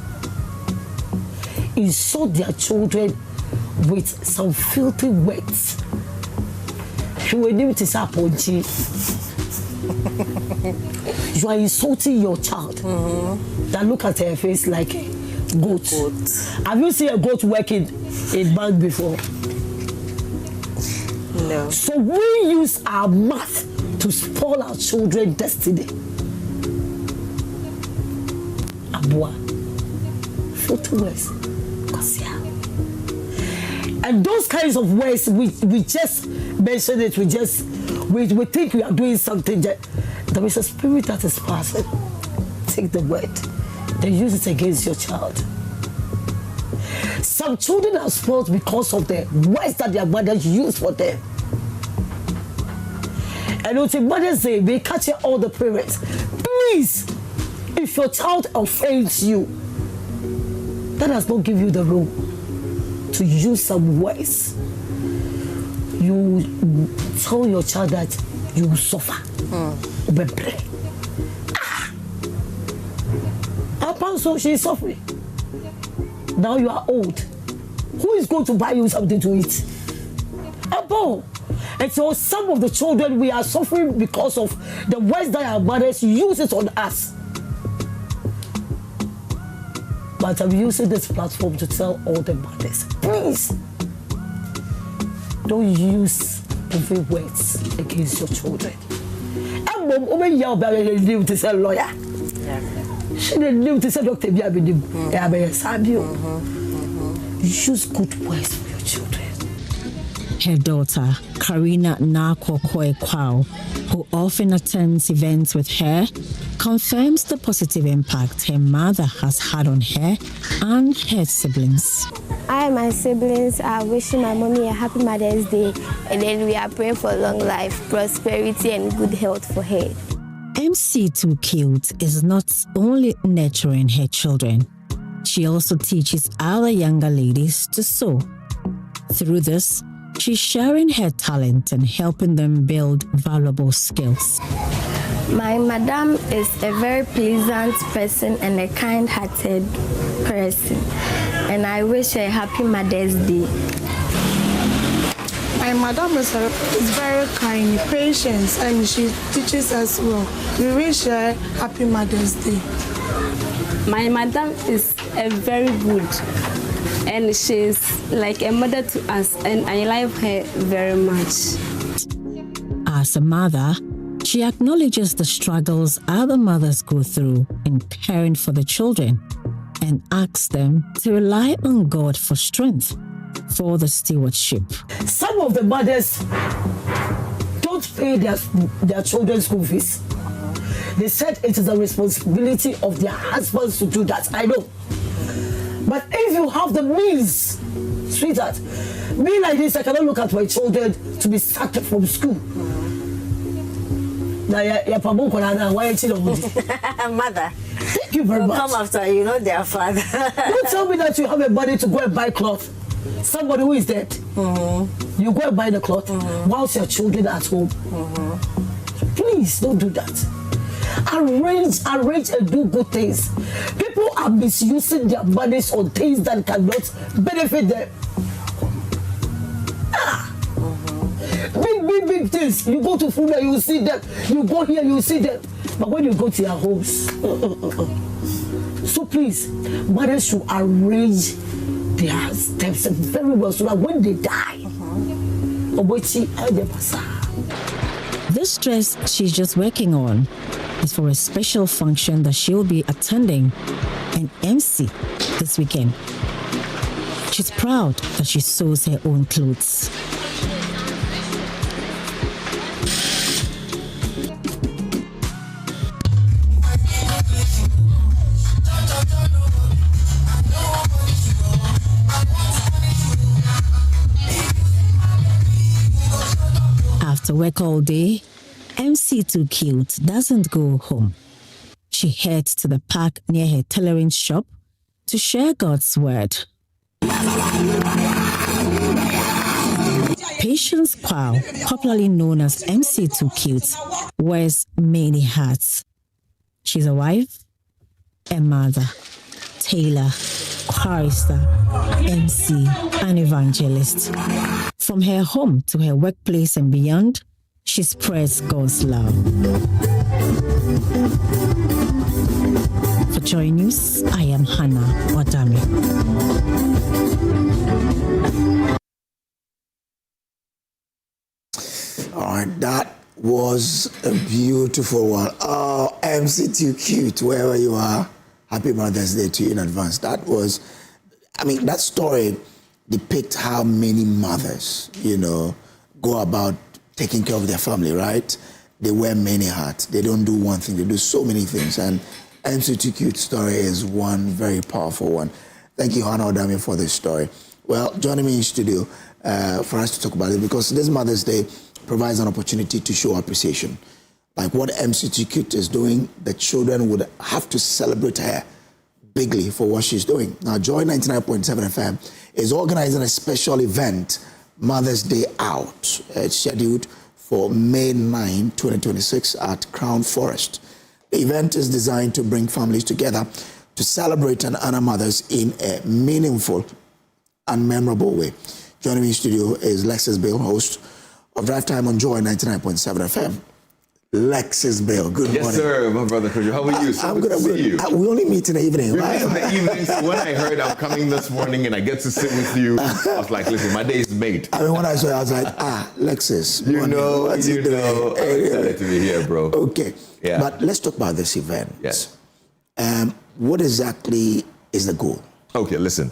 insult their children with some filthy words. You are insulting your child. That look at her face like a goat. Have you seen a goat working in bank before? No. So we use our mouth to spoil our children's destiny. Abua, filthy words, and those kinds of words, we just mention it. We think we are doing something. There is a spirit that is passing. Take the word, then use it against your child. Some children are spoiled because of the words that their mothers use for them. And what the mothers say, we catch all the parents. Please, if your child offends you, that does not give you the room to use some words. You tell your child that you will suffer. So she is suffering. Now you are old. Who is going to buy you something to eat? And so some of the children, we are suffering because of the words that our mothers use it on us. But I'm using this platform to tell all the mothers, please, don't use evil words against your children. She didn't live to say Dr. Use good words for your children. Her daughter, Karina Nakwo-Kwao, who often attends events with her, confirms the positive impact her mother has had on her and her siblings. I and my siblings are wishing my mommy a happy Mother's Day, and then we are praying for long life, prosperity, and good health for her. MC2 Cute is not only nurturing her children, she also teaches other younger ladies to sew. Through this, she's sharing her talent and helping them build valuable skills. My madam is a very pleasant person and a kind-hearted person, and I wish her a happy Mother's Day. My madam is very kind, patient, and she teaches us well. We wish her happy Mother's Day. My madam is a very good, and she's like a mother to us, and I love her very much. As a mother, she acknowledges the struggles other mothers go through in caring for the children and asks them to rely on God for strength for the stewardship. Some of the mothers don't pay their children's school fees. They said it is a responsibility of their husbands to do that. I know. But if you have the means, sweetheart, me like this, I cannot look at my children to be sacked from school. Mother. Thank you very much. Come after you know their father. Don't tell me that you have a money to go and buy cloth. Somebody who is dead. You go and buy the cloth whilst your children are at home. Please don't do that. Arrange and do good things. People are misusing their monies on things that cannot benefit them. Big things. You go to food and you see them. You go here, you see them. But when you go to your homes, So please, mothers should arrange their steps very well so that when they die, this dress she's just working on is for a special function that she'll be attending and MC this weekend. She's proud that she sews her own clothes. After work all day, MC Too Cute doesn't go home. She heads to the park near her tailoring shop to share God's word. Patience Kwao, popularly known as MC Too Cute, wears many hats. She's a wife, a mother, tailor, chorister, MC, and evangelist. From her home to her workplace and beyond, she spreads God's love. For Joy News, I am Hannah Wadami. All right, that was a beautiful one. Oh, MC Too Cute, wherever you are, happy Mother's Day to you in advance. That was, I mean, that story depicts how many mothers, go about taking care of their family, right? They wear many hats. They don't do one thing. They do so many things. And MC Too Cute story is one very powerful one. Thank you, Hannah Odami, for this story. Well, joining me in studio for us to talk about it, because this Mother's Day provides an opportunity to show appreciation. Like what MC Too Cute is doing, the children would have to celebrate her bigly for what she's doing. Now, Joy 99.7 FM is organizing a special event, Mother's Day Out. It's scheduled for May 9, 2026 at Crown Forest. The event is designed to bring families together to celebrate and honor mothers in a meaningful and memorable way. Joining me in studio is Lexis Bill, host of Drive Time on Joy 99.7 FM. Lexis Bill, good morning. Yes, sir, my brother Kojo. How are you? I'm good. See you. We only meet in the evening, right? In the evening. So when I heard I'm coming this morning and I get to sit with you, I was like, listen, my day is made. I mean, when I saw you, I was like, Lexis. What's I'm excited to be here, bro. Okay. Yeah. But let's talk about this event. Yes. What exactly is the goal? Okay, listen.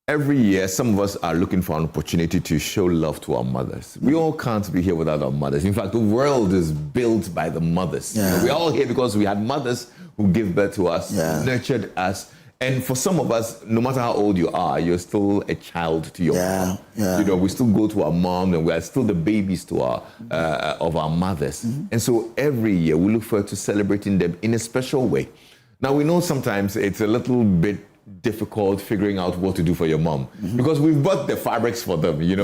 Every year, some of us are looking for an opportunity to show love to our mothers. We all can't be here without our mothers. In fact, the world is built by the mothers. Yeah. We're all here because we had mothers who gave birth to us, nurtured us. And for some of us, no matter how old you are, you're still a child to your mom. Yeah. We still go to our mom and we are still the babies to our of our mothers. And so every year, we look forward to celebrating them in a special way. Now, we know sometimes it's a little bit difficult figuring out what to do for your mom because we've bought the fabrics for them, we've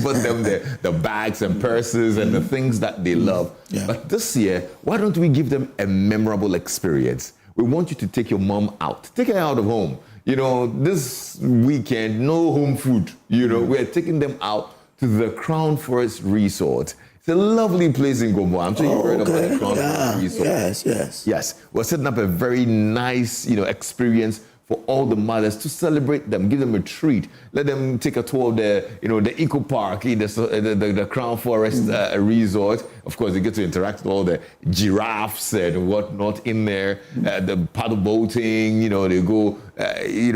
bought them the bags and purses and the things that they love. But this year, why don't we give them a memorable experience? We want you to take your mom out, take her out of home. This weekend, no home food. We're taking them out to the Crown Forest Resort. It's a lovely place in Gombo. I'm sure you've heard about the Crown Forest Resort. Yes. We're setting up a very nice, experience for all the mothers to celebrate them, give them a treat, let them take a tour of the eco park, the Crown Forest Resort. Of course, they get to interact with all the giraffes and whatnot in there, the paddle boating. They go,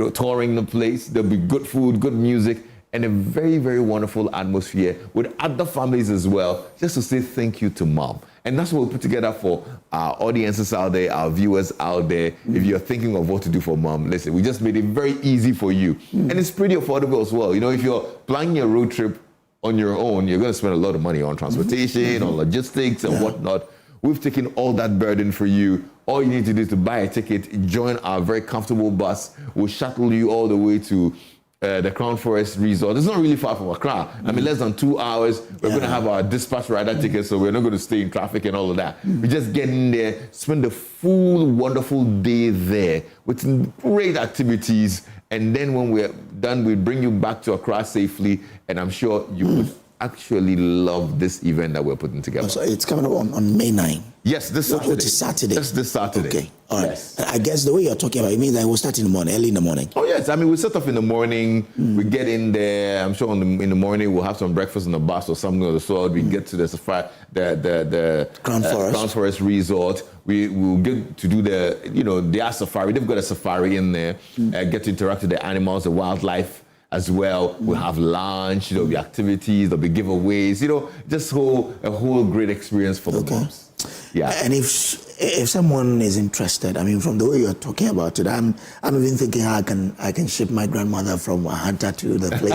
touring the place. There'll be good food, good music, and a very, very wonderful atmosphere with other families as well, just to say thank you to mom. And that's what we put together for our audiences out there, our viewers out there. If you're thinking of what to do for mom, listen, we just made it very easy for you. And it's pretty affordable as well. If you're planning your road trip on your own, you're going to spend a lot of money on transportation, on logistics and whatnot. We've taken all that burden for you. All you need to do is to buy a ticket, join our very comfortable bus. We'll shuttle you all the way to the Crown Forest Resort. It's not really far from Accra. I mean, less than 2 hours. We're going to have our dispatch rider tickets, so we're not going to stay in traffic and all of that. We just get in there, spend the full wonderful day there with some great activities, and then when we're done, we bring you back to Accra safely, and I'm sure you would actually love this event that we're putting together. So it's coming up on May 9. Yes, this Saturday. Which is Saturday. That's this Saturday. Okay, all right. Yes. I guess the way you're talking about it means that we'll start in the morning, early in the morning. Oh yes, I mean we set off in the morning. We get in there. I'm sure in the morning we'll have some breakfast on the bus or something of the sort. We get to the safari, the Crown Forest Resort. We will get to do their safari. They've got a safari in there. Get to interact with the animals, the wildlife as well. We'll have lunch. There'll be activities. There'll be giveaways. Just a whole great experience for the moms. Yeah. And if someone is interested, I mean, from the way you're talking about it, I'm even thinking I can ship my grandmother from Hunter to the place.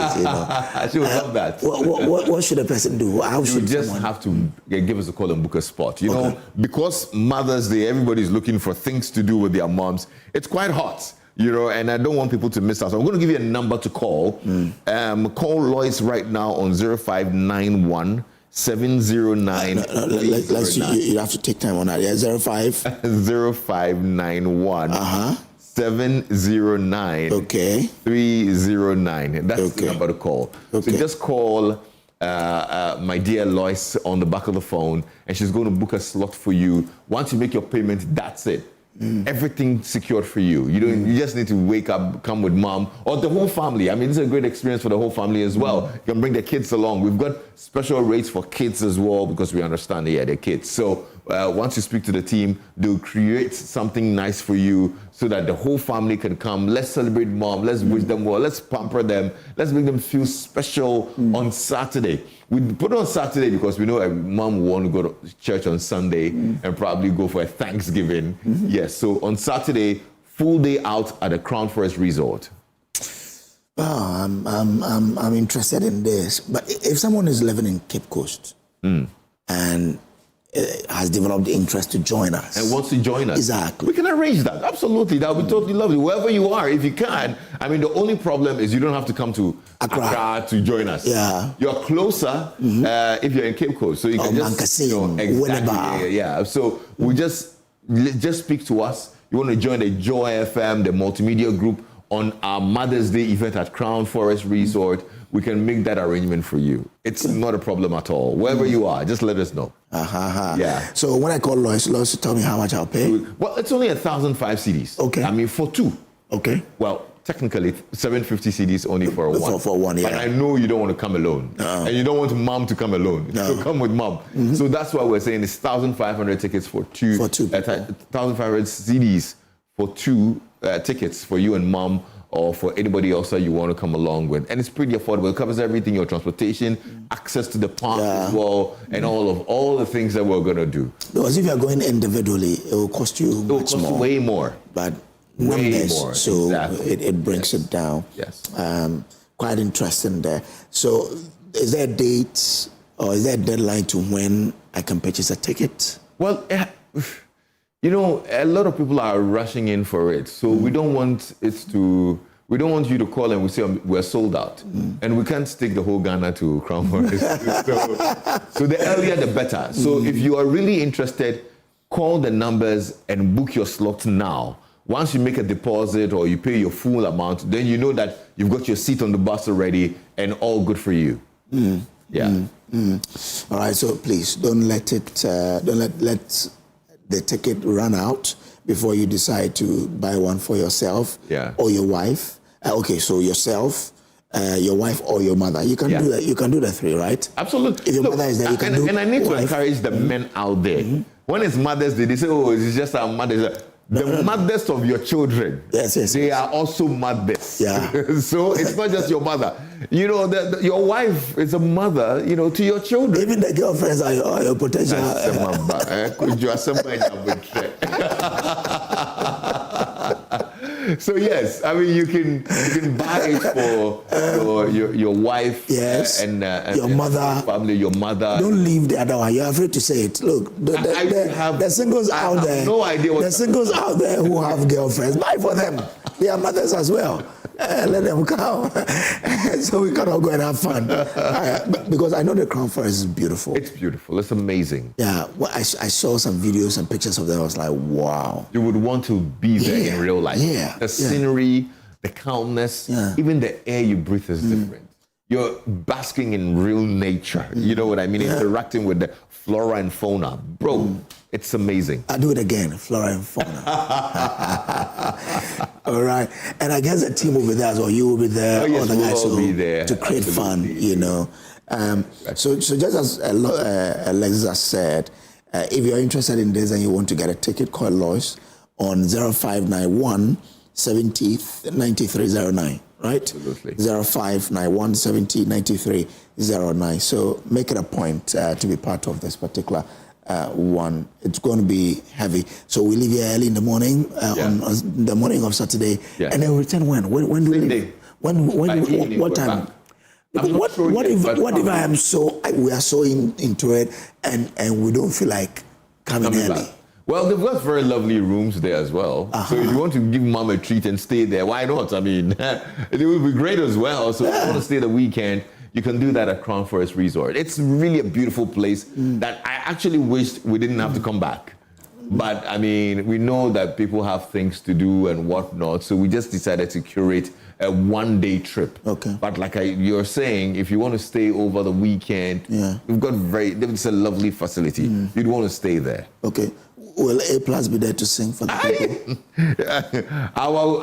She would love that. What should a person do? How should you just have to give us a call and book a spot. Because Mother's Day, everybody's looking for things to do with their moms. It's quite hot. And I don't want people to miss out. So I'm going to give you a number to call. Call Lois right now on 0591 709. You have to take time on that. Yeah, 0591 709 309. That's the number to call. So just call my dear Lois on the back of the phone, and she's going to book a slot for you. Once you make your payment, that's it. Everything secured for you. You just need to wake up, come with mom or the whole family. I mean, this is a great experience for the whole family as well. You can bring the kids along. We've got special rates for kids as well because we understand they're kids. So once you speak to the team, they'll create something nice for you so that the whole family can come. Let's celebrate mom. Let's wish them well. Let's pamper them. Let's make them feel special on Saturday. We put it on Saturday because we know a mom will want to go to church on Sunday and probably go for a Thanksgiving. Yes, so on Saturday, full day out at the Crown Forest Resort. Oh, I'm interested in this. But if someone is living in Cape Coast and has developed interest to join us. And wants to join us. Exactly. We can arrange that. Absolutely. That would be totally lovely. Wherever you are, if you can. I mean, the only problem is you don't have to come to Accra to join us. Yeah. You're closer if you're in Cape Coast. So you can just... Exactly. Yeah. So we just speak to us. You want to join the Joy FM, the multimedia group on our Mother's Day event at Crown Forest Resort. We can make that arrangement for you. It's not a problem at all. Wherever you are, just let us know. Yeah. So when I call Lois will tell me how much I'll pay? Well, it's only 1,005 cedis. Okay. I mean, for two. Okay. Well, technically, 750 cedis only for one. For one, yeah. But I know you don't want to come alone. And you don't want mom to come alone. No. So come with mom. So that's why we're saying it's 1,500 tickets for two. 1,500 cedis for two tickets for you and mom, or for anybody else that you want to come along with. And it's pretty affordable. It covers everything, your transportation, access to the park as well, and all the things that we're going to do. Because if you're going individually, it will cost you much more. Way more. But way numbers, more. so Exactly. it brings it down. Yes. Quite interesting there. So is there a date or is there a deadline to when I can purchase a ticket? Well, a lot of people are rushing in for it. So we don't want we don't want you to call and we say we're sold out. And we can't stick the whole Ghana to Crown Forest. So the earlier the better. So if you are really interested, call the numbers and book your slot now. Once you make a deposit or you pay your full amount, then you know that you've got your seat on the bus already and all good for you. All right, so please don't let the ticket run out before you decide to buy one for yourself or your wife. So yourself, your wife or your mother. You can do that. You can do the three, right? Absolutely. If your mother is there, you can do. And I need to encourage the men out there. When it's Mother's Day, they say, "Oh, it's just our mothers." The mothers of your children, they are also mothers. Yeah. So it's not just your mother. Your wife is a mother, to your children. Even the girlfriends are your potential. So yes, I mean you can buy it for your wife, and your mother, family, your mother. Don't leave the other one. You're afraid to say it. Look, the singles out there. No idea what the singles out there who have girlfriends. Buy for them. They are mothers as well. Let them come, so we can all go and have fun. Because I know the Crown Forest is beautiful. It's beautiful. It's amazing. Yeah, well, I saw some videos and pictures of them. I was like, wow. You would want to be there in real life. Yeah. The scenery, the calmness, even the air you breathe is different. you're basking in real nature. You know what I mean? Interacting with the flora and fauna. Bro, it's amazing. I'll do it again, flora and fauna. All right. And I guess the team will be there as well. You will be there. Oh, yes, all the guys we'll all be there. To create fun, you know. So just as Alexa said, if you're interested in this and you want to get a ticket, call Lois on 0591 70 9309. Right? Absolutely. 0591 70 9309. So make it a point to be part of this particular one. It's going to be heavy. So we leave here early in the morning, on the morning of Saturday, and then we return when? When do we leave? What time? What if I am we are so into it and we don't feel like coming early? Back. Well, they've got very lovely rooms there as well. So if you want to give mom a treat and stay there, why not? I mean, it will be great as well. So if you want to stay the weekend, you can do that at Crown Forest Resort. It's really a beautiful place that I actually wished we didn't have to come back. But I mean, we know that people have things to do and whatnot. So we just decided to curate a one-day trip. Okay. But like you're saying, if you want to stay over the weekend, we've got it's a lovely facility. You'd want to stay there. Okay. Will A+ be there to sing for the people? Our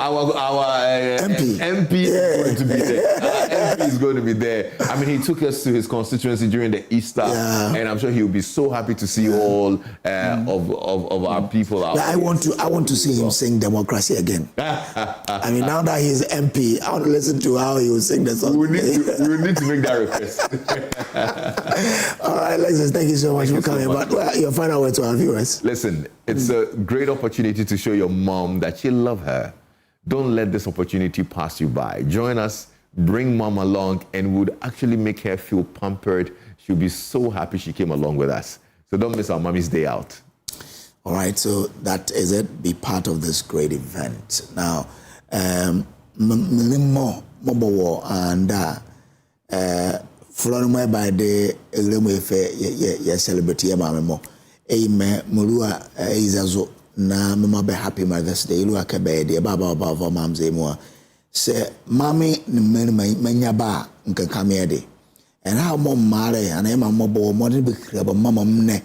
MP is going to be there. Our MP is going to be there. I mean, he took us to his constituency during the Easter, and I'm sure he'll be so happy to see all of our people out. I want to see him sing Democracy again. I mean, now that he's MP, I want to listen to how he will sing the song. We need to make that request. All right, Alexis, thank you so much for coming. But your final word to our viewers. Listen, it's a great opportunity to show your mom that you love her. Don't let this opportunity pass you by. Join us, bring mom along, and would actually make her feel pampered. She'll be so happy she came along with us. So don't miss our mommy's day out. All right, so that is it. Be part of this great event. Now, and Florima by the Emefa celebrity Mammo. Amen. Murua Izazo na mama be happy Mother's Day. Lu akabe de baba mam's emo. Se mami ni menya ba nka kamede. And how mom mare and ema mobo mo be kreba mama mne.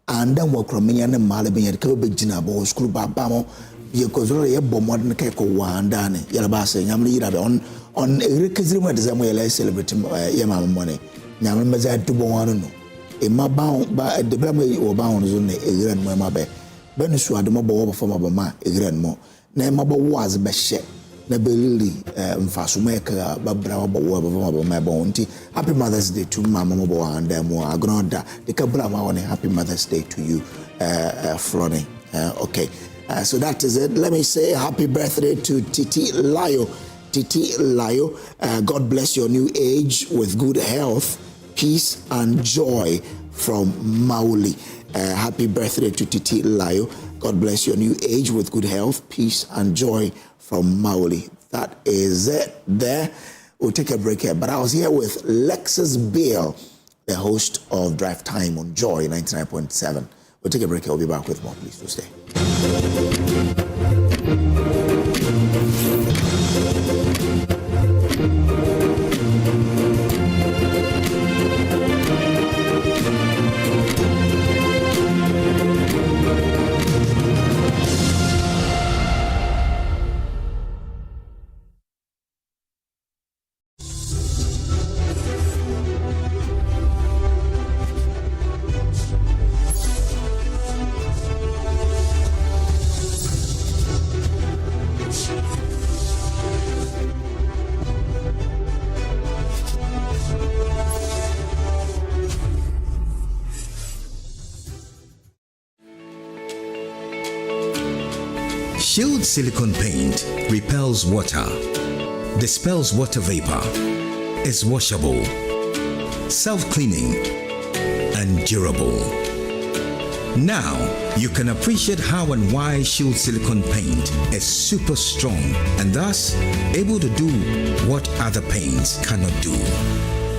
And then wo kromenya ne male be yede ka be gina bo school baba mo ye kozoro ye bo modern ke ko wanda ne. Yala ba se nyamle yira be on rekeziri mo de zamo yele celebrate ye mama money. Nyamle meza dubo wanu no. Ema bound by the Brahma or bound zone a grand mamma. Benusu Adamo for Mabama, a grand mo. Nemaba was beshet. Nebeli Fasumeka, Babra, my bounty. Happy Mother's Day to Mamma and Demo Agronda. The Cabrama on a happy Mother's Day to you, Flonny. Okay, so that is it. Let me say happy birthday to Titi Layo. Titi Layo, God bless your new age with good health, peace and joy from Mauli. Happy birthday to Titi Layo. God bless your new age with good health, peace and joy from Mauli. That is it there. We'll take a break here. But I was here with Lexus Bill, the host of Drive Time on Joy 99.7. We'll take a break here. We'll be back with more. Please do stay. Shield silicone paint repels water, dispels water vapor, is washable, self-cleaning, and durable. Now, you can appreciate how and why Shield silicone paint is super strong and thus able to do what other paints cannot do.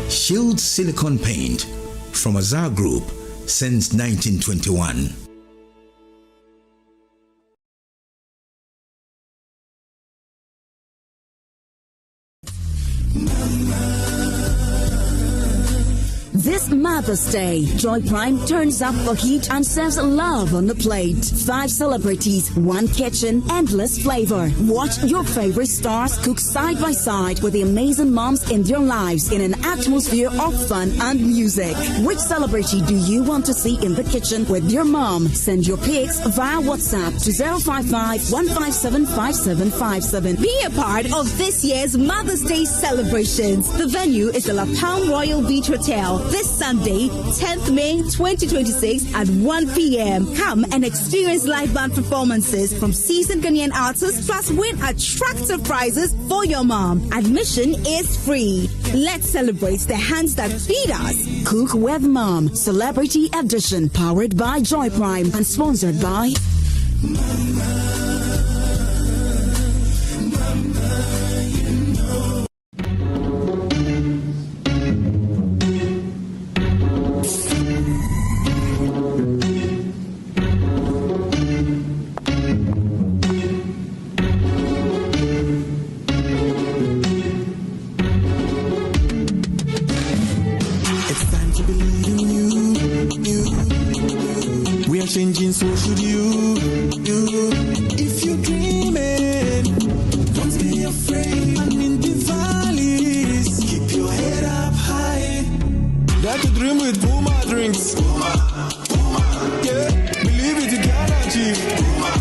Shield silicone paint from Azar Group since 1921. Mama. This Mother's Day, Joy Prime turns up the heat and serves love on the plate. 5 celebrities, 1 kitchen, endless flavor. Watch your favorite stars cook side by side with the amazing moms in their lives in an atmosphere of fun and music. Which celebrity do you want to see in the kitchen with your mom? Send your pics via WhatsApp to 055-157-5757. Be a part of this year's Mother's Day celebrations. The venue is the La Palm Royal Beach Hotel this Sunday, 10th May 2026 at 1 p.m. Come and experience live band performances from seasoned Ghanaian artists, plus win attractive prizes for your mom. Admission is free. Let's celebrate the hands that feed us. Cook with Mom, Celebrity Edition, powered by Joy Prime and sponsored by changing, so should you. If you're dreaming, don't be afraid. I'm in the valleys. Keep your head up high. Dare to dream with Puma drinks. Puma. Yeah, believe it, you can achieve. Puma.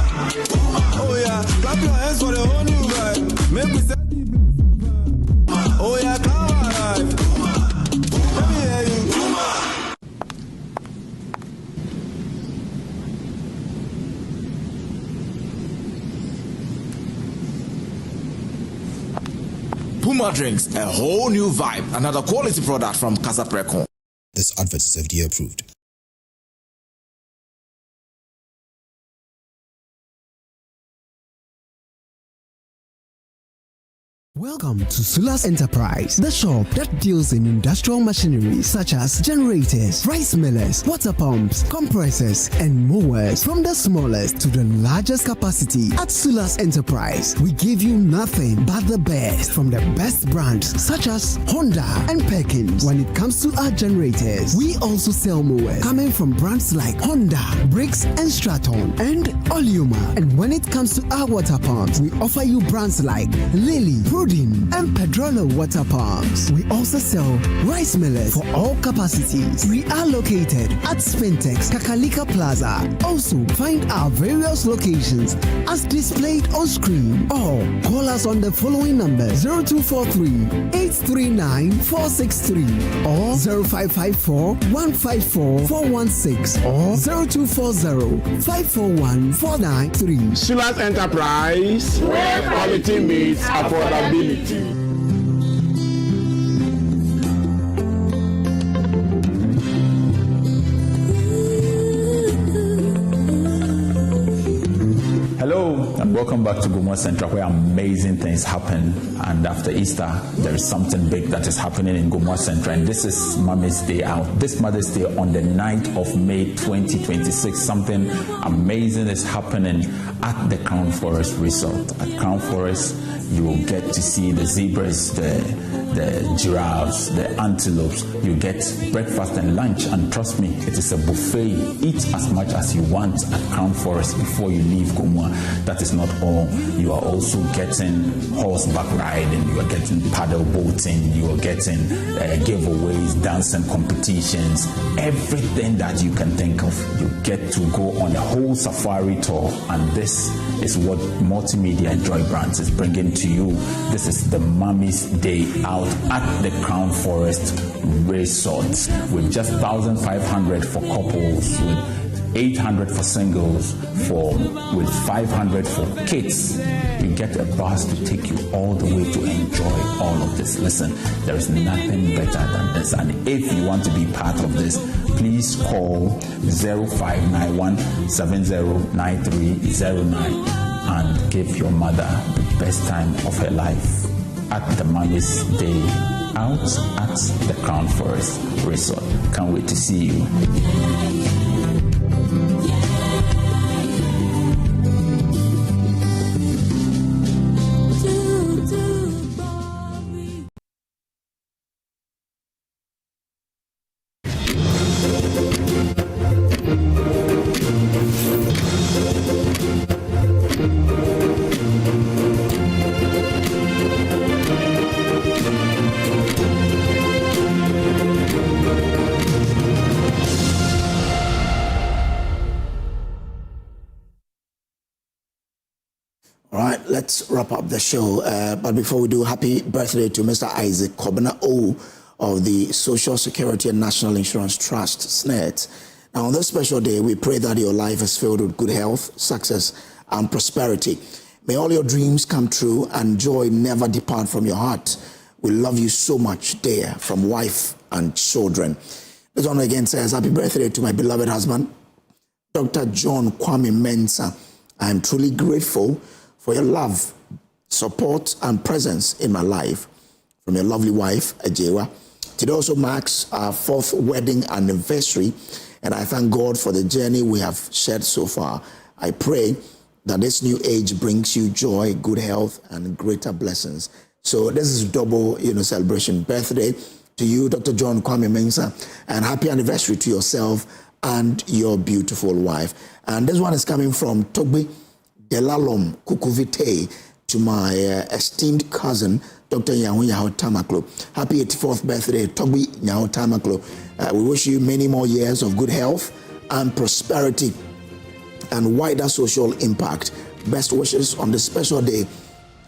Oh yeah, clap your hands for the whole new vibe. Make we set the oh yeah, come alive. Let me hear you. Puma drinks, a whole new vibe. Another quality product from Casa Precon. This advert is FDA approved. Welcome to Sulas Enterprise, the shop that deals in industrial machinery such as generators, rice millers, water pumps, compressors, and mowers. From the smallest to the largest capacity, at Sulas Enterprise, we give you nothing but the best from the best brands such as Honda and Perkins. When it comes to our generators, we also sell mowers coming from brands like Honda, Briggs and Straton, and Oliuma. And when it comes to our water pumps, we offer you brands like Lily, and Pedrolo water pumps. We also sell rice millers for all capacities. We are located at Spintex, Kakalika Plaza. Also, find our various locations as displayed on screen, or call us on the following numbers: 0243-839-463 or 0554-154-416 or 0240-541-493. Sulas Enterprise, where quality meets affordability. Hello and welcome back to Gomor Central, where amazing things happen. And after Easter, there is something big that is happening in Gomor Central, and this is Mommy's Day Out. This Mother's Day on the 9th of May 2026, something amazing is happening at the Crown Forest Resort. At Crown Forest, you will get to see the zebras, the giraffes, the antelopes. You get breakfast and lunch, and trust me, it is a buffet. Eat as much as you want at Crown Forest before you leave Gomor. That is not all. You are also getting horseback riding, you are getting paddle boating, you are getting giveaways, dancing competitions, everything that you can think of. You get to go on a whole safari tour, and this is what Multimedia Joy Brands is bringing to you. This is the Mommy's Day Out at the Crown Forest Resort, with just 1,500 for couples, with 800 for singles, with 500 for kids. You get a bus to take you all the way to enjoy all of this. Listen, there is nothing better than this, and if you want to be part of this, please call 0591-709309 and give your mother the best time of her life at the Mommy's Day Out at the Crown Forest Resort. Can't wait to see you. All right, let's wrap up the show. But before we do, happy birthday to Mr. Isaac Kobina O of the Social Security and National Insurance Trust, SNET. Now, on this special day, we pray that your life is filled with good health, success, and prosperity. May all your dreams come true and joy never depart from your heart. We love you so much, dear, from wife and children. This one again says, happy birthday to my beloved husband, Dr. John Kwame Mensah. I am truly grateful for your love, support, and presence in my life. From your lovely wife, Ajewa. Today also marks our 4th wedding anniversary, and I thank God for the journey we have shared so far. I pray that this new age brings you joy, good health, and greater blessings. So this is double, celebration. Birthday to you, Dr. John Kwame Mensah, and happy anniversary to yourself and your beautiful wife. And this one is coming from Togbe Delalom Kukuvite to my esteemed cousin, Dr. Nyaho Tamaklo. Happy 84th birthday, Togbe Nyaho Tamaklo. We wish you many more years of good health and prosperity and wider social impact. Best wishes on this special day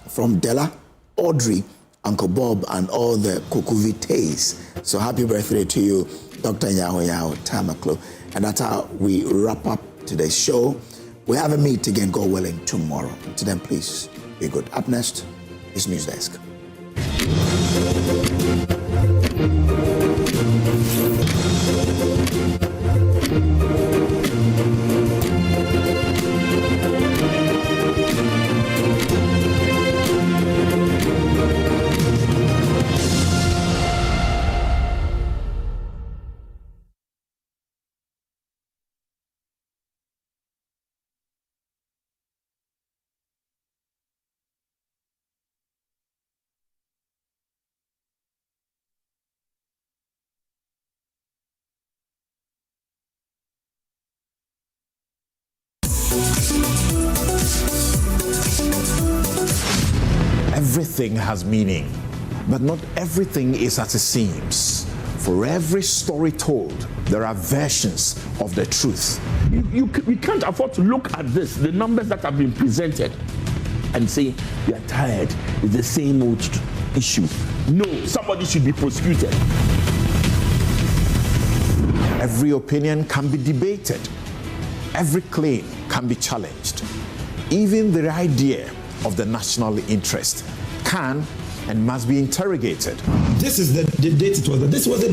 from Della, Audrey, Uncle Bob, and all the Kukuvites. So happy birthday to you, Dr. Nyaho Tamaklo. And that's how we wrap up today's show. We have a meet again, God willing, tomorrow. To them, please be good. Up next is News Desk. Everything has meaning, but not everything is as it seems. For every story told, there are versions of the truth. We can't afford to look at this, the numbers that have been presented, and say, we are tired, it's the same old issue. No, somebody should be prosecuted. Every opinion can be debated. Every claim can be challenged. Even the idea of the national interest can and must be interrogated. This is the date it was. This was the